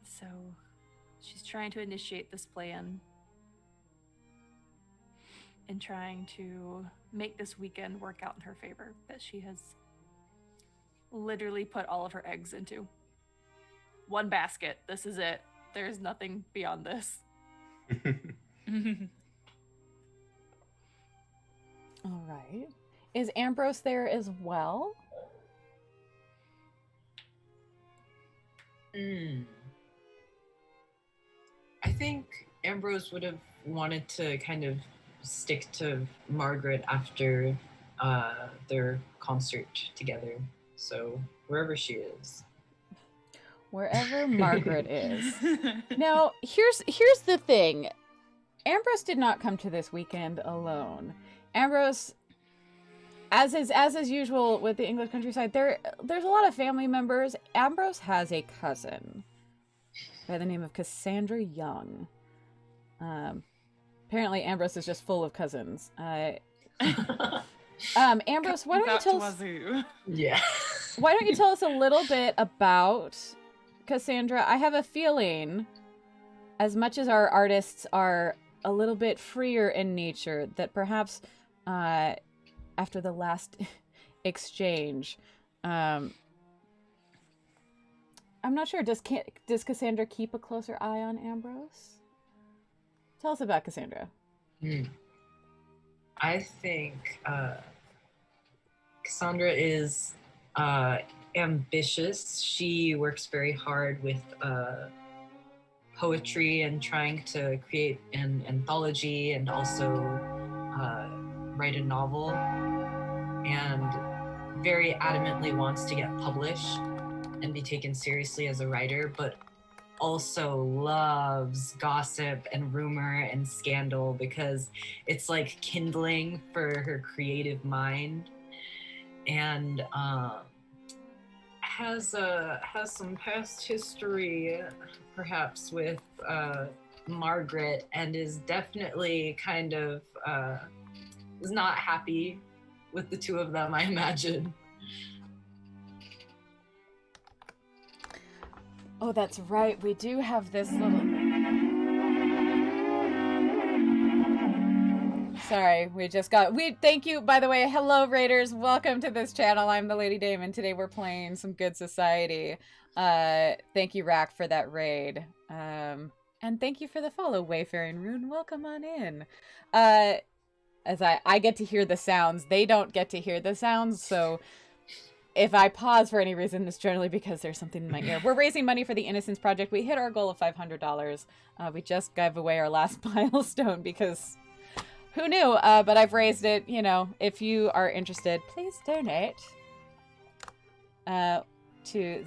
[SPEAKER 5] So she's trying to initiate this plan and trying to make this weekend work out in her favor that she has literally put all of her eggs into. One basket. This is it. There's nothing beyond this.
[SPEAKER 2] All right. Is Ambrose there as well?
[SPEAKER 4] I think Ambrose would have wanted to kind of stick to Margaret after their concert together. So wherever she is.
[SPEAKER 2] Wherever Margaret is. Now, here's the thing. Ambrose did not come to this weekend alone. Ambrose, as is usual with the English countryside, there's a lot of family members. Ambrose has a cousin by the name of Cassandra Young. Apparently Ambrose is just full of cousins. Ambrose, why don't you tell us?
[SPEAKER 4] Yeah.
[SPEAKER 2] Why don't you tell us a little bit about Cassandra? I have a feeling, as much as our artists are a little bit freer in nature, that perhaps after the last exchange, I'm not sure. Does Cassandra keep a closer eye on Ambrose? Tell us about Cassandra.
[SPEAKER 4] I think Cassandra is ambitious. She works very hard with poetry and trying to create an anthology and also write a novel, and very adamantly wants to get published and be taken seriously as a writer, but also loves gossip and rumor and scandal because it's like kindling for her creative mind, and has some past history perhaps with Margaret, and is definitely kind of is not happy with the two of them, I imagine.
[SPEAKER 2] Oh, that's right. We do have this little... Sorry, thank you, by the way. Hello, Raiders. Welcome to this channel. I'm the Lady Dame, and today we're playing some Good Society. Thank you, Rack, for that raid. And thank you for the follow, Wayfaring Rune. Welcome on in. As I get to hear the sounds, they don't get to hear the sounds, so if I pause for any reason, it's generally because there's something in my ear. We're raising money for the Innocence Project. We hit our goal of $500. We just gave away our last milestone because who knew? But I've raised it. You know, if you are interested, please donate to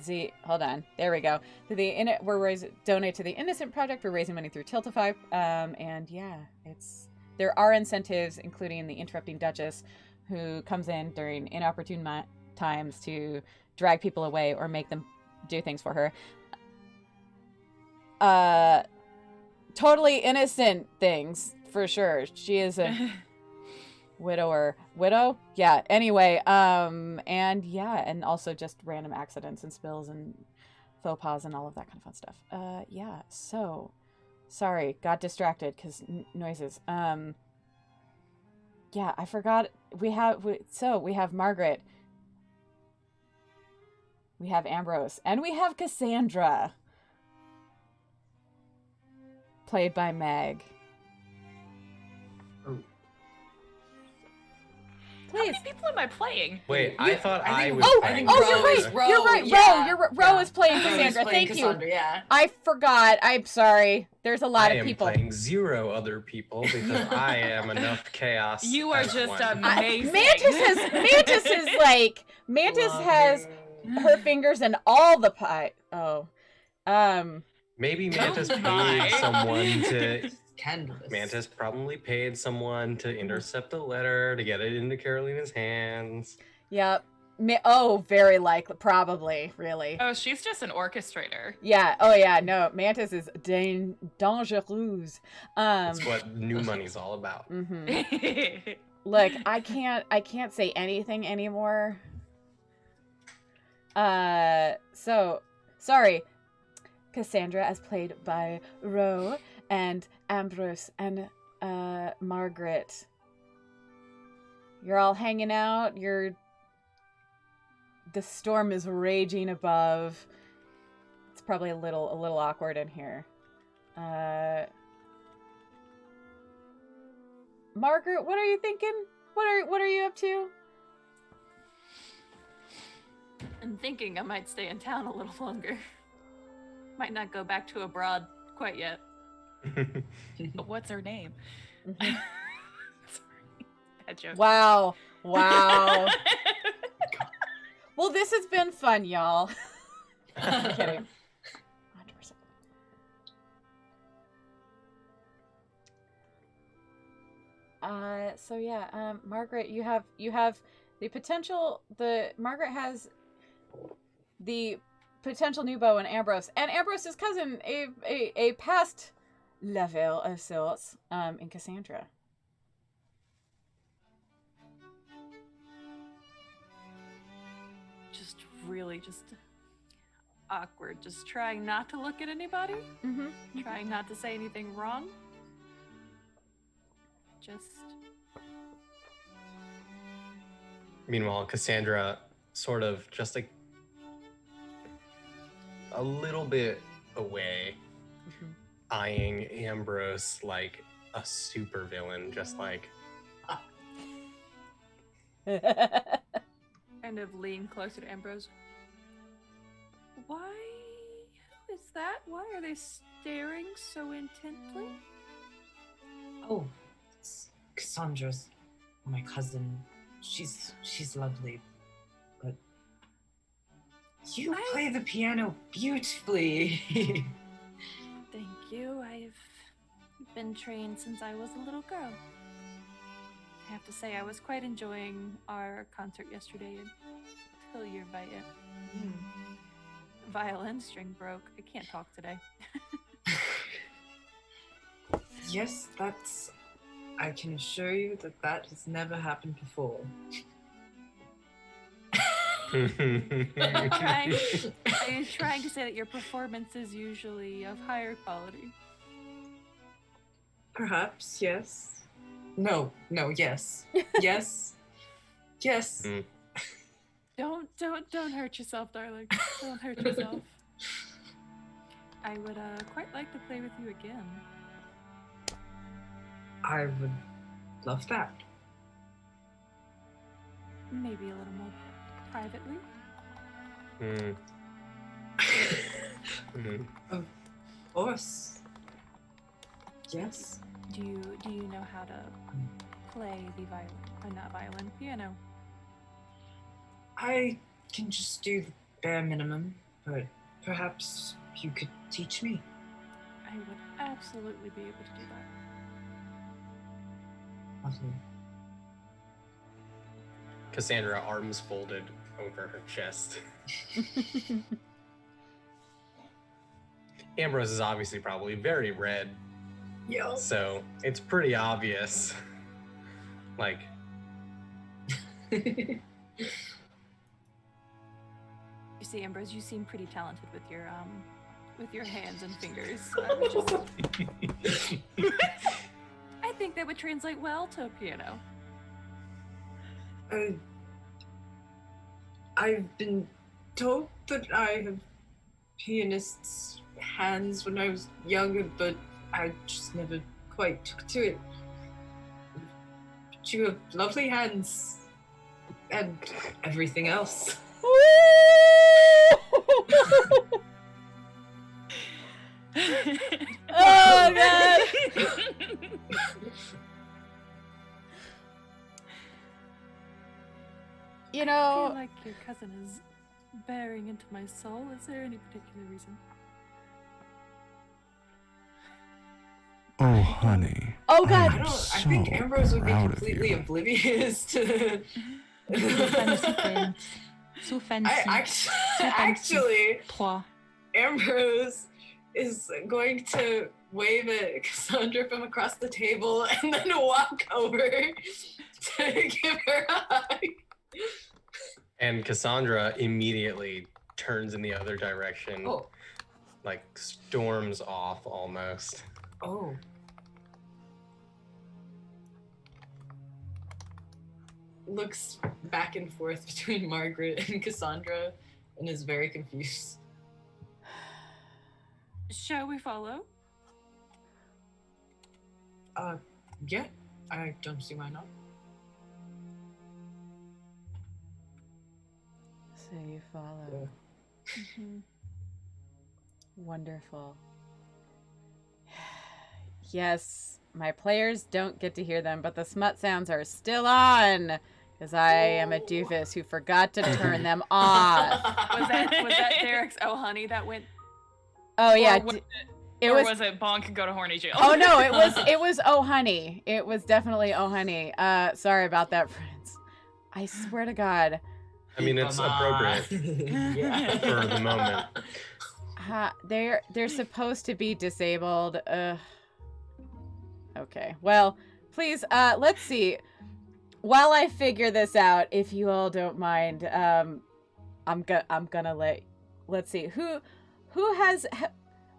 [SPEAKER 2] the... Hold on. There we go. To the donate to the Innocent Project. We're raising money through Tiltify. And yeah, there are incentives, including the Interrupting Duchess, who comes in during inopportune times to drag people away or make them do things for her. Totally innocent things, for sure. She is a widow? Yeah, anyway, and yeah, and also just random accidents and spills and faux pas and all of that kind of fun stuff. Yeah, so, sorry, got distracted because noises. Yeah, I forgot, we have Margaret. We have Ambrose. And we have Cassandra. Played by Meg.
[SPEAKER 6] Oh.
[SPEAKER 3] How many people am I playing?
[SPEAKER 6] Wait, I thought I was playing.
[SPEAKER 2] You're right. Ro is playing Cassandra. Thank
[SPEAKER 4] Cassandra,
[SPEAKER 2] you.
[SPEAKER 4] yeah.
[SPEAKER 2] I forgot. I'm sorry. There's a lot of people.
[SPEAKER 6] I am playing 0 other people because I am enough chaos.
[SPEAKER 3] You are
[SPEAKER 6] as
[SPEAKER 3] just
[SPEAKER 6] one.
[SPEAKER 3] amazing.
[SPEAKER 2] Mantis has her fingers in all the pie. Oh.
[SPEAKER 6] Maybe Mantis paid someone to... Mantis probably paid someone to intercept the letter to get it into Carolina's hands.
[SPEAKER 2] Yep. Very likely. Probably. Really.
[SPEAKER 3] Oh, she's just an orchestrator.
[SPEAKER 2] Yeah. Oh, yeah. No, Mantis is dangereuse.
[SPEAKER 6] That's what new money's all about.
[SPEAKER 2] Mm-hmm. Look, I can't say anything anymore. So, sorry. Cassandra, as played by Ro, and Ambrose, and Margaret. You're all hanging out. The storm is raging above. It's probably a little awkward in here. Margaret, what are you thinking? What are you up to?
[SPEAKER 5] I'm thinking I might stay in town a little longer. Might not go back to abroad quite yet.
[SPEAKER 3] But what's her name?
[SPEAKER 2] Mm-hmm.
[SPEAKER 3] Sorry. Bad joke.
[SPEAKER 2] Wow. Wow. Well, this has been fun, y'all. I'm kidding. 100%. So yeah, Margaret, you have the potential. Margaret has the potential new beau in Ambrose, and Ambrose's cousin, a past level of sorts, in Cassandra.
[SPEAKER 5] Just really just awkward. Just trying not to look at anybody.
[SPEAKER 2] Mm-hmm.
[SPEAKER 5] Trying not to say anything wrong. Just.
[SPEAKER 6] Meanwhile, Cassandra sort of just like a little bit away, eyeing Ambrose like a super villain, just like
[SPEAKER 5] Kind of lean closer to Ambrose. Why? Who is that? Why are they staring so intently?
[SPEAKER 4] Oh, it's Cassandra's my cousin. She's lovely, but you play the piano beautifully.
[SPEAKER 5] Thank you. I've been trained since I was a little girl. I have to say, I was quite enjoying our concert yesterday until your violin string broke. I can't talk today.
[SPEAKER 4] Yes, I can assure you that has never happened before.
[SPEAKER 5] Are you trying to say that your performance is usually of higher quality?
[SPEAKER 4] Perhaps, yes. No, yes. Yes. Yes.
[SPEAKER 6] Mm.
[SPEAKER 5] Don't hurt yourself, darling. Don't hurt yourself. I would quite like to play with you again.
[SPEAKER 4] I would love that.
[SPEAKER 5] Maybe a little more privately.
[SPEAKER 6] Mm. Mm.
[SPEAKER 4] Of course. Yes.
[SPEAKER 5] Do you know how to play the piano?
[SPEAKER 4] I can just do the bare minimum, but perhaps you could teach me.
[SPEAKER 5] I would absolutely be able to do that.
[SPEAKER 4] Lovely.
[SPEAKER 6] Cassandra, arms folded over her chest. Ambrose is obviously probably very red,
[SPEAKER 4] Yeah.
[SPEAKER 6] so it's pretty obvious. Like,
[SPEAKER 5] You see, Ambrose, you seem pretty talented with your hands and fingers. I think that would translate well to a piano.
[SPEAKER 4] I've been told that I have pianist's hands when I was younger, but I just never quite took to it. But you have lovely hands and everything else.
[SPEAKER 2] Oh god. You
[SPEAKER 5] I
[SPEAKER 2] know,
[SPEAKER 5] feel like your cousin is bearing into my soul. Is there any particular reason?
[SPEAKER 7] Oh, honey.
[SPEAKER 2] oh god.
[SPEAKER 4] I think
[SPEAKER 7] So
[SPEAKER 4] Ambrose would be
[SPEAKER 7] proud of
[SPEAKER 4] completely
[SPEAKER 7] you.
[SPEAKER 4] oblivious to.
[SPEAKER 8] So fancy.
[SPEAKER 4] Actually,
[SPEAKER 8] Trois.
[SPEAKER 4] Ambrose is going to wave at Cassandra from across the table and then walk over to give her a hug.
[SPEAKER 6] and Cassandra immediately turns in the other direction,
[SPEAKER 4] Oh.
[SPEAKER 6] like storms off almost.
[SPEAKER 4] Oh. Looks back and forth between Margaret and Cassandra and is very confused.
[SPEAKER 5] Shall we follow?
[SPEAKER 4] Yeah, I don't see why not.
[SPEAKER 2] So you follow.
[SPEAKER 5] Mm-hmm.
[SPEAKER 2] Wonderful. Yes, my players don't get to hear them, but the smut sounds are still on. Because I am a doofus who forgot to turn them off.
[SPEAKER 5] Was that Derek's "Oh honey" that went?
[SPEAKER 2] Oh yeah,
[SPEAKER 3] Or was it bonk go to horny jail?
[SPEAKER 2] Oh no, it was oh honey. It was definitely oh honey. Sorry about that, friends. I swear to God.
[SPEAKER 6] I mean, it's appropriate
[SPEAKER 4] Yeah.
[SPEAKER 6] for the moment.
[SPEAKER 2] They're supposed to be disabled. Okay. Well, please. Let's see. While I figure this out, if you all don't mind, I'm gonna let's see who has.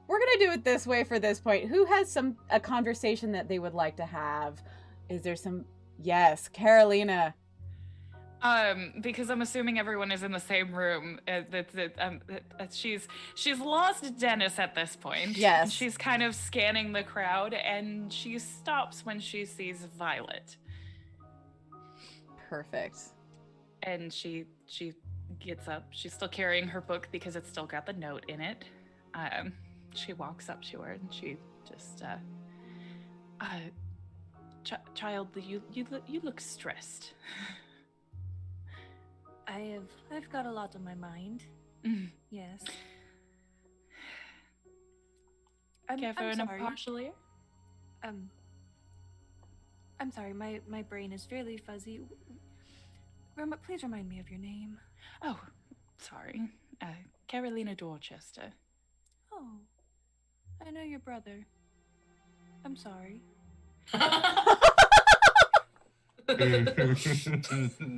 [SPEAKER 2] We're gonna do it this way for this point. Who has a conversation that they would like to have? Is there some? Yes, Carolina.
[SPEAKER 3] Because I'm assuming everyone is in the same room. She's lost Dennis at this point.
[SPEAKER 2] Yes.
[SPEAKER 3] She's kind of scanning the crowd, and she stops when she sees Violet.
[SPEAKER 2] Perfect.
[SPEAKER 3] And she gets up. She's still carrying her book because it's still got the note in it. She walks up to her and she just, child, you look stressed.
[SPEAKER 5] I've got a lot on my mind. Yes.
[SPEAKER 3] Care for an
[SPEAKER 5] sorry.
[SPEAKER 3] impartial ear?
[SPEAKER 5] I'm sorry, my brain is fairly fuzzy. Please remind me of your name.
[SPEAKER 3] Oh, sorry. Carolina Dorchester.
[SPEAKER 5] Oh, I know your brother. I'm sorry.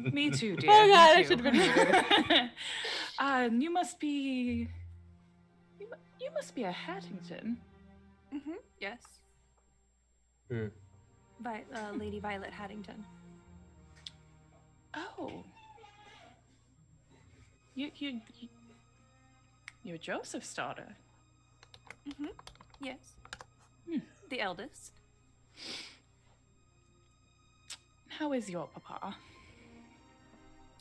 [SPEAKER 3] Me too, dear.
[SPEAKER 2] Oh God, I
[SPEAKER 3] Me
[SPEAKER 2] should
[SPEAKER 3] too.
[SPEAKER 2] have been.
[SPEAKER 3] You must be. You must be a Hattington.
[SPEAKER 5] Yes. Lady Violet Haddington.
[SPEAKER 3] Oh. You're Joseph's daughter.
[SPEAKER 5] Yes. The eldest.
[SPEAKER 3] How is your papa?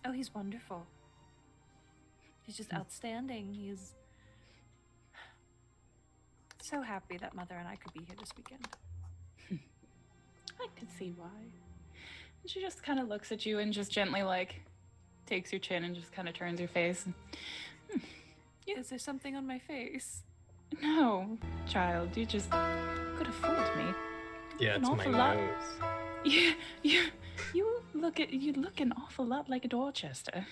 [SPEAKER 5] Oh, he's wonderful. He's just outstanding. He's so happy that Mother and I could be here this weekend.
[SPEAKER 3] I could see why. And she just kind of looks at you and just gently, takes your chin and just kind of turns your face. And,
[SPEAKER 5] Is there something on my face?
[SPEAKER 3] No, child, you just could have fooled me.
[SPEAKER 6] Yeah,
[SPEAKER 3] An
[SPEAKER 6] it's my
[SPEAKER 3] awful lot.
[SPEAKER 6] nose.
[SPEAKER 3] You look an awful lot like a Dorchester.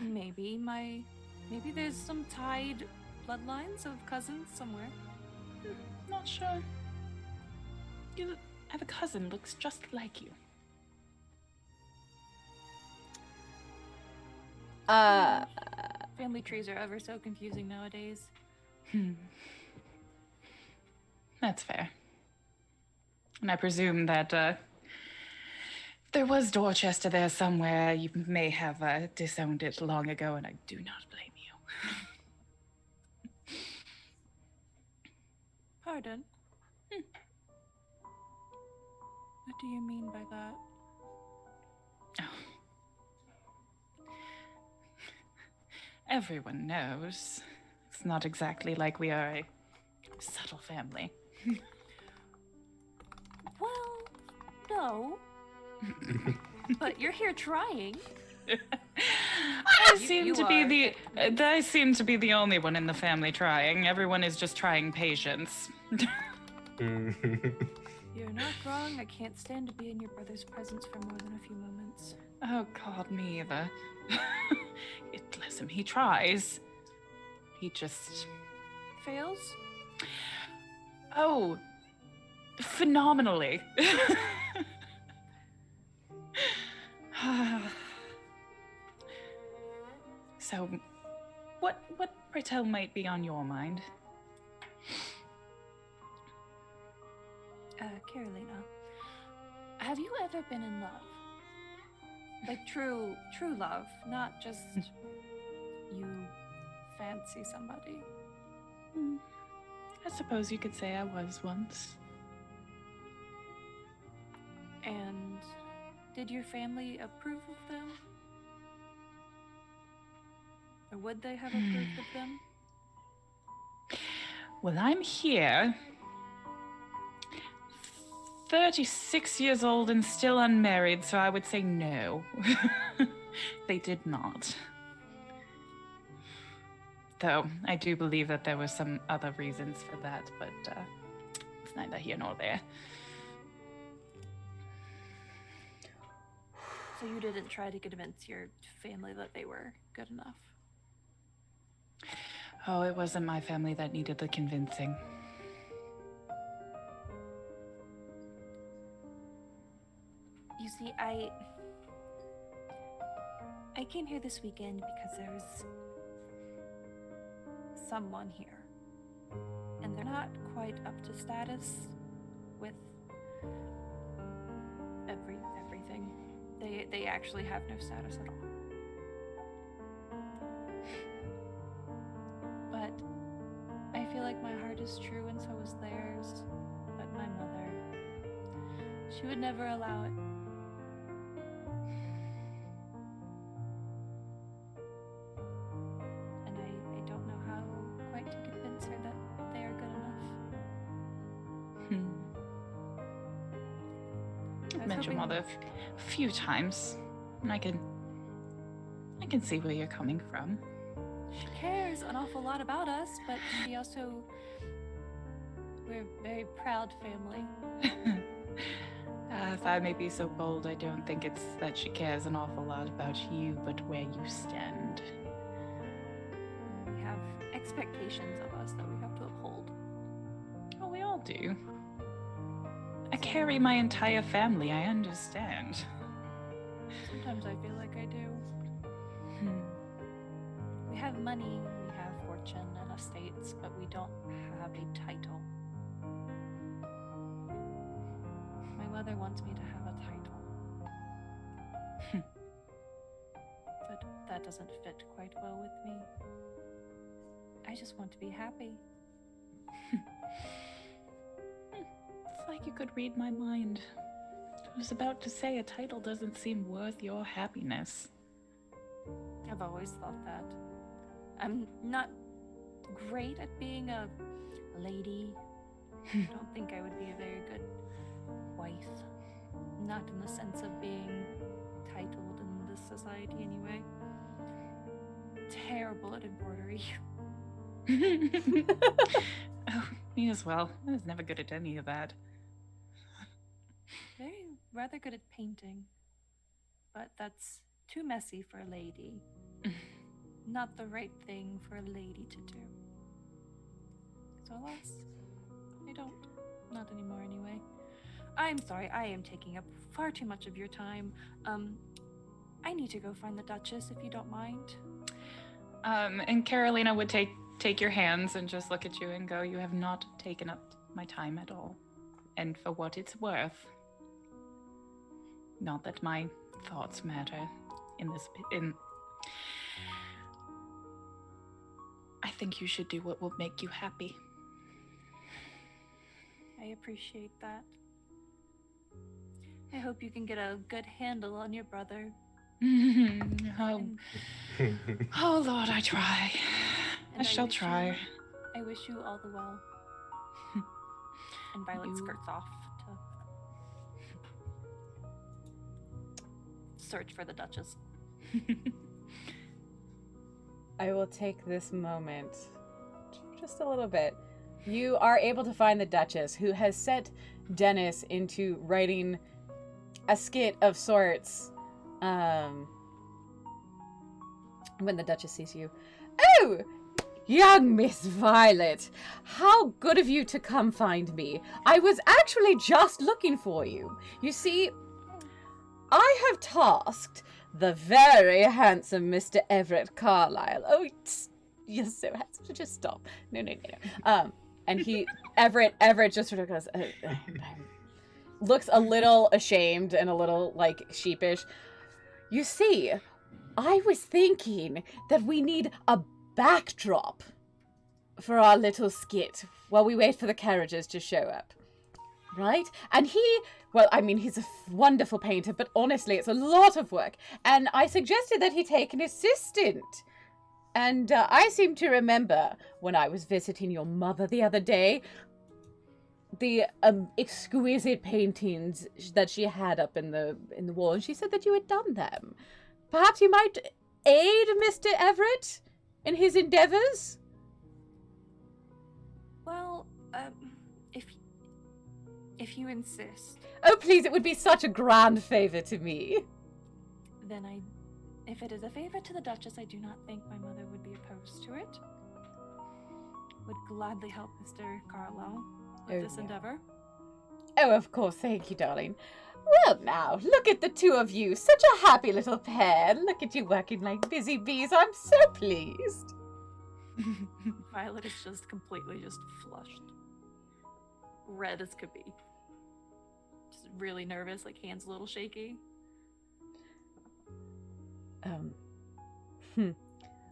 [SPEAKER 5] Maybe there's some tied bloodlines of cousins somewhere.
[SPEAKER 3] Not sure. You have a cousin looks just like you.
[SPEAKER 5] Family trees are ever so confusing nowadays.
[SPEAKER 3] That's fair. And I presume that if there was Dorchester there somewhere, you may have disowned it long ago, and I do not blame you.
[SPEAKER 5] Pardon? What do you mean by that?
[SPEAKER 3] Everyone knows. It's not exactly like we are a subtle family.
[SPEAKER 5] Well, no. But you're here trying.
[SPEAKER 3] I seem to be the only one in the family trying. Everyone is just trying patience.
[SPEAKER 5] You're not wrong. I can't stand to be in your brother's presence for more than a few moments.
[SPEAKER 3] Oh God, me either. Bless him, he tries. He just
[SPEAKER 5] Fails?
[SPEAKER 3] Oh, phenomenally. So, what pray tell might be on your mind?
[SPEAKER 5] Carolina, have you ever been in love? Like true love, not just you fancy somebody.
[SPEAKER 3] I suppose you could say I was once.
[SPEAKER 5] And did your family approve of them? Or would they have approved of them?
[SPEAKER 3] Well, I'm here 36 years old and still unmarried, so I would say no. They did not. Though, I do believe that there were some other reasons for that, but it's neither here nor there.
[SPEAKER 5] So you didn't try to convince your family that they were good enough?
[SPEAKER 3] Oh, it wasn't my family that needed the convincing.
[SPEAKER 5] You see, I came here this weekend because there's someone here. And they're not quite up to status with everything. They actually have no status at all. But I feel like my heart is true and so is theirs. But my mother, she would never allow it. And I don't know how quite to convince her that they are good enough.
[SPEAKER 3] I've met your mother a few times, and I can see where you're coming from.
[SPEAKER 5] She cares an awful lot about us, but she also... We're a very proud family.
[SPEAKER 3] If I may be so bold, I don't think it's that she cares an awful lot about you, but where you stand.
[SPEAKER 5] We have expectations of us that we have to uphold.
[SPEAKER 3] Oh, we all do. I carry my entire family, I understand.
[SPEAKER 5] Sometimes I feel like I do. We have money, we have fortune and estates, but we don't have a title. My mother wants me to have a title. But that doesn't fit quite well with me. I just want to be happy.
[SPEAKER 3] It's like you could read my mind. I was about to say a title doesn't seem worth your happiness.
[SPEAKER 5] I've always thought that. I'm not great at being a lady. I don't think I would be a very good wife. Not in the sense of being titled in this society anyway. Terrible at embroidery.
[SPEAKER 3] Oh, me as well. I was never good at any of that.
[SPEAKER 5] Rather good at painting. But that's too messy for a lady. Not the right thing for a lady to do. So alas, I don't. Not anymore anyway. I'm sorry, I am taking up far too much of your time. I need to go find the Duchess if you don't mind.
[SPEAKER 3] And Carolina would take your hands and just look at you and go, "You have not taken up my time at all. And for what it's worth, not that my thoughts matter I think you should do what will make you happy."
[SPEAKER 5] I appreciate that. I hope you can get a good handle on your brother.
[SPEAKER 3] Oh Lord, I try. I shall try.
[SPEAKER 5] I wish you all the well. And Violet skirts off to search for the Duchess.
[SPEAKER 2] I will take this moment just a little bit. You are able to find the Duchess, who has set Dennis into writing a skit of sorts. When the Duchess sees you. "Oh! Young Miss Violet! How good of you to come find me. I was actually just looking for you. You see, I have tasked the very handsome Mr. Everett Carlyle." "Oh, you're so handsome. Just stop. No. And Everett just sort of goes, looks a little ashamed and a little, like, sheepish. "You see, I was thinking that we need a backdrop for our little skit while we wait for the carriages to show up. Right? And he's a wonderful painter, but honestly, it's a lot of work. And I suggested that he take an assistant. And I seem to remember when I was visiting your mother the other day exquisite paintings that she had up in the wall, and she said that you had done them. Perhaps you might aid Mr. Everett in his endeavors?
[SPEAKER 5] Well, if you insist,
[SPEAKER 2] Oh, please, it would be such a grand favor to me.
[SPEAKER 5] then if it is a favor to the Duchess, I do not think my mother would be opposed to it. Would gladly help Mr. Carlo with this endeavor.
[SPEAKER 2] Oh, of course, thank you, darling. Well, now, look at the two of you. Such a happy little pair. Look at you working like busy bees. I'm so pleased.
[SPEAKER 5] Violet is just completely flushed. Red as could be. Just really nervous, like hands a little shaky.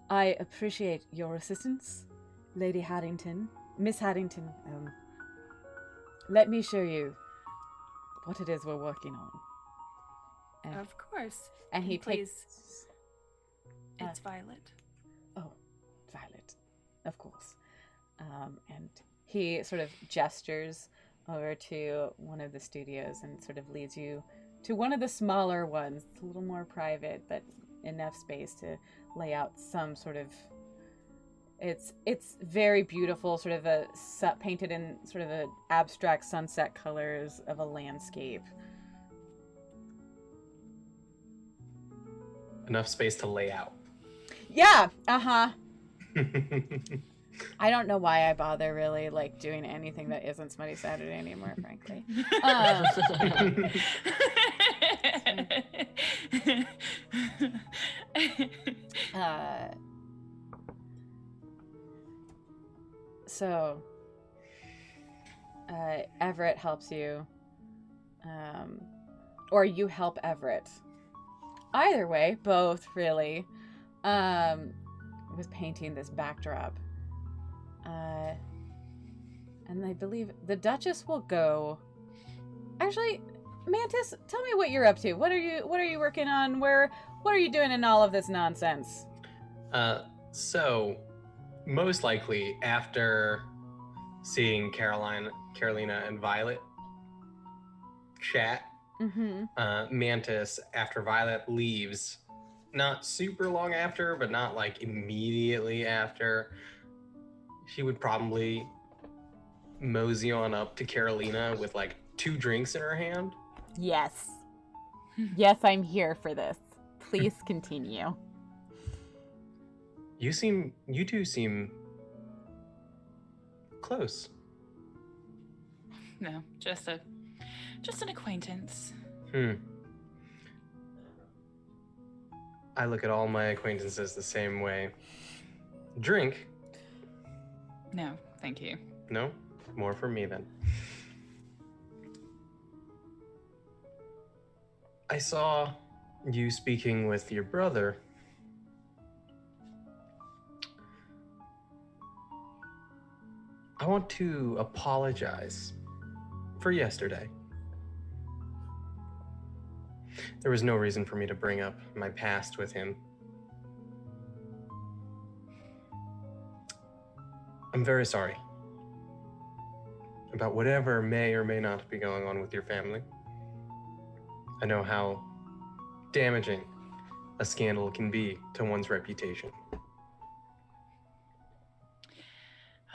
[SPEAKER 2] I appreciate your assistance, Lady Haddington. Miss Haddington, let me show you what it is we're working on.
[SPEAKER 5] Of course.
[SPEAKER 2] And he
[SPEAKER 5] please.
[SPEAKER 2] takes...
[SPEAKER 5] It's Violet.
[SPEAKER 2] Oh, Violet, of course. And he sort of gestures over to one of the studios and sort of leads you to one of the smaller ones. It's a little more private, but enough space to lay out some sort of... It's very beautiful, sort of painted in sort of a abstract sunset colors of a landscape.
[SPEAKER 6] Enough space to lay out.
[SPEAKER 2] Yeah, I don't know why I bother really like doing anything that isn't Smutty Saturday anymore, frankly. So Everett helps you, or you help Everett. Either way, both really, with painting this backdrop. And I believe the Duchess will go. Actually, Mantis, tell me what you're up to. What are you working on? What are you doing in all of this nonsense?
[SPEAKER 6] So most likely after seeing Carolina and Violet chat, Mantis, after Violet leaves, not super long after, but not like immediately after, she would probably mosey on up to Carolina with like 2 drinks in her hand.
[SPEAKER 2] Yes. Yes, I'm here for this. Please continue.
[SPEAKER 6] You two seem close.
[SPEAKER 3] No, just an acquaintance.
[SPEAKER 6] I look at all my acquaintances the same way. Drink?
[SPEAKER 3] No, thank you.
[SPEAKER 6] No? More for me then. I saw you speaking with your brother. I want to apologize for yesterday. There was no reason for me to bring up my past with him. I'm very sorry about whatever may or may not be going on with your family. I know how damaging a scandal can be to one's reputation.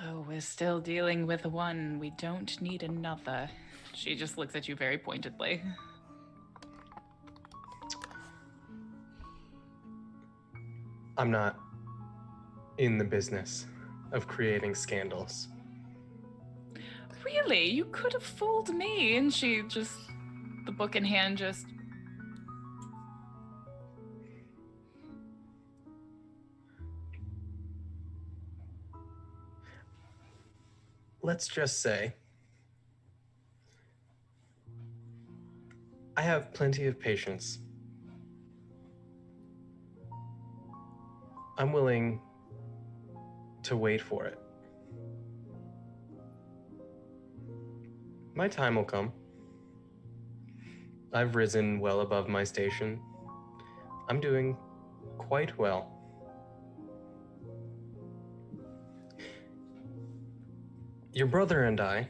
[SPEAKER 3] Oh, we're still dealing with one. We don't need another. She just looks at you very pointedly.
[SPEAKER 6] I'm not in the business of creating scandals.
[SPEAKER 3] Really? You could have fooled me. And she just, the book in hand, just...
[SPEAKER 6] Let's just say I have plenty of patience. I'm willing to wait for it. My time will come. I've risen well above my station. I'm doing quite well. Your brother and I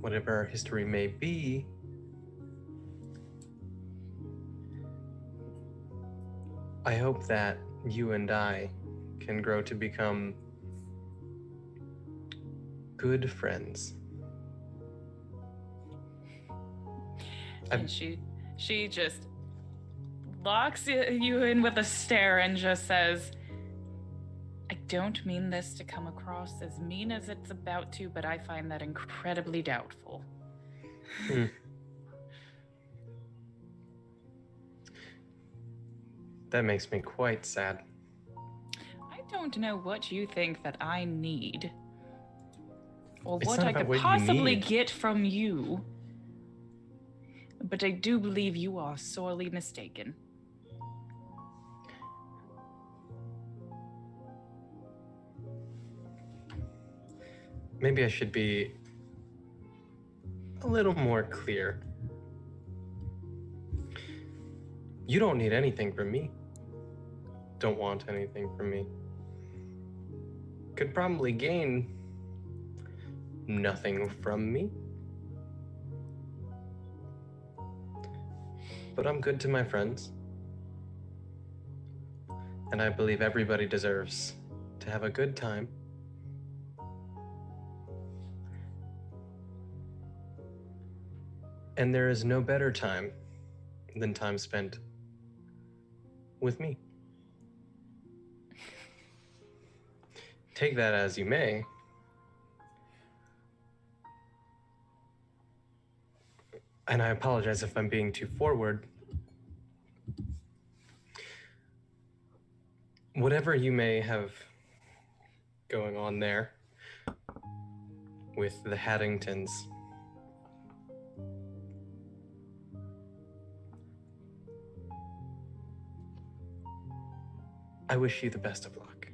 [SPEAKER 6] whatever our history may be, I hope that you and I can grow to become good friends.
[SPEAKER 3] And she just locks you in with a stare and just says, I don't mean this to come across as mean as it's about to, but I find that incredibly doubtful.
[SPEAKER 6] That makes me quite sad.
[SPEAKER 3] I don't know what you think that I need, or
[SPEAKER 6] It's
[SPEAKER 3] what
[SPEAKER 6] not
[SPEAKER 3] I
[SPEAKER 6] about
[SPEAKER 3] could
[SPEAKER 6] what you
[SPEAKER 3] possibly
[SPEAKER 6] need.
[SPEAKER 3] get from you, but I do believe you are sorely mistaken.
[SPEAKER 6] Maybe I should be a little more clear. You don't need anything from me. Don't want anything from me. Could probably gain nothing from me. But I'm good to my friends. And I believe everybody deserves to have a good time. And there is no better time than time spent with me. Take that as you may. And I apologize if I'm being too forward. Whatever you may have going on there with the Haddingtons, I wish you the best of luck.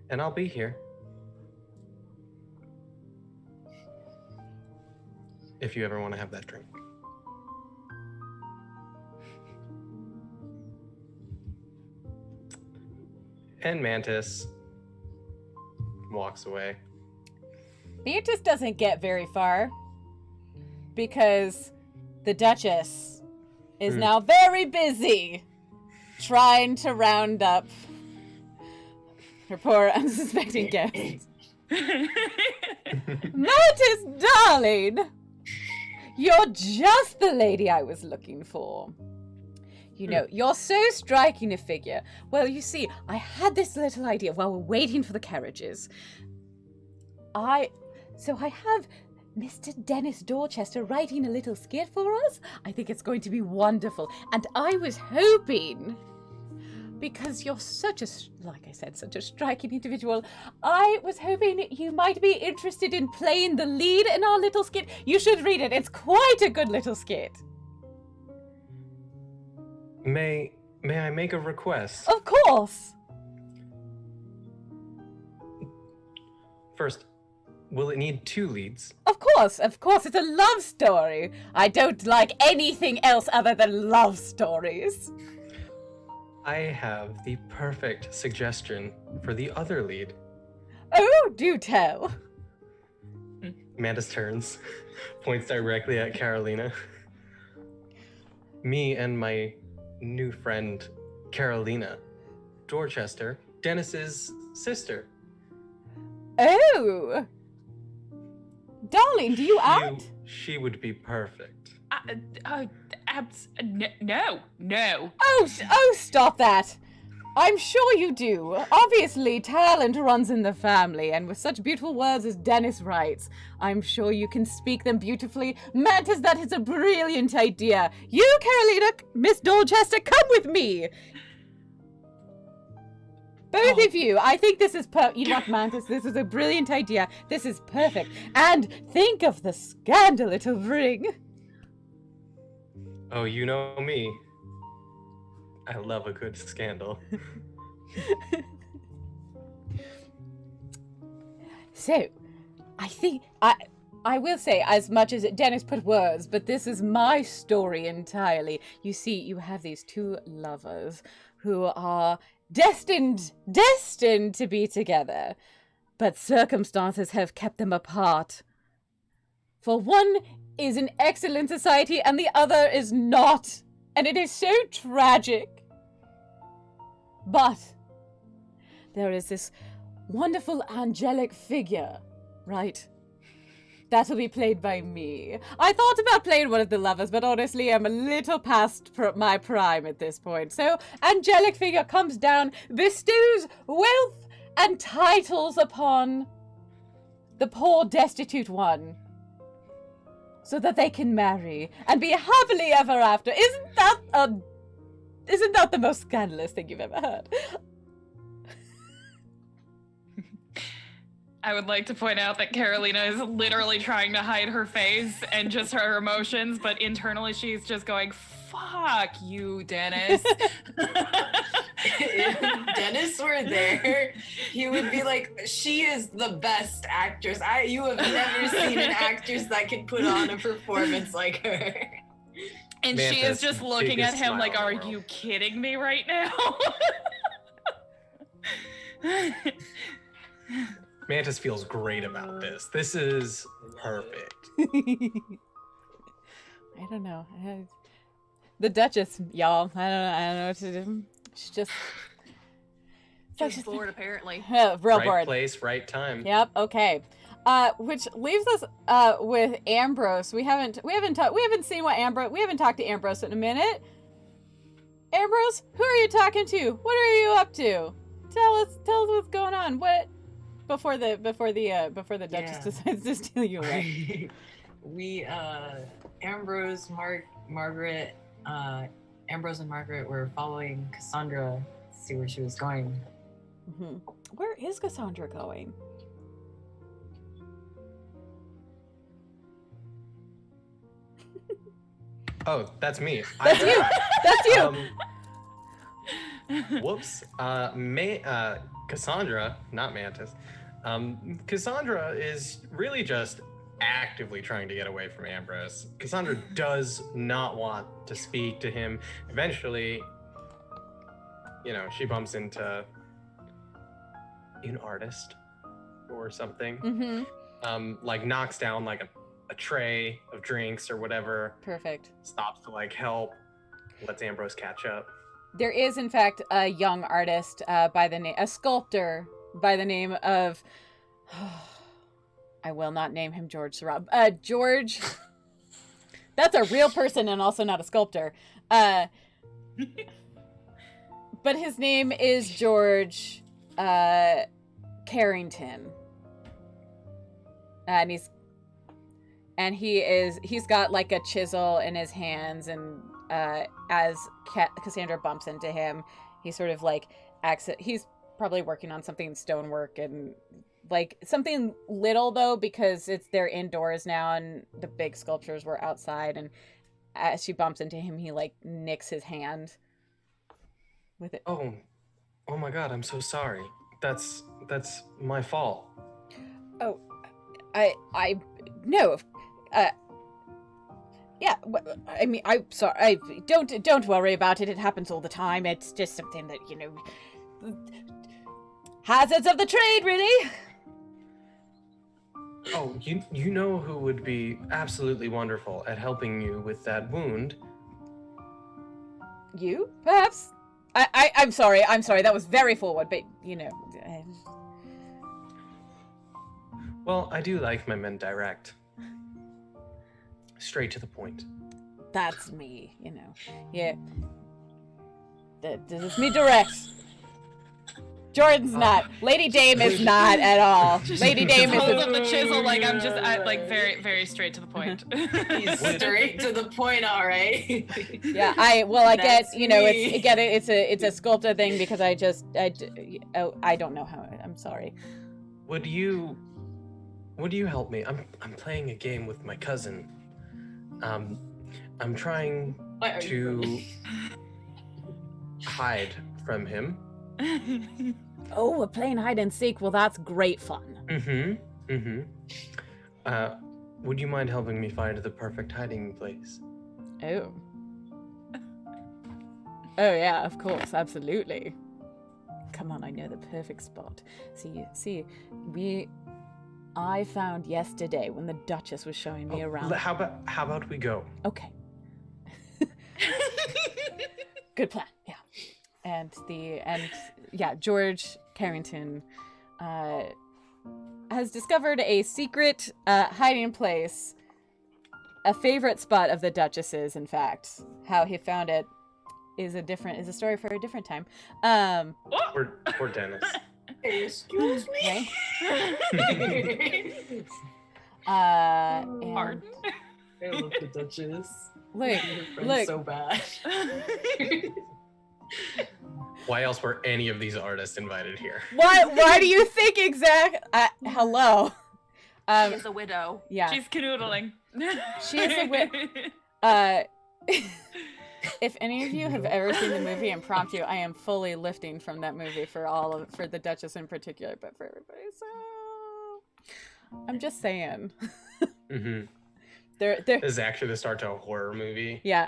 [SPEAKER 6] And I'll be here if you ever want to have that drink. And Mantis walks away.
[SPEAKER 2] Mantis doesn't get very far because the Duchess is now very busy trying to round up her poor unsuspecting guests. Mantis, darling! You're just the lady I was looking for. You know, you're so striking a figure. Well, you see, I had this little idea while we're waiting for the carriages. I have Mr. Dennis Dorchester writing a little skit for us. I think it's going to be wonderful. And I was hoping, because you're such a striking individual, I was hoping you might be interested in playing the lead in our little skit. You should read it. It's quite a good little skit.
[SPEAKER 6] May I make a request?
[SPEAKER 2] Of course.
[SPEAKER 6] First, will it need 2 leads?
[SPEAKER 2] Of course. It's a love story. I don't like anything else other than love stories.
[SPEAKER 6] I have the perfect suggestion for the other lead.
[SPEAKER 2] Oh, do tell.
[SPEAKER 6] Mantis turns, points directly at Carolina. Me and my new friend, Carolina Dorchester, Dennis's sister.
[SPEAKER 2] Oh. Darling, do you act?
[SPEAKER 6] She would be perfect.
[SPEAKER 3] No.
[SPEAKER 2] Oh, stop that. I'm sure you do. Obviously, talent runs in the family, and with such beautiful words as Dennis writes, I'm sure you can speak them beautifully. Mantis, that is a brilliant idea. You, Carolina, Miss Dorchester, come with me. Both of you, I think this is you know what, Mantis, this is a brilliant idea. This is perfect. And think of the scandal it'll bring.
[SPEAKER 6] Oh, you know me. I love a good scandal.
[SPEAKER 2] So, I think I will say, as much as Dennis put words, but this is my story entirely. You see, you have these 2 lovers who are destined to be together, but circumstances have kept them apart For one is in excellent society and the other is not. And it is so tragic. But there is this wonderful angelic figure, right? That'll be played by me. I thought about playing one of the lovers, but honestly, I'm a little past my prime at this point. So, angelic figure comes down, bestows wealth and titles upon the poor destitute one, so that they can marry and be happily ever after. Isn't that the most scandalous thing you've ever heard?
[SPEAKER 3] I would like to point out that Carolina is literally trying to hide her face and just her emotions, but internally she's just going, fuck you, Dennis.
[SPEAKER 4] If Dennis were there, he would be like, she is the best actress. You have never seen an actress that can put on a performance like her.
[SPEAKER 3] And she is
[SPEAKER 6] Mantis,
[SPEAKER 3] just looking at
[SPEAKER 6] biggest
[SPEAKER 3] him like,
[SPEAKER 6] smile
[SPEAKER 3] are
[SPEAKER 6] in the world.
[SPEAKER 3] you kidding me right now?
[SPEAKER 6] Mantis feels great about this. This is perfect.
[SPEAKER 2] I don't know. The Duchess, y'all. I don't know what to do. She's just
[SPEAKER 5] She's bored, apparently.
[SPEAKER 2] real
[SPEAKER 6] Right
[SPEAKER 2] bored.
[SPEAKER 6] place, right time.
[SPEAKER 2] Yep. Okay. Which leaves us with Ambrose. We haven't talked to Ambrose in a minute. Ambrose, who are you talking to? What are you up to? Tell us what's going on. What before the Duchess
[SPEAKER 4] Yeah.
[SPEAKER 2] decides to steal you away.
[SPEAKER 4] Ambrose, Margaret, Ambrose and Margaret were following Cassandra to see where she was going.
[SPEAKER 2] Mm-hmm. Where is Cassandra going?
[SPEAKER 6] Oh, that's me.
[SPEAKER 2] That's you. That's you.
[SPEAKER 6] Whoops. Cassandra, not Mantis. Cassandra is really just actively trying to get away from Ambrose. Cassandra does not want to speak to him. Eventually, she bumps into an artist or something.
[SPEAKER 2] Mm-hmm.
[SPEAKER 6] Knocks down a tray of drinks or whatever.
[SPEAKER 2] Perfect.
[SPEAKER 6] Stops to help. Lets Ambrose catch up.
[SPEAKER 2] There is, in fact, a young artist a sculptor by the name of, I will not name him George Sarab. George, that's a real person and also not a sculptor. But his name is George Carrington. And he's got a chisel in his hands, and as Cassandra bumps into him, he sort of he's probably working on something stonework and something little though, because they're indoors now and the big sculptures were outside, and as she bumps into him, he nicks his hand with it.
[SPEAKER 6] Oh my God, I'm so sorry. That's my fault.
[SPEAKER 2] Oh, I no. Yeah, I mean, I'm sorry. Don't worry about it. It happens all the time. It's just something that, hazards of the trade, really.
[SPEAKER 6] Oh, you know who would be absolutely wonderful at helping you with that wound?
[SPEAKER 2] You, perhaps? I'm sorry. That was very forward, but,
[SPEAKER 6] Well, I do like my men direct. Straight to the point.
[SPEAKER 2] That's me, Yeah. This is me direct. Jordan's not. Lady Dame is not at all. Lady Dame is...
[SPEAKER 3] Holds up the chisel I'm just very, very straight to the point.
[SPEAKER 4] He's straight to the point, all right.
[SPEAKER 2] Yeah, I get,
[SPEAKER 4] That's
[SPEAKER 2] it's a sculptor thing because I don't know how. I'm sorry.
[SPEAKER 6] Would you help me? I'm playing a game with my cousin. I'm trying to hide from him.
[SPEAKER 2] Oh, we're playing hide and seek. Well, that's great fun.
[SPEAKER 6] Would you mind helping me find the perfect hiding place?
[SPEAKER 2] Oh. Oh, yeah, of course. Absolutely. Come on, I know the perfect spot. See, I found yesterday when the Duchess was showing me around.
[SPEAKER 6] How about we go?
[SPEAKER 2] Okay. Good plan. Yeah. And George Carrington has discovered a secret hiding place, a favorite spot of the Duchess's. In fact, how he found it is a story for a different time.
[SPEAKER 6] Or Dennis.
[SPEAKER 4] Excuse me.
[SPEAKER 2] And
[SPEAKER 3] Pardon?
[SPEAKER 4] I love the Duchess.
[SPEAKER 2] look,
[SPEAKER 4] Look, so bad.
[SPEAKER 6] Why else were any of these artists invited here?
[SPEAKER 2] why do you think hello?
[SPEAKER 5] She is a widow.
[SPEAKER 2] Yeah.
[SPEAKER 3] She's canoodling.
[SPEAKER 2] She is if any of you have ever seen the movie Impromptu, I am fully lifting from that movie for the Duchess in particular, but for everybody. So I'm just saying.
[SPEAKER 6] Mm-hmm.
[SPEAKER 2] They're
[SPEAKER 6] This is actually the start to a horror movie.
[SPEAKER 2] yeah.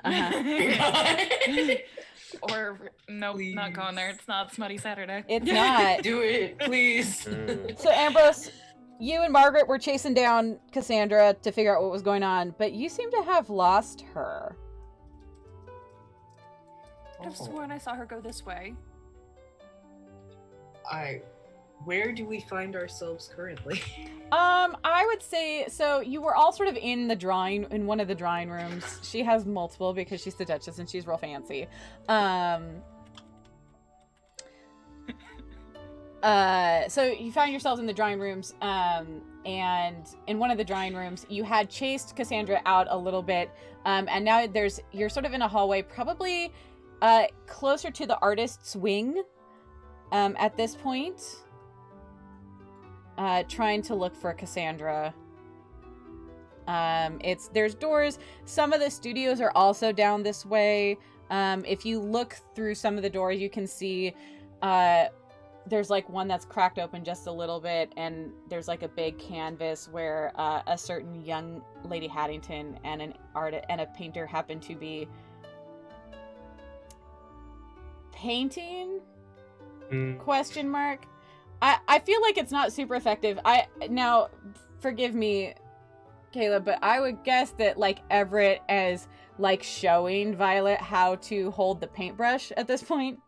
[SPEAKER 3] Or nope, not going there. It's not Smutty Saturday.
[SPEAKER 2] It's not.
[SPEAKER 4] Do it, please.
[SPEAKER 2] So Ambrose, you and Margaret were chasing down Cassandra to figure out what was going on, but you seem to have lost her.
[SPEAKER 5] I've sworn I saw her go this way.
[SPEAKER 4] Where do we find ourselves currently?
[SPEAKER 2] I would say so. You were all sort of in one of the drawing rooms. She has multiple because she's the Duchess and she's real fancy. So you found yourselves in the drawing rooms, and in one of the drawing rooms, you had chased Cassandra out a little bit, and now you're sort of in a hallway, probably closer to the artist's wing, at this point. Trying to look for Cassandra. There's doors. Some of the studios are also down this way. If you look through some of the doors, you can see there's like one that's cracked open just a little bit, and there's like a big canvas where a certain young Lady Haddington and an artist and a painter happen to be painting? Question mark. I feel like it's not super effective. Now, forgive me, Kayla, but I would guess that like Everett is like showing Violet how to hold the paintbrush at this point.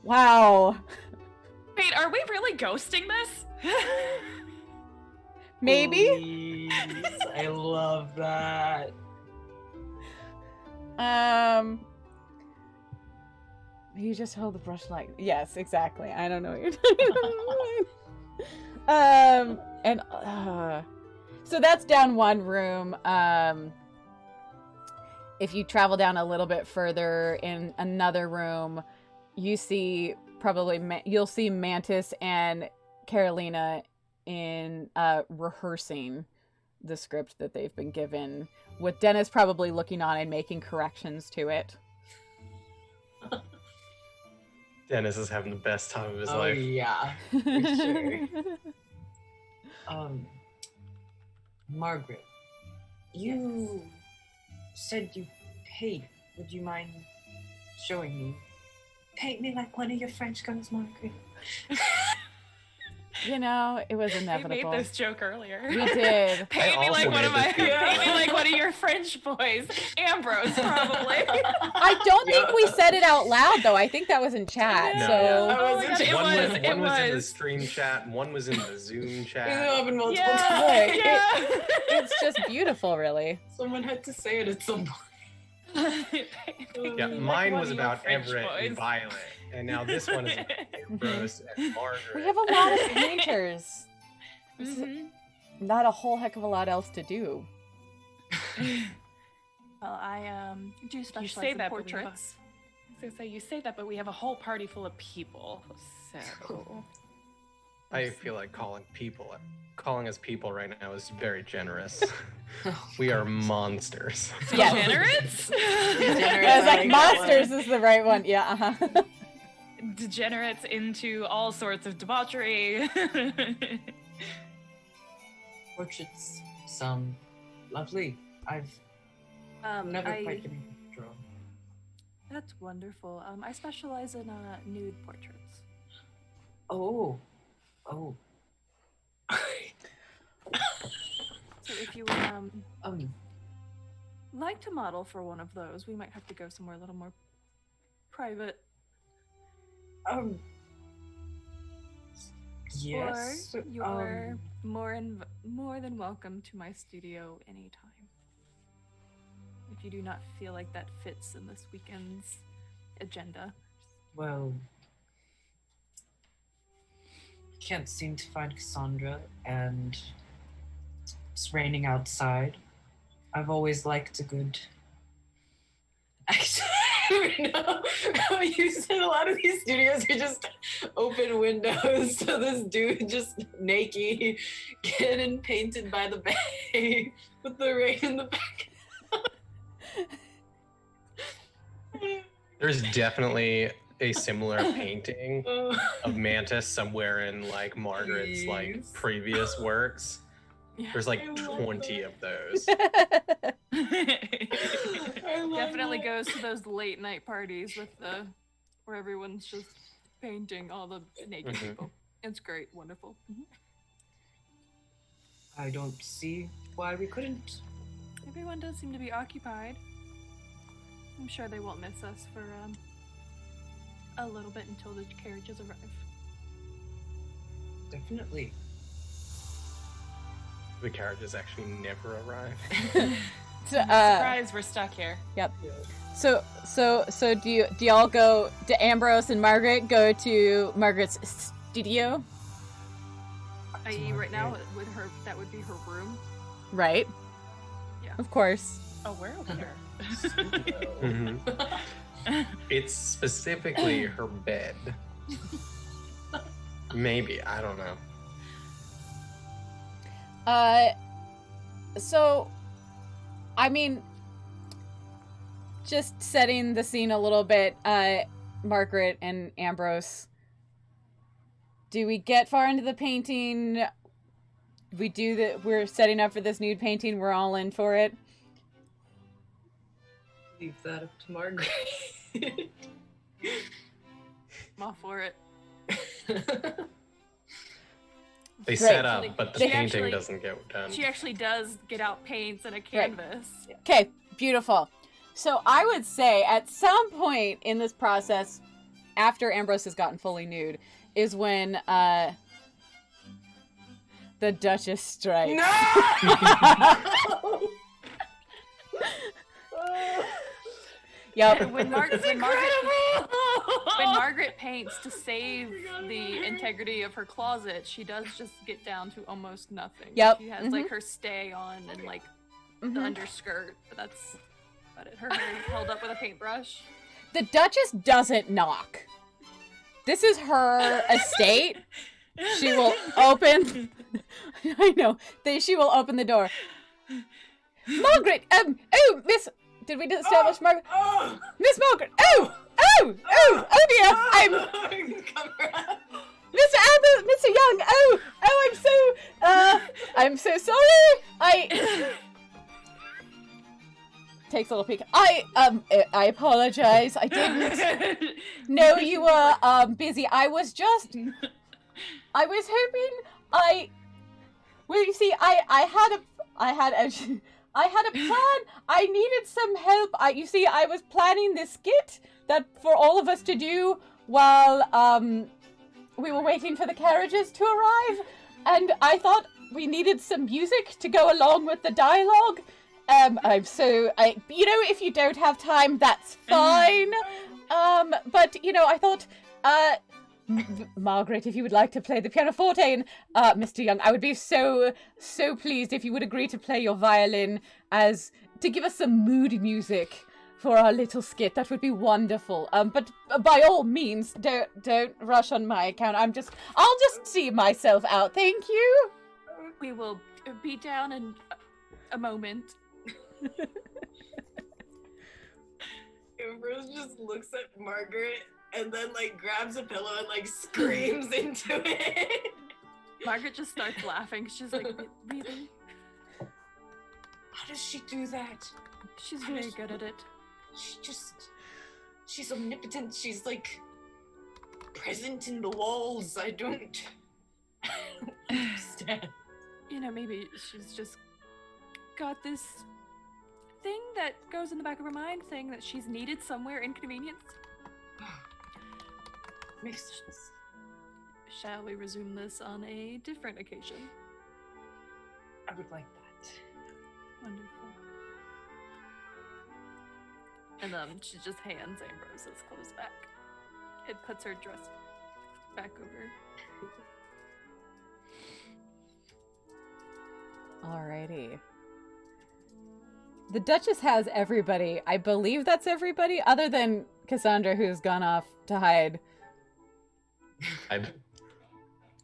[SPEAKER 2] Wow.
[SPEAKER 3] Wait, are we really ghosting this?
[SPEAKER 2] Maybe?
[SPEAKER 4] Please. I love that.
[SPEAKER 2] You just hold the brush like... Yes, exactly. I don't know what you're talking about. So that's down one room. If you travel down a little bit further in another room, you see you'll see Mantis and Carolina in rehearsing the script that they've been given, with Dennis probably looking on and making corrections to it.
[SPEAKER 6] Dennis is having the best time of his
[SPEAKER 4] Oh
[SPEAKER 6] life.
[SPEAKER 4] yeah, for sure. Margaret, you said you paint. Would you mind showing me? Paint me like one of your French girls, Margaret.
[SPEAKER 2] You know, it was
[SPEAKER 3] We
[SPEAKER 2] inevitable.
[SPEAKER 3] made this joke earlier.
[SPEAKER 2] We did.
[SPEAKER 3] Paint me
[SPEAKER 6] also
[SPEAKER 3] like one of my.
[SPEAKER 6] made this joke.
[SPEAKER 3] Paint me like one of your French boys, Ambrose, probably.
[SPEAKER 2] I don't think we said it out loud, though. I think that was in chat.
[SPEAKER 6] No.
[SPEAKER 2] So
[SPEAKER 3] Oh my God,
[SPEAKER 6] One was in the
[SPEAKER 3] was.
[SPEAKER 6] stream chat, and one was in the Zoom
[SPEAKER 4] It
[SPEAKER 6] chat.
[SPEAKER 4] happened multiple
[SPEAKER 3] Yeah,
[SPEAKER 4] times.
[SPEAKER 3] yeah.
[SPEAKER 2] it's just beautiful, really.
[SPEAKER 4] Someone had to say it at some point.
[SPEAKER 6] Yeah,
[SPEAKER 3] Like
[SPEAKER 6] mine
[SPEAKER 3] one
[SPEAKER 6] was
[SPEAKER 3] of your
[SPEAKER 6] about
[SPEAKER 3] French
[SPEAKER 6] Everett and
[SPEAKER 3] boys.
[SPEAKER 6] Violet, and now this one is Ambrose and Margaret.
[SPEAKER 2] We have a lot of painters.
[SPEAKER 3] Mhm.
[SPEAKER 2] Not a whole heck of a lot else to do.
[SPEAKER 5] Well, I do
[SPEAKER 3] You
[SPEAKER 5] specialize
[SPEAKER 3] say
[SPEAKER 5] in
[SPEAKER 3] that, but we have
[SPEAKER 5] portraits.
[SPEAKER 3] you say that, but we have a whole party full of people. So
[SPEAKER 6] I feel like calling us people right now is very generous. We are monsters.
[SPEAKER 2] Yes.
[SPEAKER 3] degenerates,
[SPEAKER 2] I was like, monsters is the right one. Yeah, uh-huh.
[SPEAKER 3] degenerates into all sorts of debauchery.
[SPEAKER 4] Portraits sound lovely. I've never quite been able to draw.
[SPEAKER 5] That's wonderful. I specialize in nude portraits.
[SPEAKER 4] Oh.
[SPEAKER 5] if you would like to model for one of those, we might have to go somewhere a little more private.
[SPEAKER 4] Yes.
[SPEAKER 5] Or you're more than welcome to my studio anytime. If you do not feel like that fits in this weekend's agenda.
[SPEAKER 4] Well, can't seem to find Cassandra, and it's raining outside. I've always liked a good. Actually, no. You said a lot of these studios are just open windows, so this dude just naked, getting painted by the bay with the rain in the back.
[SPEAKER 6] There's definitely a similar painting of Mantis somewhere in like Margaret's like
[SPEAKER 4] Please.
[SPEAKER 6] previous works.
[SPEAKER 5] Yeah.
[SPEAKER 6] There's like
[SPEAKER 4] I love
[SPEAKER 6] 20 of those.
[SPEAKER 5] Definitely goes to those late night parties with where everyone's just painting all the naked people. It's great, wonderful.
[SPEAKER 4] I don't see why we couldn't.
[SPEAKER 5] Everyone does seem to be occupied. I'm sure they won't miss us for a little bit until the carriages arrive.
[SPEAKER 4] Definitely.
[SPEAKER 6] The carriages actually never arrive.
[SPEAKER 3] Surprise, we're stuck here.
[SPEAKER 2] Yep. So do y'all go? Do Ambrose and Margaret go to Margaret's studio?
[SPEAKER 5] I.e., right now, that would be her room.
[SPEAKER 2] Right.
[SPEAKER 5] Yeah.
[SPEAKER 2] Of course.
[SPEAKER 3] Oh, we're over here.
[SPEAKER 6] Mhm. It's specifically her bed. Maybe, I don't know.
[SPEAKER 2] So, I mean, just setting the scene a little bit, Margaret and Ambrose, do we get far into the painting? We're setting up for this nude painting, we're all in for it?
[SPEAKER 4] Leave that up to Margaret.
[SPEAKER 5] I'm all for it.
[SPEAKER 6] They
[SPEAKER 2] Great.
[SPEAKER 6] set up, but the
[SPEAKER 5] She
[SPEAKER 6] painting
[SPEAKER 5] actually-
[SPEAKER 6] doesn't get done.
[SPEAKER 5] She actually does get out paints and a canvas.
[SPEAKER 2] Okay, beautiful. So I would say at some point in this process, after Ambrose has gotten fully nude, is when the Duchess strikes.
[SPEAKER 4] No!
[SPEAKER 2] Yep.
[SPEAKER 5] When Margaret paints to save the integrity of her closet, she does just get down to almost nothing.
[SPEAKER 2] Yep.
[SPEAKER 5] She has like her stay on and like the underskirt, but that's about it. Her hair held up with a paintbrush.
[SPEAKER 2] The Duchess doesn't knock. This is her estate. She will open. I know. She will open the door. Margaret. Oh, Miss. Did we establish Margaret? Miss Margaret. Oh dear. Mr. Albert, Mr. Young. I'm so sorry. Takes a little peek. I apologize. I didn't know you were busy. I was hoping well, you see, I had a plan. I needed some help. I was planning this skit that for all of us to do while we were waiting for the carriages to arrive, and I thought we needed some music to go along with the dialogue. If you don't have time, that's fine. But I thought, Margaret, if you would like to play the pianoforte, and Mr. Young, I would be so pleased if you would agree to play your violin as to give us some mood music for our little skit. That would be wonderful. But by all means, don't rush on my account. I'll just see myself out. Thank you.
[SPEAKER 5] We will be down in a moment.
[SPEAKER 4] Ambrose just looks at Margaret and then like grabs a pillow and like screams into it.
[SPEAKER 5] Margaret just starts laughing. She's like, really?
[SPEAKER 4] How does she do that?
[SPEAKER 5] She's very good at it.
[SPEAKER 4] She's omnipotent. She's like present in the walls. I don't understand.
[SPEAKER 5] Maybe she's just got this thing that goes in the back of her mind saying that she's needed somewhere inconvenienced.
[SPEAKER 4] Makes sense.
[SPEAKER 5] Shall we resume this on a different occasion?
[SPEAKER 4] I would like that.
[SPEAKER 5] Wonderful. And she just hands Ambrose's clothes back. It puts her dress back over.
[SPEAKER 2] Alrighty. The Duchess has everybody. I believe that's everybody, other than Cassandra, who's gone off to hide.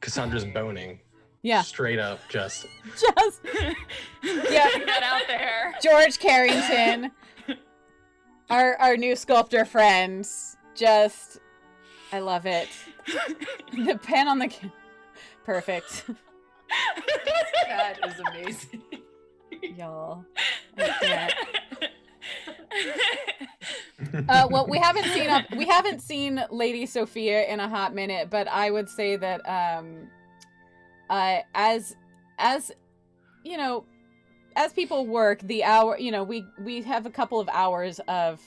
[SPEAKER 6] Cassandra's boning.
[SPEAKER 2] Yeah.
[SPEAKER 6] Straight up, just.
[SPEAKER 2] Yeah.
[SPEAKER 5] Get out there.
[SPEAKER 2] George Carrington, our new sculptor friend. Just, I love it. The pen on the perfect.
[SPEAKER 4] That is amazing.
[SPEAKER 2] Y'all. I can't. Well, we haven't seen Lady Sophia in a hot minute, but I would say that as you know, as people work the hour, you know, we have a couple of hours of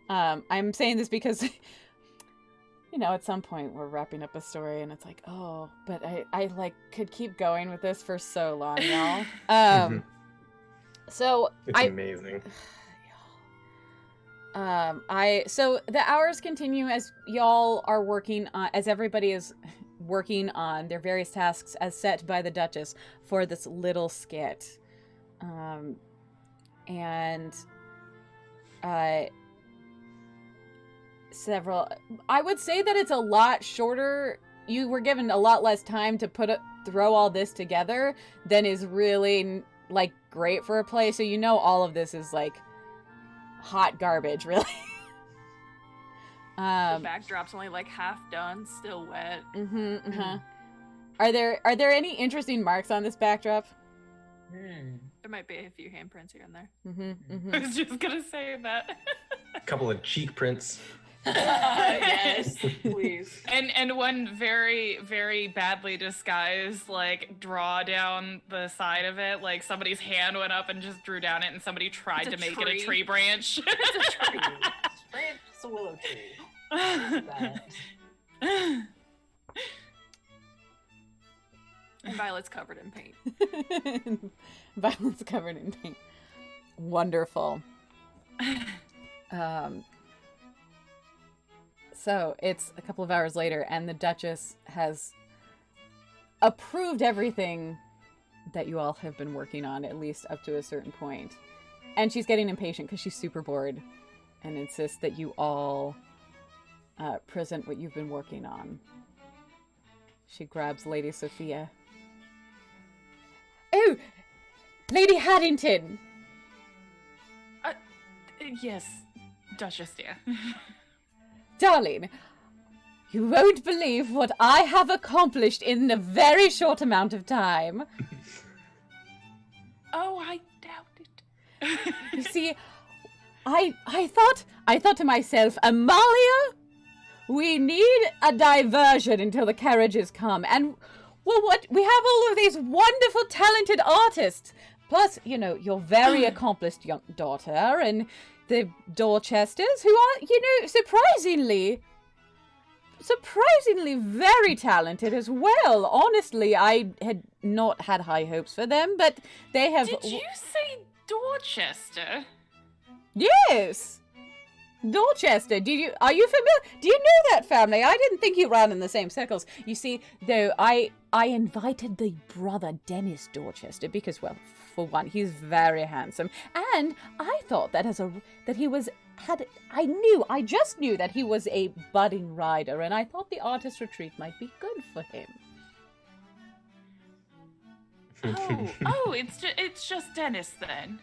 [SPEAKER 2] I'm saying this because you know, at some point we're wrapping up a story and it's like, oh, but I like could keep going with this for so long, y'all. So
[SPEAKER 6] It's amazing.
[SPEAKER 2] So the hours continue as y'all are working on, as everybody is working on their various tasks as set by the Duchess for this little skit. I would say that it's a lot shorter. You were given a lot less time to throw all this together than is really like great for a play. So you know all of this is like hot garbage, really.
[SPEAKER 5] The backdrop's only like half done, still wet.
[SPEAKER 2] Are there any interesting marks on this backdrop?
[SPEAKER 5] There might be a few handprints here and there.
[SPEAKER 3] I was just gonna say that.
[SPEAKER 6] A couple of cheek prints.
[SPEAKER 4] Yes, please.
[SPEAKER 3] And one very, very badly disguised, like, draw down the side of it. Like, somebody's hand went up and just drew down it, and somebody tried to make it a tree branch.
[SPEAKER 4] It's a tree. It's a willow tree.
[SPEAKER 5] And Violet's covered in paint.
[SPEAKER 2] Violet's covered in paint. Wonderful. So it's a couple of hours later, and the Duchess has approved everything that you all have been working on, at least up to a certain point. And she's getting impatient because she's super bored and insists that you all present what you've been working on. She grabs Lady Sophia. Oh, Lady Haddington!
[SPEAKER 3] Yes, Duchess dear.
[SPEAKER 2] Darling, you won't believe what I have accomplished in a very short amount of time.
[SPEAKER 3] Oh, I doubt it.
[SPEAKER 2] You see, I thought to myself, Amalia, we need a diversion until the carriages come. And, well, what? We have all of these wonderful, talented artists. Plus, you know, your very accomplished young daughter and the Dorchesters, who are, you know, surprisingly very talented as well. Honestly, I had not had high hopes for them, but they have...
[SPEAKER 3] Did you say Dorchester?
[SPEAKER 2] Yes! Dorchester, are you familiar? Do you know that family? I didn't think you ran in the same circles. You see, though, I invited the brother Dennis Dorchester because, well, for one, he's very handsome, and I thought that I just knew that he was a budding rider, and I thought the artist retreat might be good for him.
[SPEAKER 3] It's just Dennis then.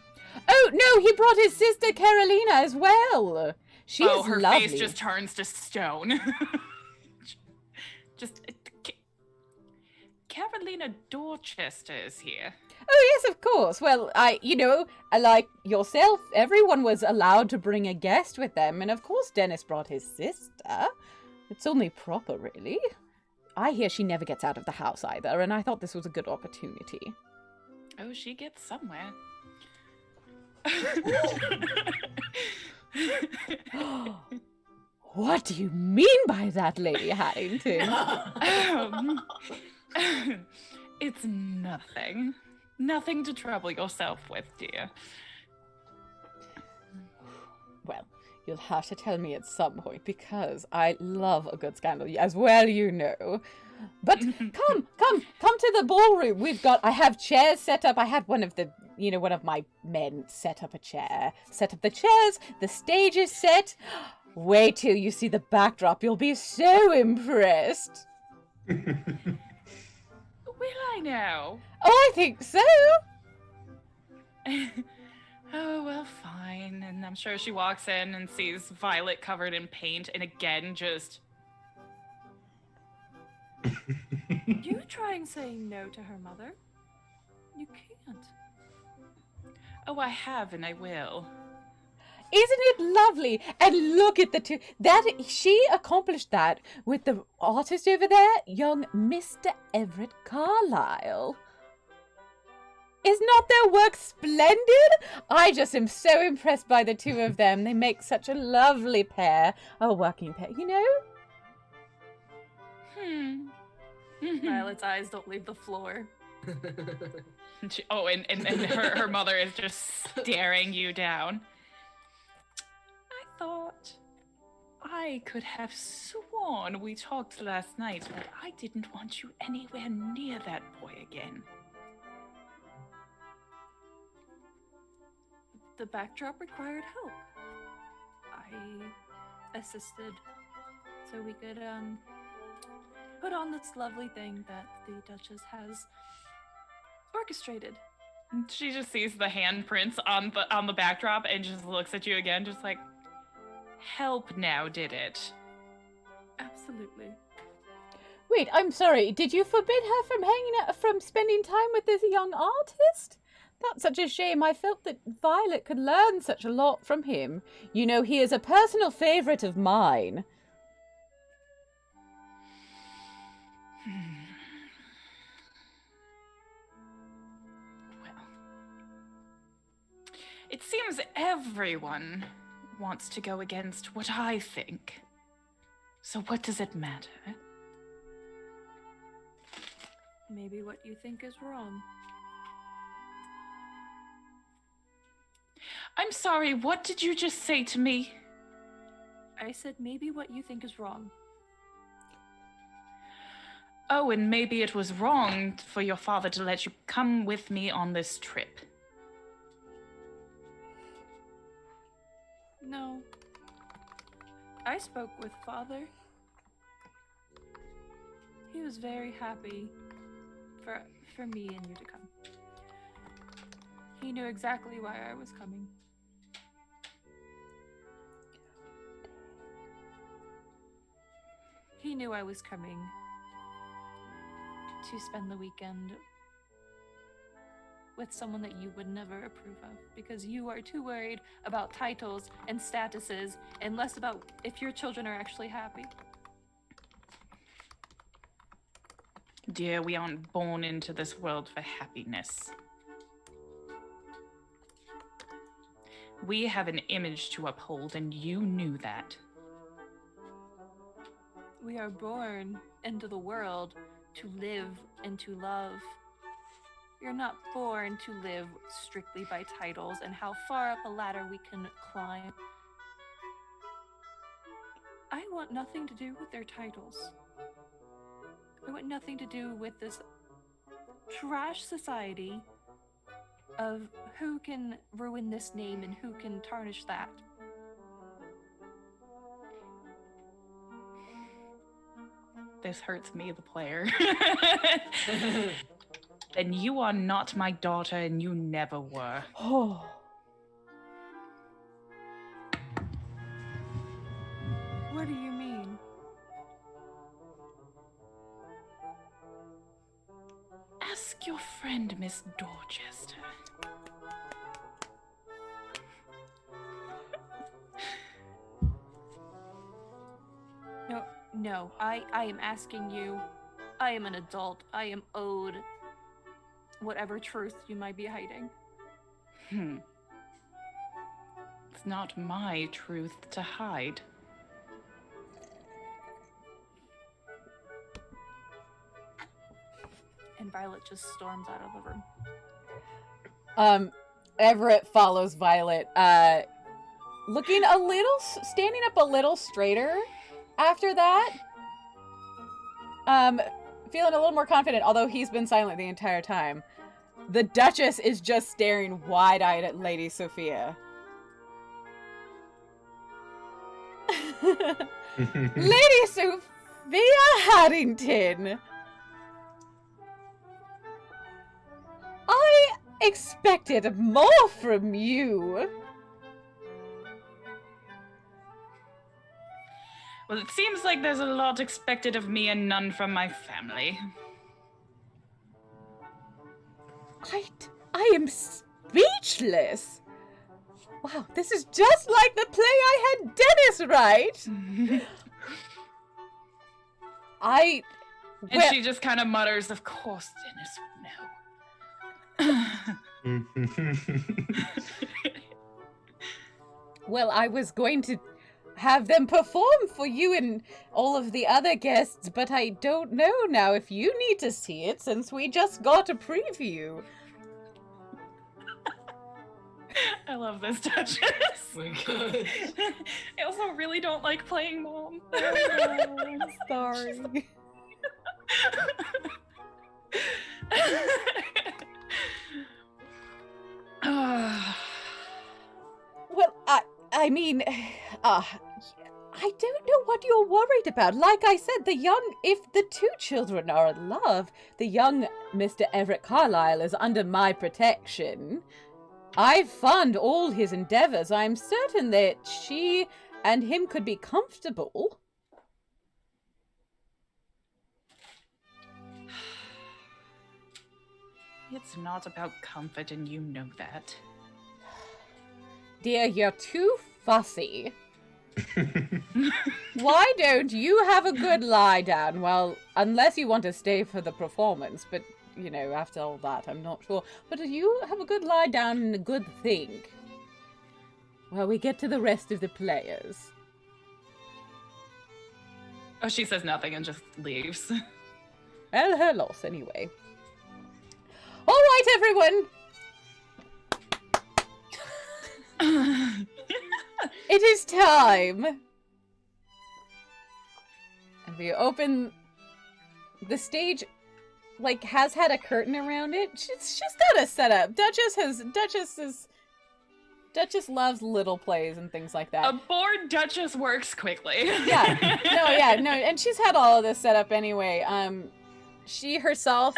[SPEAKER 2] Oh no, he brought his sister Carolina as well. She's
[SPEAKER 3] her
[SPEAKER 2] lovely.
[SPEAKER 3] face just turns to stone. Carolina Dorchester is here.
[SPEAKER 2] Oh yes, of course. Well, like yourself, everyone was allowed to bring a guest with them, and of course Dennis brought his sister. It's only proper, really. I hear she never gets out of the house either, and I thought this was a good opportunity.
[SPEAKER 3] Oh, she gets somewhere.
[SPEAKER 2] What do you mean by that, Lady Haddington?
[SPEAKER 3] It's nothing. Nothing to trouble yourself with, dear.
[SPEAKER 2] Well, you'll have to tell me at some point, because I love a good scandal, as well you know. But come to the ballroom. I have chairs set up. I had one of my men set up a chair. Set up the chairs. The stage is set. Wait till you see the backdrop. You'll be so impressed.
[SPEAKER 3] Will I now?
[SPEAKER 2] Oh, I think so.
[SPEAKER 3] Oh, well, fine. And I'm sure she walks in and sees Violet covered in paint and again just...
[SPEAKER 5] You trying saying no to her mother? You can't.
[SPEAKER 3] Oh, I have and I will.
[SPEAKER 2] Isn't it lovely? And look at the two. She accomplished that with the artist over there, young Mr. Everett Carlyle. Is not their work splendid? I just am so impressed by the two of them. They make such a lovely pair. A working pair, you know?
[SPEAKER 5] Violet's eyes don't leave the floor.
[SPEAKER 3] And her mother is just staring you down. I thought I could have sworn we talked last night, but I didn't want you anywhere near that boy again.
[SPEAKER 5] The backdrop required help. I assisted so we could put on this lovely thing that the Duchess has orchestrated.
[SPEAKER 3] She just sees the handprints on the backdrop and just looks at you again, just like, help now, did it?
[SPEAKER 5] Absolutely.
[SPEAKER 2] Wait, I'm sorry. Did you forbid her from spending time with this young artist? That's such a shame. I felt that Violet could learn such a lot from him. You know, he is a personal favorite of mine.
[SPEAKER 3] Well, it seems everyone wants to go against what I think. So what does it matter?
[SPEAKER 5] Maybe what you think is wrong.
[SPEAKER 3] I'm sorry, what did you just say to me?
[SPEAKER 5] I said maybe what you think is wrong.
[SPEAKER 3] Oh, and maybe it was wrong for your father to let you come with me on this trip.
[SPEAKER 5] No. I spoke with Father. He was very happy for me and you to come. He knew exactly why I was coming. He knew I was coming to spend the weekend with someone that you would never approve of, because you are too worried about titles and statuses and less about if your children are actually happy.
[SPEAKER 3] Dear, we aren't born into this world for happiness. We have an image to uphold, and you knew that.
[SPEAKER 5] We are born into the world to live and to love. You're not born to live strictly by titles and how far up a ladder we can climb. I want nothing to do with their titles. I want nothing to do with this trash society of who can ruin this name and who can tarnish that.
[SPEAKER 3] This hurts me, the player. Then you are not my daughter, and you never were.
[SPEAKER 2] Oh.
[SPEAKER 5] What do you mean?
[SPEAKER 3] Ask your friend, Miss Dorchester.
[SPEAKER 5] No, I am asking you. I am an adult. I am owed whatever truth you might be hiding.
[SPEAKER 3] It's not my truth to hide.
[SPEAKER 5] And Violet just storms out of the room.
[SPEAKER 2] Everett follows Violet, looking standing up a little straighter after that. Feeling a little more confident, although he's been silent the entire time. The Duchess is just staring wide-eyed at Lady Sophia. Lady Sophia Haddington! I expected more from you.
[SPEAKER 3] Well, it seems like there's a lot expected of me and none from my family.
[SPEAKER 2] I am speechless. Wow, this is just like the play I had Dennis write.
[SPEAKER 3] And she just kind of mutters, "Of course, Dennis would know."
[SPEAKER 2] Well, I was going to have them perform for you and all of the other guests, but I don't know now if you need to see it since we just got a preview.
[SPEAKER 3] I love this Duchess.
[SPEAKER 4] Oh my gosh.
[SPEAKER 3] I also really don't like playing mom.
[SPEAKER 2] I'm sorry. Well, I mean, I don't know what you're worried about. Like I said, if the two children are in love, the young Mr. Everett Carlyle is under my protection. I fund all his endeavors. I'm certain that she and him could be comfortable.
[SPEAKER 3] It's not about comfort, and you know that.
[SPEAKER 2] Dear, you're too fussy. Why don't you have a good lie down? Well, unless you want to stay for the performance, but, you know, after all that, I'm not sure. But you have a good lie down and a good think. Well, we get to the rest of the players.
[SPEAKER 3] Oh, she says nothing and just leaves.
[SPEAKER 2] Well, her loss, anyway. All right, everyone. It is time. And we open the stage, like, has had a curtain around it. She's done a setup. Duchess loves little plays and things like that.
[SPEAKER 3] A bored Duchess works quickly.
[SPEAKER 2] No, and she's had all of this set up anyway. She herself,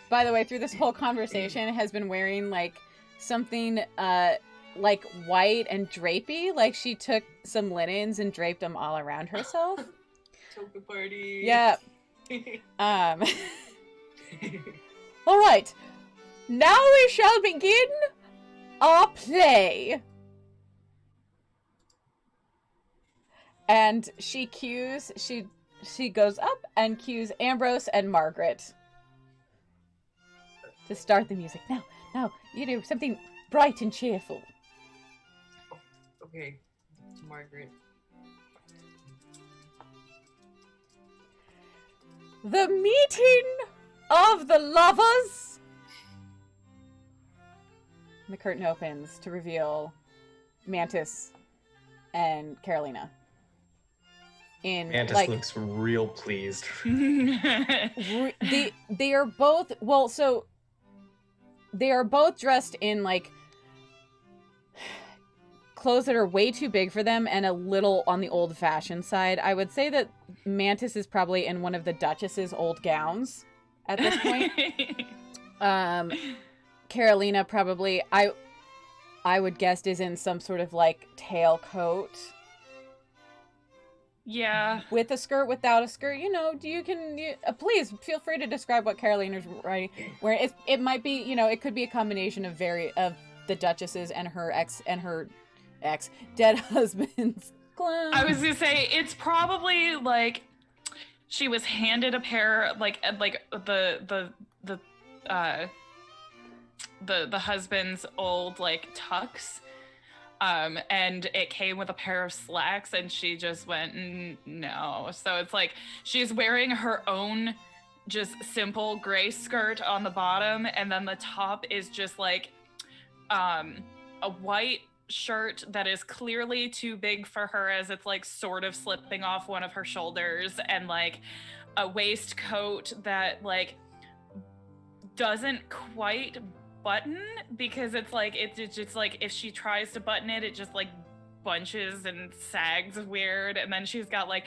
[SPEAKER 2] by the way, through this whole conversation, has been wearing, like, something, like, white and drapey. Like, she took some linens and draped them all around herself.
[SPEAKER 4] Toga party.
[SPEAKER 2] Yeah. All right. Now we shall begin our play. And she goes up and cues Ambrose and Margaret to start the music. Now, you know, something bright and cheerful.
[SPEAKER 4] Okay, Margaret.
[SPEAKER 2] The meeting of the lovers. And the curtain opens to reveal Mantis and Carolina.
[SPEAKER 6] Mantis looks real pleased.
[SPEAKER 2] They are both, well, so they are both dressed in, like, clothes that are way too big for them and a little on the old-fashioned side. I would say that Mantis is probably in one of the Duchess's old gowns at this point. Carolina probably, I would guess, is in some sort of, like, tailcoat.
[SPEAKER 3] Yeah.
[SPEAKER 2] With a skirt, without a skirt, you know, please feel free to describe what Carolina's writing. Where it might be, you know, it could be a combination of the Duchess's and her ex dead husband's clothes.
[SPEAKER 3] I was gonna say it's probably like she was handed a pair, like the husband's old, like, tux. and it came with a pair of slacks, and she just went, no. So it's like she's wearing her own just simple gray skirt on the bottom, and then the top is just like a white shirt that is clearly too big for her, as it's like sort of slipping off one of her shoulders, and like a waistcoat that like doesn't quite button, because it's like it's just like if she tries to button it, it just like bunches and sags weird. And then she's got like,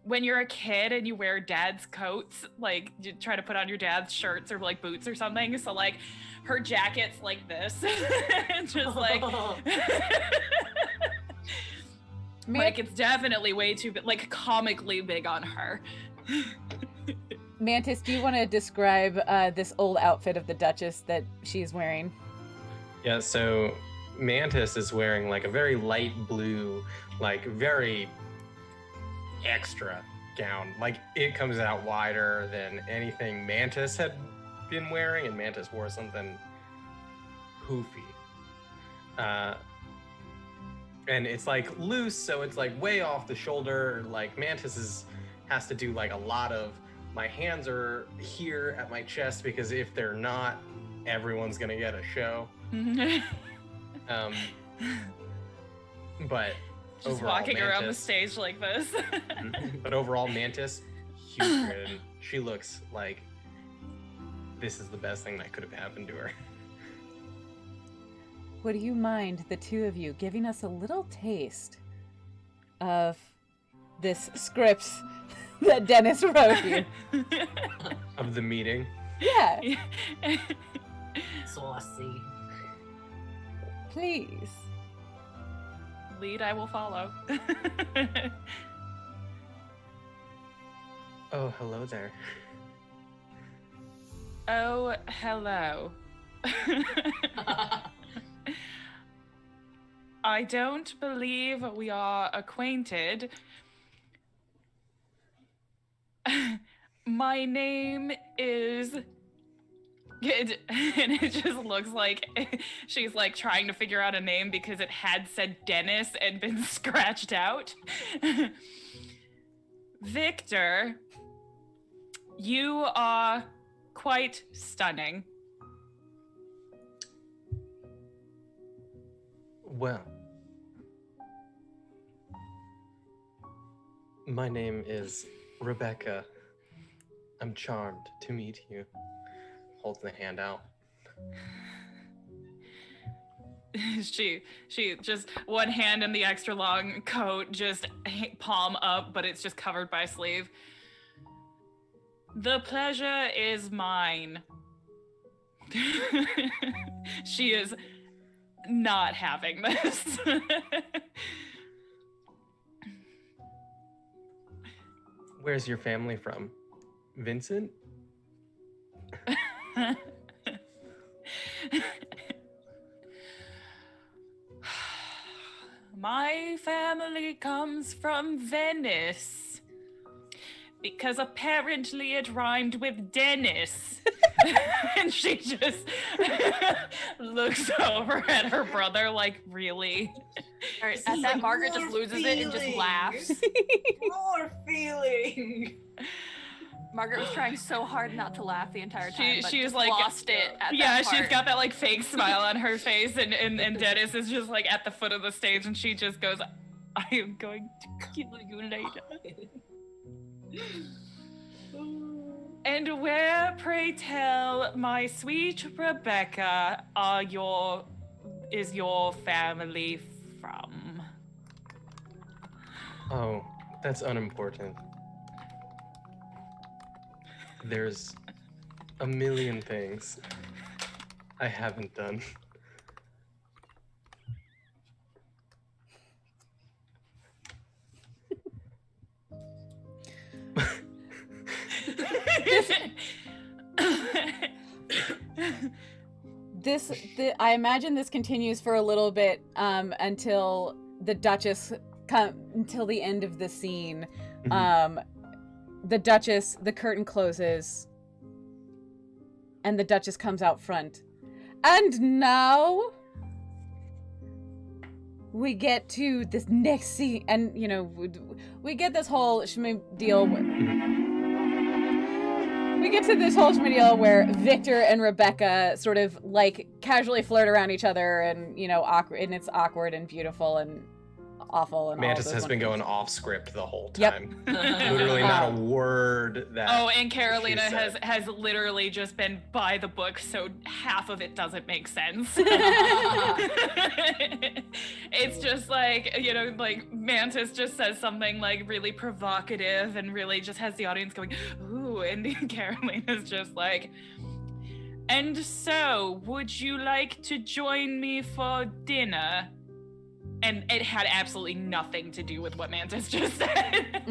[SPEAKER 3] when you're a kid and you wear dad's coats, like you try to put on your dad's shirts or like boots or something, so like her jacket's like this. Just like like it's definitely way too big, like comically big on her.
[SPEAKER 2] Mantis, do you want to describe this old outfit of the Duchess that she's wearing?
[SPEAKER 6] Yeah, so Mantis is wearing like a very light blue, like very extra gown. Like it comes out wider than anything Mantis had been wearing, and Mantis wore something poofy. And it's like loose, so it's like way off the shoulder. Like Mantis has to do like a lot of, my hands are here at my chest, because if they're not, everyone's gonna get a show. But
[SPEAKER 3] just
[SPEAKER 6] overall,
[SPEAKER 3] walking
[SPEAKER 6] Mantis,
[SPEAKER 3] around the stage like this.
[SPEAKER 6] But overall, Mantis, huge grin. She looks like this is the best thing that could have happened to her.
[SPEAKER 2] Would you mind, the two of you, giving us a little taste of this script that Dennis wrote you?
[SPEAKER 6] Of the meeting.
[SPEAKER 2] Yeah.
[SPEAKER 4] Saucy.
[SPEAKER 2] Please.
[SPEAKER 3] Lead, I will follow.
[SPEAKER 6] Oh, hello there.
[SPEAKER 3] Oh, hello. I don't believe we are acquainted. My name is... and it just looks like she's like trying to figure out a name because it had said Dennis and been scratched out. Victor, you are quite stunning.
[SPEAKER 6] Well, my name is Rebecca. I'm charmed to meet you. Holds the hand out.
[SPEAKER 3] She just one hand in the extra long coat, just palm up, but it's just covered by sleeve. The pleasure is mine. She is not having this.
[SPEAKER 6] Where's your family from? Vincent?
[SPEAKER 3] My family comes from Venice because apparently it rhymed with Dennis. And she just looks over at her brother like, really?
[SPEAKER 5] All right, at that, Margaret just loses it and just laughs.
[SPEAKER 4] More feeling.
[SPEAKER 5] Margaret was trying so hard not to laugh the entire time, but
[SPEAKER 3] She was
[SPEAKER 5] just
[SPEAKER 3] like,
[SPEAKER 5] lost it at
[SPEAKER 3] yeah,
[SPEAKER 5] that part.
[SPEAKER 3] she's got that like fake smile on her face, and Dennis is just like at the foot of the stage, and she just goes, I am going to kill you later. And where, pray tell, my sweet Rebecca, is your family from?
[SPEAKER 6] Oh, that's unimportant. There's a million things I haven't done.
[SPEAKER 2] I imagine this continues for a little bit until the Duchess until the end of the scene. The Duchess, the curtain closes, and the Duchess comes out front. And now, we get to this next scene, and, you know, we get this whole deal we get to this whole deal where Victor and Rebecca sort of, like, casually flirt around each other, and, you know, awkward, and it's awkward and beautiful and awful and
[SPEAKER 6] Mantis
[SPEAKER 2] all of
[SPEAKER 6] has
[SPEAKER 2] those
[SPEAKER 6] been
[SPEAKER 2] wonderful
[SPEAKER 6] going off script the whole
[SPEAKER 2] Yep.
[SPEAKER 6] time. Literally not a word that.
[SPEAKER 3] Oh, and Carolina
[SPEAKER 6] she said.
[SPEAKER 3] has literally just been by the book, so half of it doesn't make sense. It's just like, you know, like Mantis just says something like really provocative and really just has the audience going, ooh, and Carolina's just like, and so, would you like to join me for dinner? And it had absolutely nothing to do with what Mantis just said.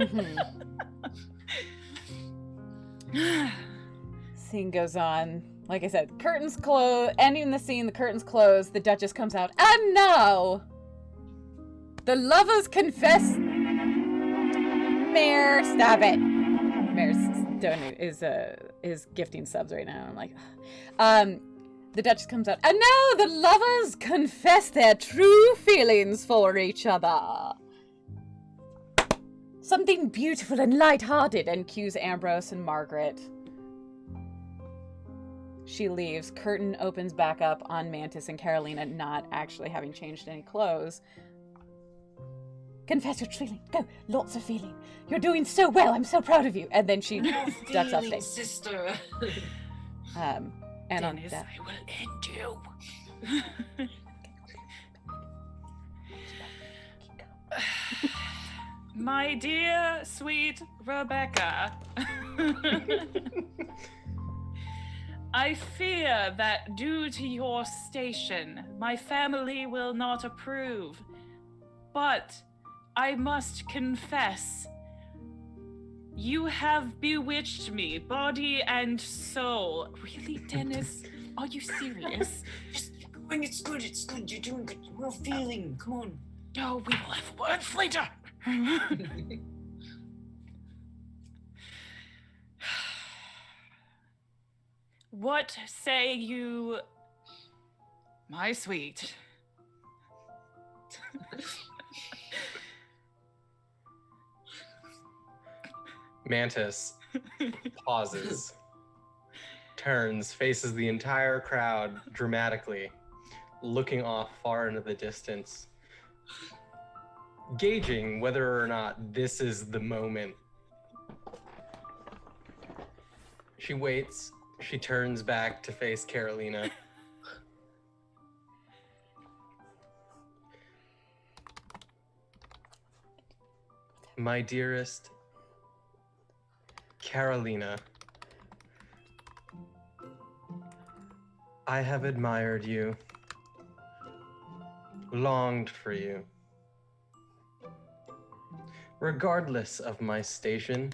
[SPEAKER 2] Scene goes on. Like I said, curtains close. Ending the scene, the curtains close. The Duchess comes out. And now, the lovers confess. Mayor, stop it. Mayor's is gifting subs right now. I'm like, the Duchess comes out. And now the lovers confess their true feelings for each other. Something beautiful and lighthearted, and cues Ambrose and Margaret. She leaves. Curtain opens back up on Mantis and Carolina, not actually having changed any clothes. Confess your feeling. Go. Lots of feeling. You're doing so well. I'm so proud of you. And then she ducks off stage.
[SPEAKER 4] Sister.
[SPEAKER 2] And
[SPEAKER 3] Dennis,
[SPEAKER 2] on that,
[SPEAKER 3] I will end you. My dear, sweet Rebecca. I fear that due to your station, my family will not approve. But I must confess, you have bewitched me, body and soul. Really, Dennis? Are you serious?
[SPEAKER 4] Just keep going. It's good. It's good. You're doing good. We're feeling. Come on.
[SPEAKER 3] No, we will have words later. What say you, my sweet?
[SPEAKER 6] Mantis pauses, turns, faces the entire crowd dramatically, looking off far into the distance, gauging whether or not this is the moment. She waits, she turns back to face Carolina. My dearest Carolina, I have admired you, longed for you. Regardless of my station,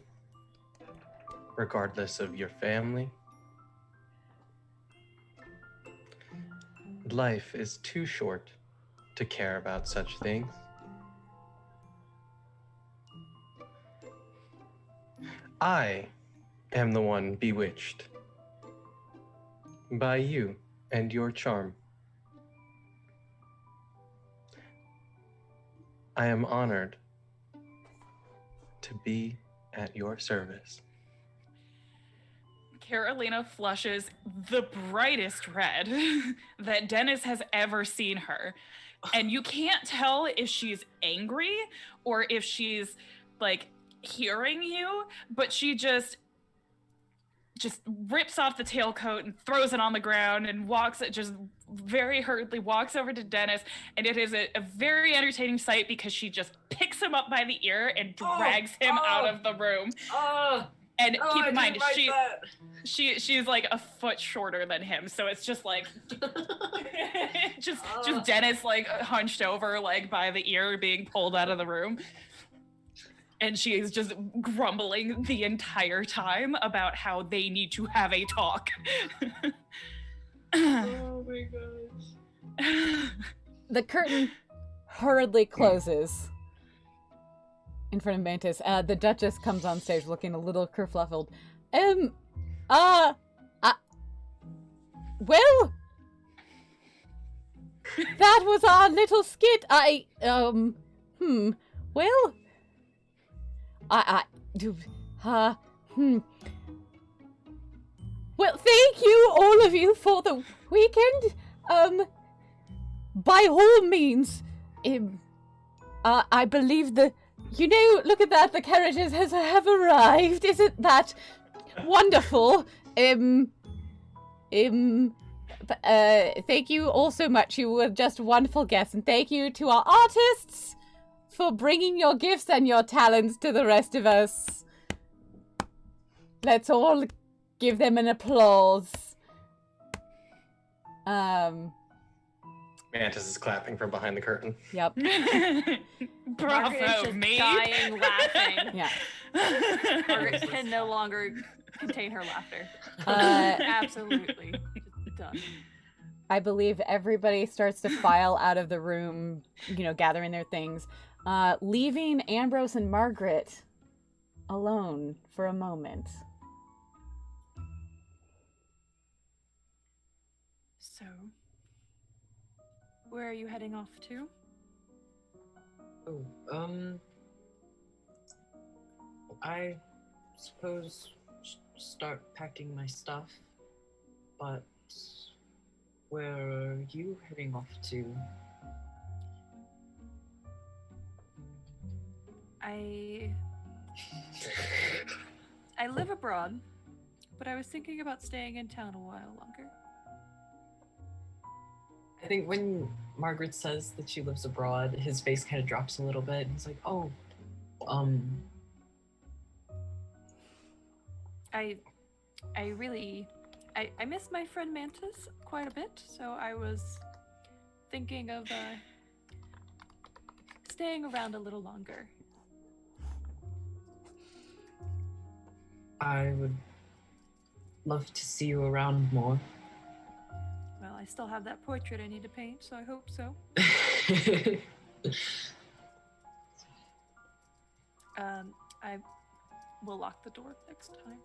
[SPEAKER 6] regardless of your family, life is too short to care about such things. I am the one bewitched by you and your charm. I am honored to be at your service.
[SPEAKER 3] Carolina flushes the brightest red that Dennis has ever seen her. And you can't tell if she's angry or if she's like hearing you, but she just rips off the tailcoat and throws it on the ground and just very hurriedly walks over to Dennis, and it is a very entertaining sight because she just picks him up by the ear and drags him out of the room. And keep in mind, she's like a foot shorter than him, so it's just like just Dennis like hunched over like by the ear being pulled out of the room. And she is just grumbling the entire time about how they need to have a talk.
[SPEAKER 4] Oh my gosh.
[SPEAKER 2] the curtain hurriedly closes in front of Mantis. The Duchess comes on stage looking a little kerfluffled. Well, that was our little skit. Well, Well, thank you, all of you, for the weekend. By all means, I believe look at that, the carriages have arrived. Isn't that wonderful? Thank you all so much. You were just wonderful guests, and thank you to our artists for bringing your gifts and your talents to the rest of us. Let's all give them an applause.
[SPEAKER 6] Mantis is clapping from behind the curtain.
[SPEAKER 2] Yep.
[SPEAKER 5] Margaret is
[SPEAKER 3] Bravo,
[SPEAKER 5] just
[SPEAKER 3] me.
[SPEAKER 5] dying laughing.
[SPEAKER 2] Yeah.
[SPEAKER 5] Margaret can no longer contain her laughter. Absolutely. Just done.
[SPEAKER 2] I believe everybody starts to file out of the room, gathering their things, leaving Ambrose and Margaret alone for a moment.
[SPEAKER 5] So, where are you heading off to?
[SPEAKER 4] I suppose start packing my stuff, but where are you heading off to?
[SPEAKER 5] I live abroad, but I was thinking about staying in town a while longer.
[SPEAKER 4] I think when Margaret says that she lives abroad, his face kind of drops a little bit. And he's like, "Oh,
[SPEAKER 5] I miss my friend Mantis quite a bit, so I was thinking of staying around a little longer."
[SPEAKER 4] I would love to see you around more."
[SPEAKER 5] Well, I still have that portrait I need to paint, so I hope so. I will lock the door next time.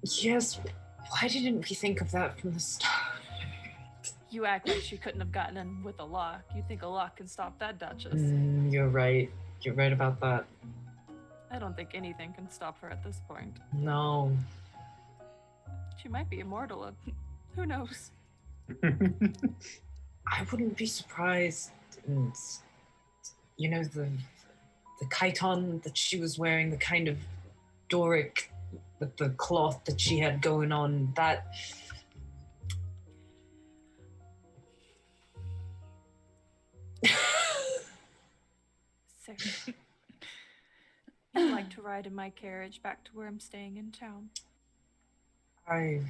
[SPEAKER 4] Yes, why didn't we think of that from the start?
[SPEAKER 5] You act like she couldn't have gotten in with a lock. You think a lock can stop that Duchess?
[SPEAKER 4] You're right. You're right about that.
[SPEAKER 5] I don't think anything can stop her at this point.
[SPEAKER 4] No.
[SPEAKER 5] She might be immortal. Who knows?
[SPEAKER 4] I wouldn't be surprised. And, the chiton that she was wearing, the kind of Doric with the cloth that she had going on, that...
[SPEAKER 5] So, I'd like to ride in my carriage back to where I'm staying in town.
[SPEAKER 4] I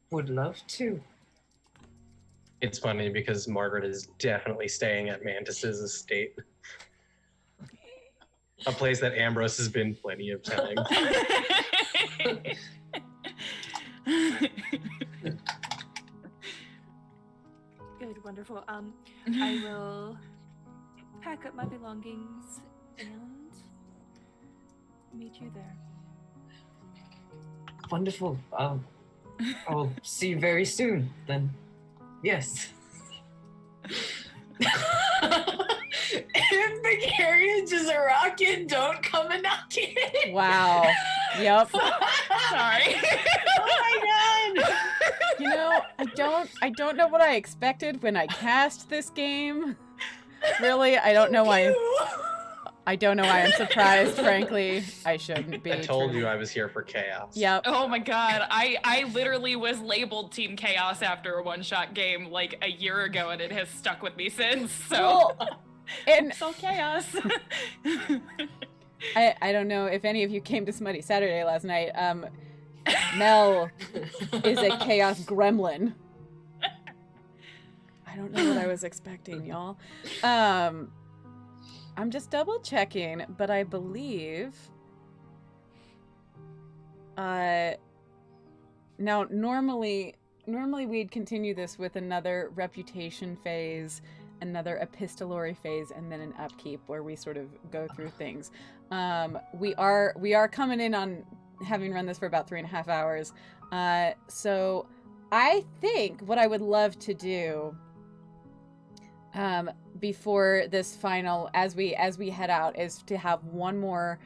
[SPEAKER 4] would love to.
[SPEAKER 6] It's funny because Margaret is definitely staying at Mantis's estate. A place that Ambrose has been plenty of times.
[SPEAKER 5] Good, wonderful. I will pack up my belongings and meet you there.
[SPEAKER 4] Wonderful. I'll see you very soon, then. Yes. If the carriage is a rocket, don't come a knocking.
[SPEAKER 2] Wow. Yep.
[SPEAKER 3] Sorry.
[SPEAKER 4] Oh my god.
[SPEAKER 2] I don't know what I expected when I cast this game. Really, I don't know why. I don't know why I'm surprised, frankly. I shouldn't be.
[SPEAKER 6] I told you I was here for chaos.
[SPEAKER 2] Yep.
[SPEAKER 3] Oh my god, I literally was labeled Team Chaos after a one-shot game like a year ago, and it has stuck with me since, so...
[SPEAKER 2] And
[SPEAKER 3] it's all chaos.
[SPEAKER 2] I don't know if any of you came to Smutty Saturday last night. Mel is a chaos gremlin. I don't know what I was expecting, y'all. I'm just double checking, but I believe now normally we'd continue this with another reputation phase, another epistolary phase, and then an upkeep where we sort of go through things. We are coming in on having run this for about 3.5 hours. So I think what I would love to do before this final, as we head out, is to have one more.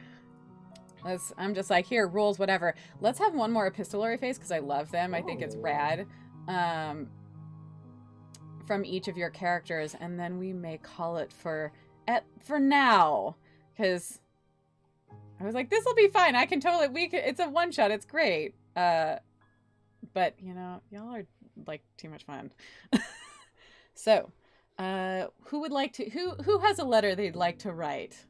[SPEAKER 2] I'm just like, here, rules, whatever. Let's have one more epistolary phase because I love them. I think it's rad. From each of your characters, and then we may call it for now, because I was like, this will be fine. I can totally. It's a one shot. It's great. But y'all are like too much fun. So, who would like to? Who has a letter they'd like to write?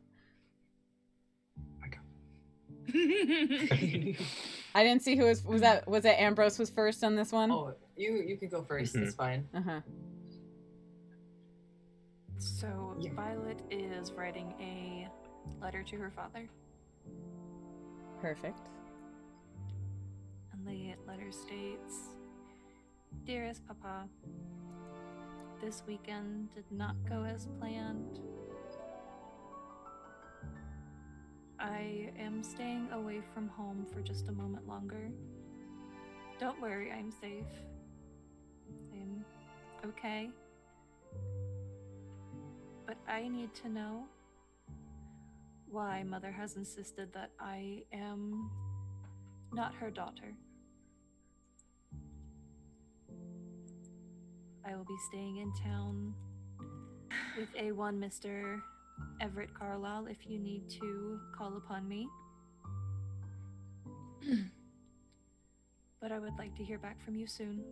[SPEAKER 2] I didn't see who was that Ambrose was first on this one?
[SPEAKER 4] Oh, you could go 1st. It's fine.
[SPEAKER 5] So Violet is writing a letter to her father.
[SPEAKER 2] Perfect.
[SPEAKER 5] And the letter states, "Dearest Papa, this weekend did not go as planned. I am staying away from home for just a moment longer. Don't worry, I'm safe. I'm okay. But I need to know why Mother has insisted that I am not her daughter. I will be staying in town with A1 Mr. Everett Carlisle if you need to call upon me. But I would like to hear back from you soon."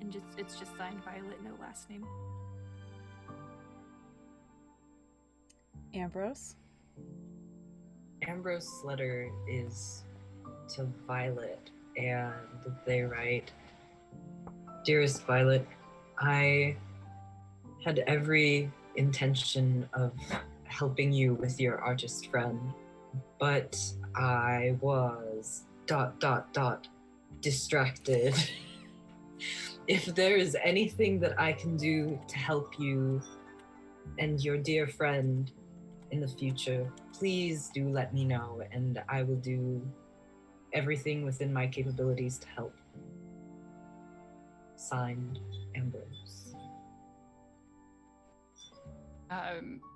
[SPEAKER 5] And it's just signed Violet, no last name.
[SPEAKER 2] Ambrose?
[SPEAKER 4] Ambrose's letter is to Violet, and they write, "Dearest Violet, I had every intention of helping you with your artist friend, but I was ... distracted. If there is anything that I can do to help you and your dear friend in the future, please do let me know, and I will do everything within my capabilities to help. Signed, Ambrose."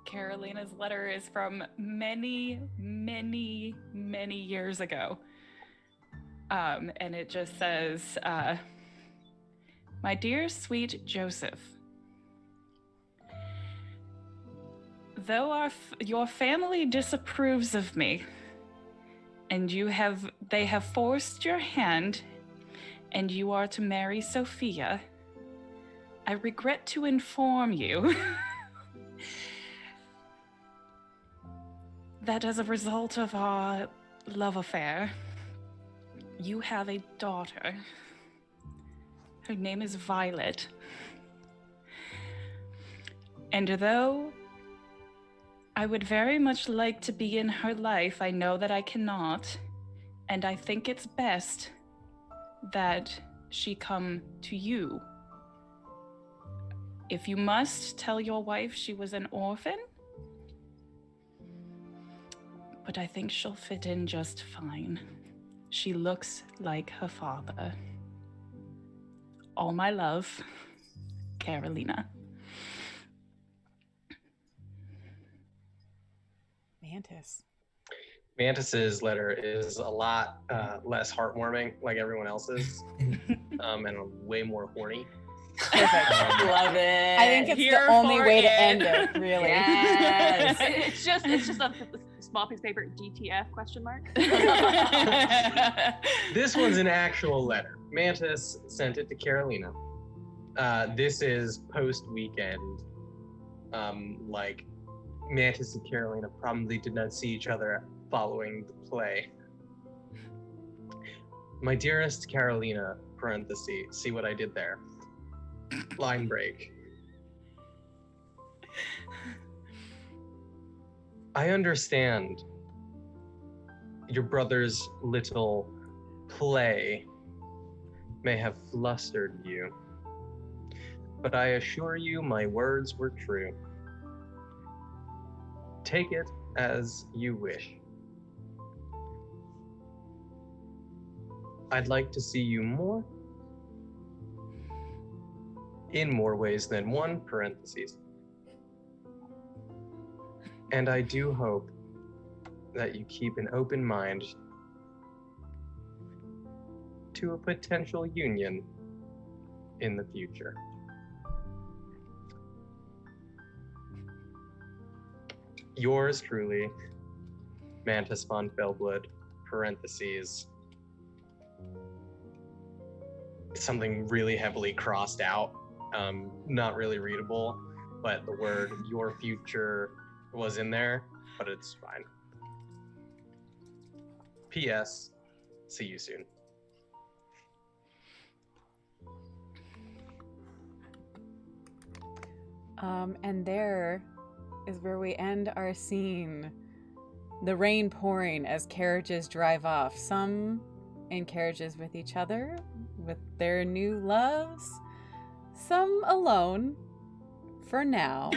[SPEAKER 3] Carolina's letter is from many, many, many years ago. And it just says, "My dear sweet Joseph, though your family disapproves of me, and they have forced your hand, and you are to marry Sophia, I regret to inform you that as a result of our love affair, you have a daughter. Her name is Violet. And though I would very much like to be in her life, I know that I cannot, and I think it's best that she come to you. If you must, tell your wife she was an orphan, but I think she'll fit in just fine. She looks like her father. All my love, Carolina."
[SPEAKER 6] Mantis's letter is a lot less heartwarming, like everyone else's, and way more horny.
[SPEAKER 2] Perfect.
[SPEAKER 4] Love it.
[SPEAKER 2] I think it's
[SPEAKER 3] Here
[SPEAKER 2] the only
[SPEAKER 3] for
[SPEAKER 2] way to
[SPEAKER 3] it.
[SPEAKER 2] end it, really.
[SPEAKER 4] Yes.
[SPEAKER 8] It's just a small piece of paper, DTF question mark.
[SPEAKER 6] This one's an actual letter. Mantis sent it to Carolina. This is post-weekend. Like, Mantis and Carolina probably did not see each other following the play. "My dearest Carolina, parenthesis, see what I did there? Line break. I understand your brother's little play may have flustered you, but I assure you my words were true. Take it as you wish. I'd like to see you more, in more ways than one, parentheses. And I do hope that you keep an open mind to a potential union in the future. Yours truly, Mantis von Felblood, parentheses, something really heavily crossed out, not really readable, but the word your future was in there, but it's fine. P.S. See you soon.
[SPEAKER 2] And there is where we end our scene. The rain pouring as carriages drive off. Some in carriages with each other, with their new loves. Some alone, for now.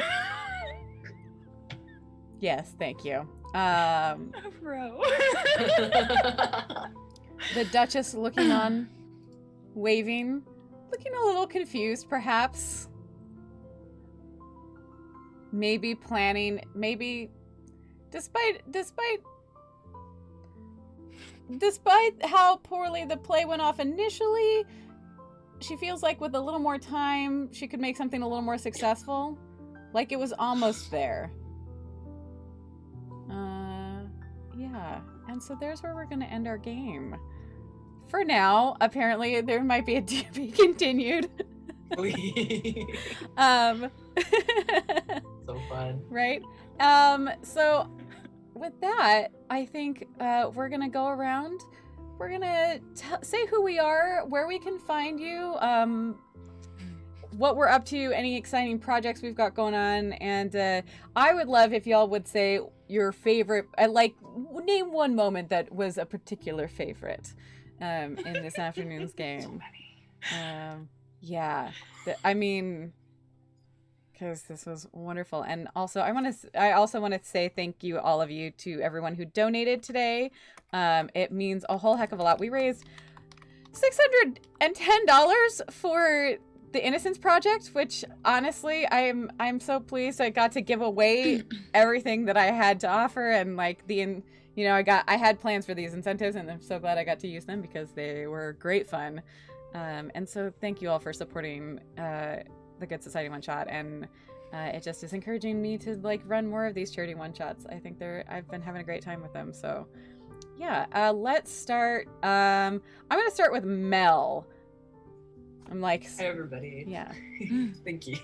[SPEAKER 2] Yes, thank you.
[SPEAKER 3] Bro.
[SPEAKER 2] The Duchess looking on, waving, looking a little confused, perhaps. Maybe planning, maybe despite how poorly the play went off initially, she feels like with a little more time, she could make something a little more successful. Like it was almost there. Yeah. And so there's where we're going to end our game. For now, apparently there might be a to be continued.
[SPEAKER 4] So fun.
[SPEAKER 2] Right? So with that, I think we're going to go around. We're going to say who we are, where we can find you, what we're up to, any exciting projects we've got going on. And I would love if y'all would say your favorite, name one moment that was a particular favorite in this afternoon's game.
[SPEAKER 3] So many.
[SPEAKER 2] Yeah. Because this was wonderful. And also I also want to say thank you, all of you, to everyone who donated today. It means a whole heck of a lot. We raised $610 for the Innocence Project, which honestly I'm so pleased I got to give away everything that I had to offer, and I had plans for these incentives, and I'm so glad I got to use them because they were great fun. And so thank you all for supporting the Good Society One Shot, and it just is encouraging me to run more of these charity one shots. I think I've been having a great time with them. So yeah, let's start. I'm gonna start with Mel. I'm
[SPEAKER 4] Hi everybody.
[SPEAKER 2] Yeah.
[SPEAKER 4] Thank you.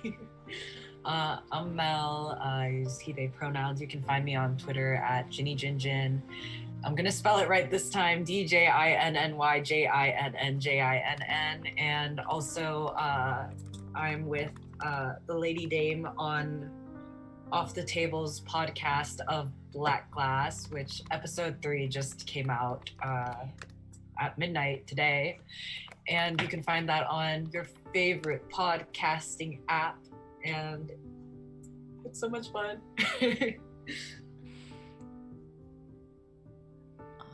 [SPEAKER 4] I'm Mel. I use he, they pronouns. You can find me on Twitter at JinnyJinJin. I'm gonna spell it right this time, DJINNYJINNJINN. And also I'm with the Lady Dame on Off the Tables podcast of Black Glass, which episode 3 just came out at midnight today. And you can find that on your favorite podcasting app. And it's so much fun.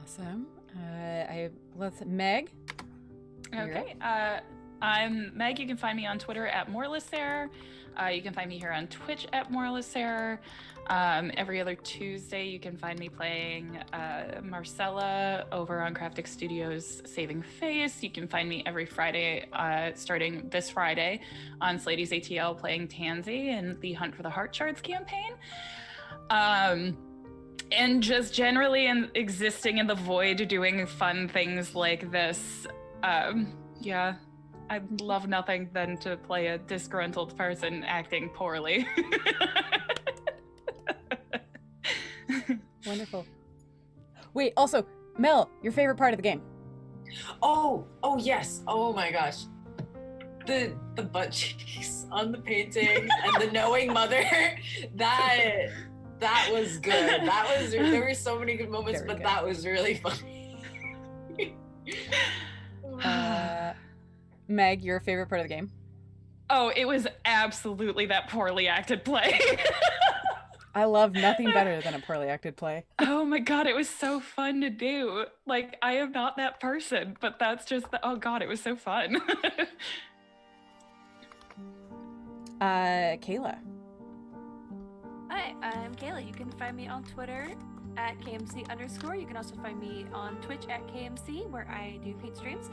[SPEAKER 2] Awesome. Let's Meg.
[SPEAKER 3] Okay. I'm Meg. You can find me on Twitter at Morlisair. You can find me here on Twitch at Morlisair. Every other Tuesday, you can find me playing Marcella over on Craftic Studios' Saving Face. You can find me every Friday, starting this Friday, on Slady's ATL playing Tansy in the Hunt for the Heart Shards campaign. And just generally existing in the void, doing fun things like this. Yeah. I'd love nothing than to play a disgruntled person acting poorly.
[SPEAKER 2] Wonderful. Wait, also, Mel, your favorite part of the game?
[SPEAKER 4] Oh yes. Oh my gosh. The butt cheeks on the painting and the knowing mother. That was good. There were so many good moments, but that was really funny.
[SPEAKER 2] Meg, your favorite part of the game?
[SPEAKER 3] Oh, it was absolutely that poorly acted play.
[SPEAKER 2] I love nothing better than a poorly acted play.
[SPEAKER 3] Oh my god, it was so fun to do. Like, I am not that person, but that's just oh god, it was so fun.
[SPEAKER 2] Kayla.
[SPEAKER 5] Hi, I'm Kayla. You can find me on Twitter at KMC_. You can also find me on Twitch at KMC, where I do paid streams.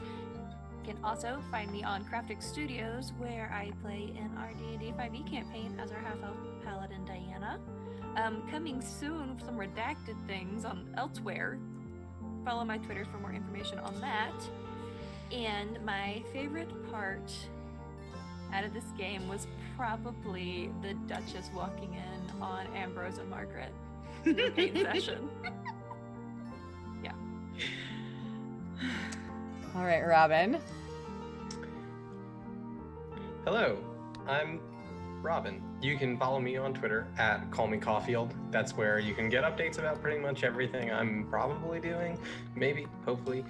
[SPEAKER 5] You can also find me on Craftic Studios, where I play in our D&D 5e campaign as our half-elf paladin Diana. Coming soon, some redacted things on Elsewhere. Follow my Twitter for more information on that. And my favorite part out of this game was probably the Duchess walking in on Ambrose and Margaret in the paid session. Yeah.
[SPEAKER 2] All right, Robin.
[SPEAKER 6] Hello, I'm Robin. You can follow me on Twitter at callmecaulfield. That's where you can get updates about pretty much everything I'm probably doing. Maybe, hopefully.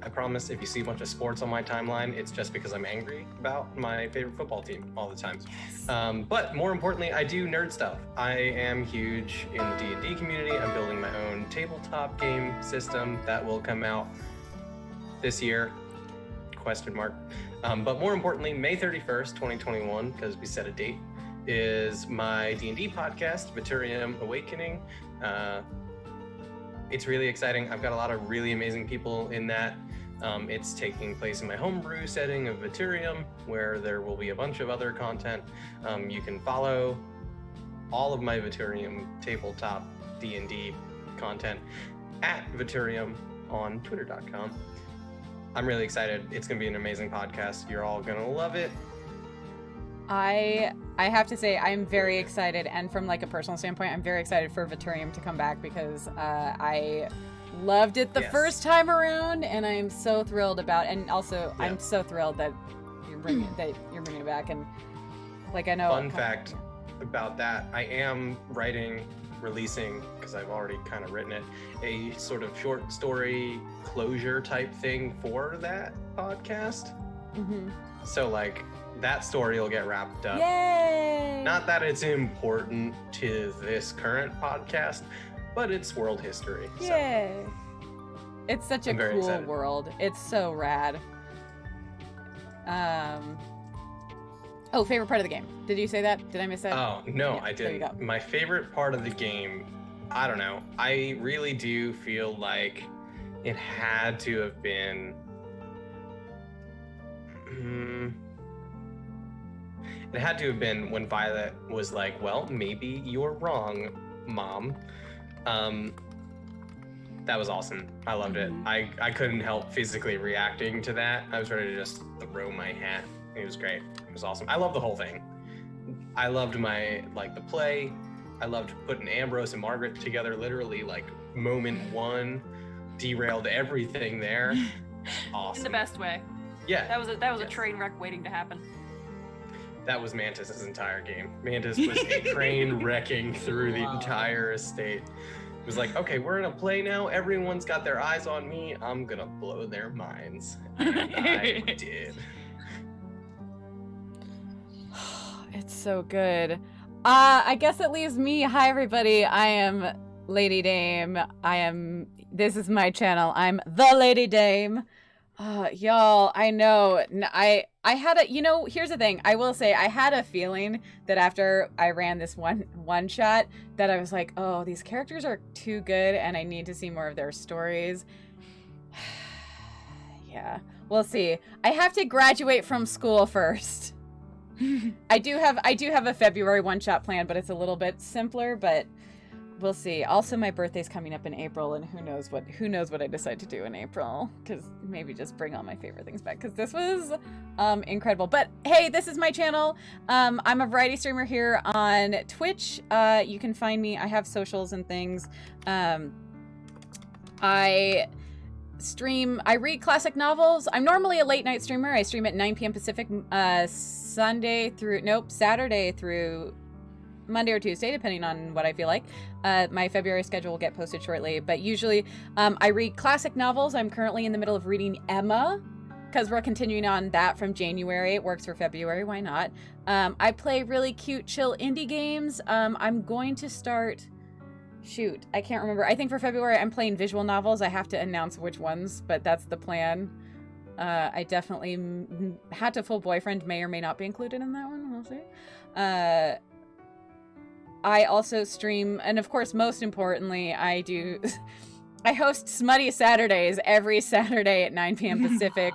[SPEAKER 6] I promise if you see a bunch of sports on my timeline, it's just because I'm angry about my favorite football team all the time. Yes. But more importantly, I do nerd stuff. I am huge in the D&D community. I'm building my own tabletop game system that will come out this year, ? But more importantly, May 31st, 2021, because we set a date, is my D&D podcast, Viturium Awakening. It's really exciting. I've got a lot of really amazing people in that. It's taking place in my homebrew setting of Viturium, where there will be a bunch of other content. You can follow all of my Viturium tabletop D&D content at Viturium on twitter.com. I'm really excited. It's going to be an amazing podcast. You're all going to love it.
[SPEAKER 2] I have to say I'm very excited, and from like a personal standpoint, I'm very excited for Viturium to come back because I loved it the first time around, and I'm so thrilled about. And also, I'm so thrilled that you're bringing it back. And like I know.
[SPEAKER 6] Fun fact about that: I am releasing, because I've already kind of written it, a sort of short story closure type thing for that podcast.
[SPEAKER 2] Mm-hmm.
[SPEAKER 6] So like that story will get wrapped up.
[SPEAKER 2] Yay!
[SPEAKER 6] Not that it's important to this current podcast, but it's world history.
[SPEAKER 2] Yay! So it's such a cool
[SPEAKER 6] excited.
[SPEAKER 2] World. It's so rad. Oh, favorite part of the game. Did you say that? Did I miss that?
[SPEAKER 6] Oh, no,
[SPEAKER 2] Yeah,
[SPEAKER 6] I
[SPEAKER 2] there you
[SPEAKER 6] didn't.
[SPEAKER 2] go.
[SPEAKER 6] My favorite part of the game, I don't know. I really do feel like it had to have been... It had to have been when Violet was like, well, maybe you're wrong, Mom. That was awesome. I loved it. I couldn't help physically reacting to that. I was ready to just throw my hat. It was great. It was awesome. I love the whole thing. I loved the play. I loved putting Ambrose and Margaret together. Literally, like moment one, derailed everything there. Awesome.
[SPEAKER 5] In the best way.
[SPEAKER 6] Yeah.
[SPEAKER 5] That was a train wreck waiting to happen.
[SPEAKER 6] That was Mantis's entire game. Mantis was a train wrecking through the entire estate. It was like, okay, we're in a play now. Everyone's got their eyes on me. I'm gonna blow their minds. And I did.
[SPEAKER 2] It's so good. I guess it leaves me. Hi, everybody. I am Lady Dame. This is my channel. I'm the Lady Dame. Y'all, I know. I had here's the thing. I will say I had a feeling that after I ran this one shot that I was like, oh, these characters are too good and I need to see more of their stories. Yeah, we'll see. I have to graduate from school first. I do have a February one-shot plan, but it's a little bit simpler, but we'll see. Also, my birthday's coming up in April, and who knows what I decide to do in April, because maybe just bring all my favorite things back, because this was incredible. But hey, this is my channel. I'm a variety streamer here on Twitch. You can find me. I have socials and things. I read classic novels. I'm normally a late night streamer. I stream at 9 p.m. Pacific, Saturday through Monday or Tuesday, depending on what I feel like. My February schedule will get posted shortly, but usually I read classic novels. I'm currently in the middle of reading Emma because we're continuing on that from January. It works for February. Why not? I play really cute, chill indie games. I'm going to start... Shoot, I can't remember. I think for February I'm playing visual novels. I have to announce which ones, but that's the plan. I definitely... Hatoful Boyfriend may or may not be included in that one. We'll see. I also stream, and of course, most importantly, I host Smutty Saturdays every Saturday at 9 p.m. Pacific,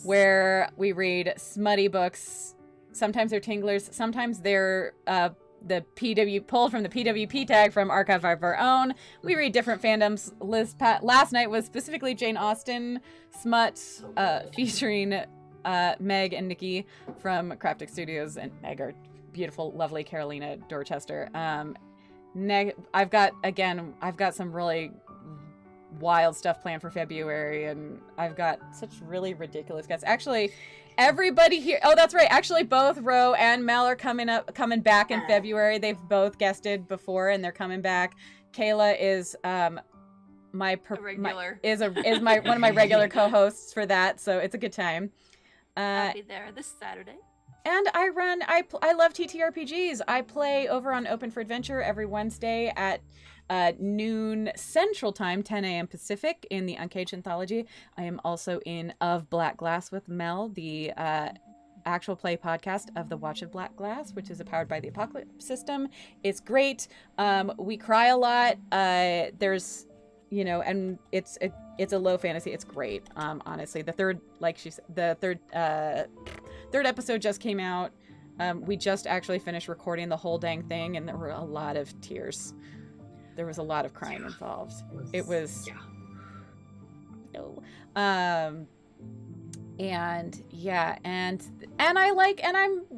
[SPEAKER 2] where we read smutty books. Sometimes they're Tinglers, sometimes they're pulled from the PWP tag from Archive of Our Own. We read different fandoms. Last night was specifically Jane Austen smut, featuring Meg and Nikki from Craftic Studios, and Meg are beautiful, lovely Carolina Dorchester. I've got some really wild stuff planned for February, and I've got such really ridiculous guests. Actually, everybody here, oh, that's right. Actually, both Ro and Mel are coming back in February. They've both guested before, and they're coming back. Kayla is one of my regular co-hosts for that, so it's a good time.
[SPEAKER 5] I'll be there this Saturday.
[SPEAKER 2] And I love TTRPGs. I play over on Open for Adventure every Wednesday at noon Central Time, 10 a.m. Pacific, in the Uncaged Anthology. I am also in Of Black Glass with Mel, the actual play podcast of the Watch of Black Glass, which is powered by the Apocalypse System. It's great. We cry a lot. There's, and it's a low fantasy. It's great. Honestly, the third episode just came out. We just actually finished recording the whole dang thing, and there were a lot of tears. There was a lot of crying involved. It was... No. And yeah, and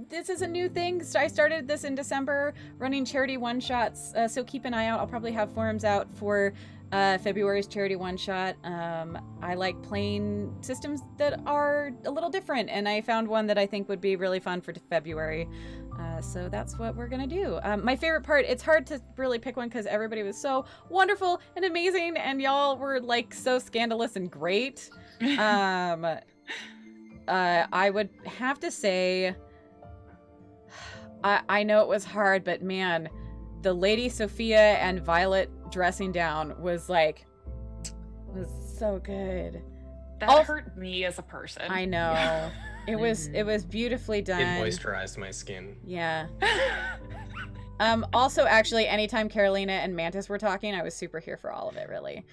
[SPEAKER 2] this is a new thing. So I started this in December, running charity one-shots. So keep an eye out. I'll probably have forums out for February's charity one-shot. I like playing systems that are a little different, and I found one that I think would be really fun for February. So that's what we're gonna do. My favorite part, it's hard to really pick one because everybody was so wonderful and amazing, and y'all were like so scandalous and great. I would have to say, I know it was hard, but man, the Lady Sophia and Violet dressing down was so good.
[SPEAKER 3] That hurt me as a person.
[SPEAKER 2] I know. It was beautifully done.
[SPEAKER 6] It moisturized my skin.
[SPEAKER 2] Yeah. Also, actually, anytime Carolina and Mantis were talking, I was super here for all of it, really.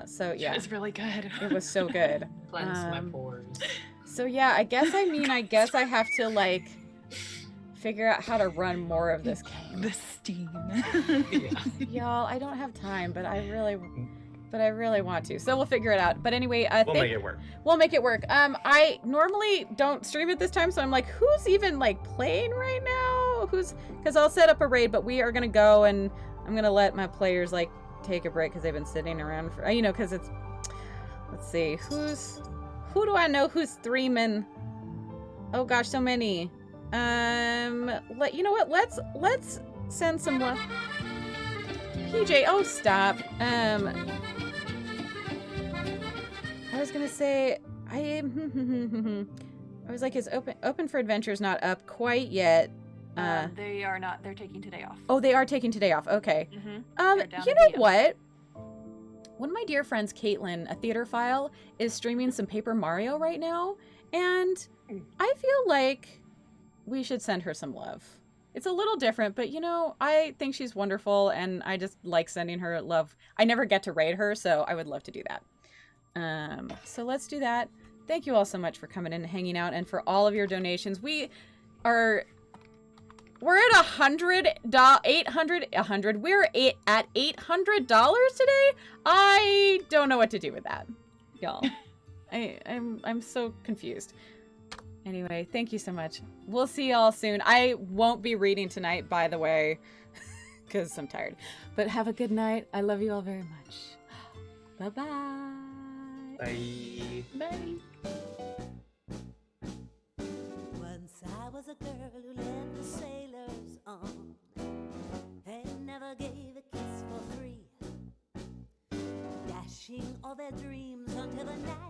[SPEAKER 2] So yeah.
[SPEAKER 3] It was really good.
[SPEAKER 2] It was so good.
[SPEAKER 4] Cleanse my pores.
[SPEAKER 2] So yeah, I guess I have to figure out how to run more of this game.
[SPEAKER 3] The steam.
[SPEAKER 2] Y'all, I don't have time, but I really want to. So we'll figure it out. But anyway,
[SPEAKER 6] we'll make it work.
[SPEAKER 2] We'll make it work. I normally don't stream at this time, so I'm like, who's even playing right now? Because I'll set up a raid, but we are gonna go, and I'm gonna let my players take a break because they've been sitting around for because it's. Let's see, who do I know who's streaming? Oh gosh, so many. You know what? Let's send some love. PJ, oh stop. I was gonna say I was like, is Open for Adventure's not up quite yet.
[SPEAKER 5] They are not. They're taking today off.
[SPEAKER 2] Oh, they are taking today off. Okay.
[SPEAKER 5] Mm-hmm.
[SPEAKER 2] You know what? One of my dear friends, Caitlin, a theaterphile, is streaming some Paper Mario right now, and I feel like we should send her some love. It's a little different, but I think she's wonderful, and I just like sending her love. I never get to raid her, so I would love to do that. So let's do that. Thank you all so much for coming in and hanging out, and for all of your donations. We're at $800. We're at $800 today. I don't know what to do with that, y'all. I'm so confused. Anyway, thank you so much. We'll see y'all soon. I won't be reading tonight, by the way, because I'm tired. But have a good night. I love you all very much. Bye-bye.
[SPEAKER 6] Bye.
[SPEAKER 2] Bye.
[SPEAKER 1] Once I was a girl who led the sailors on and never gave a kiss for free, dashing all their dreams until the night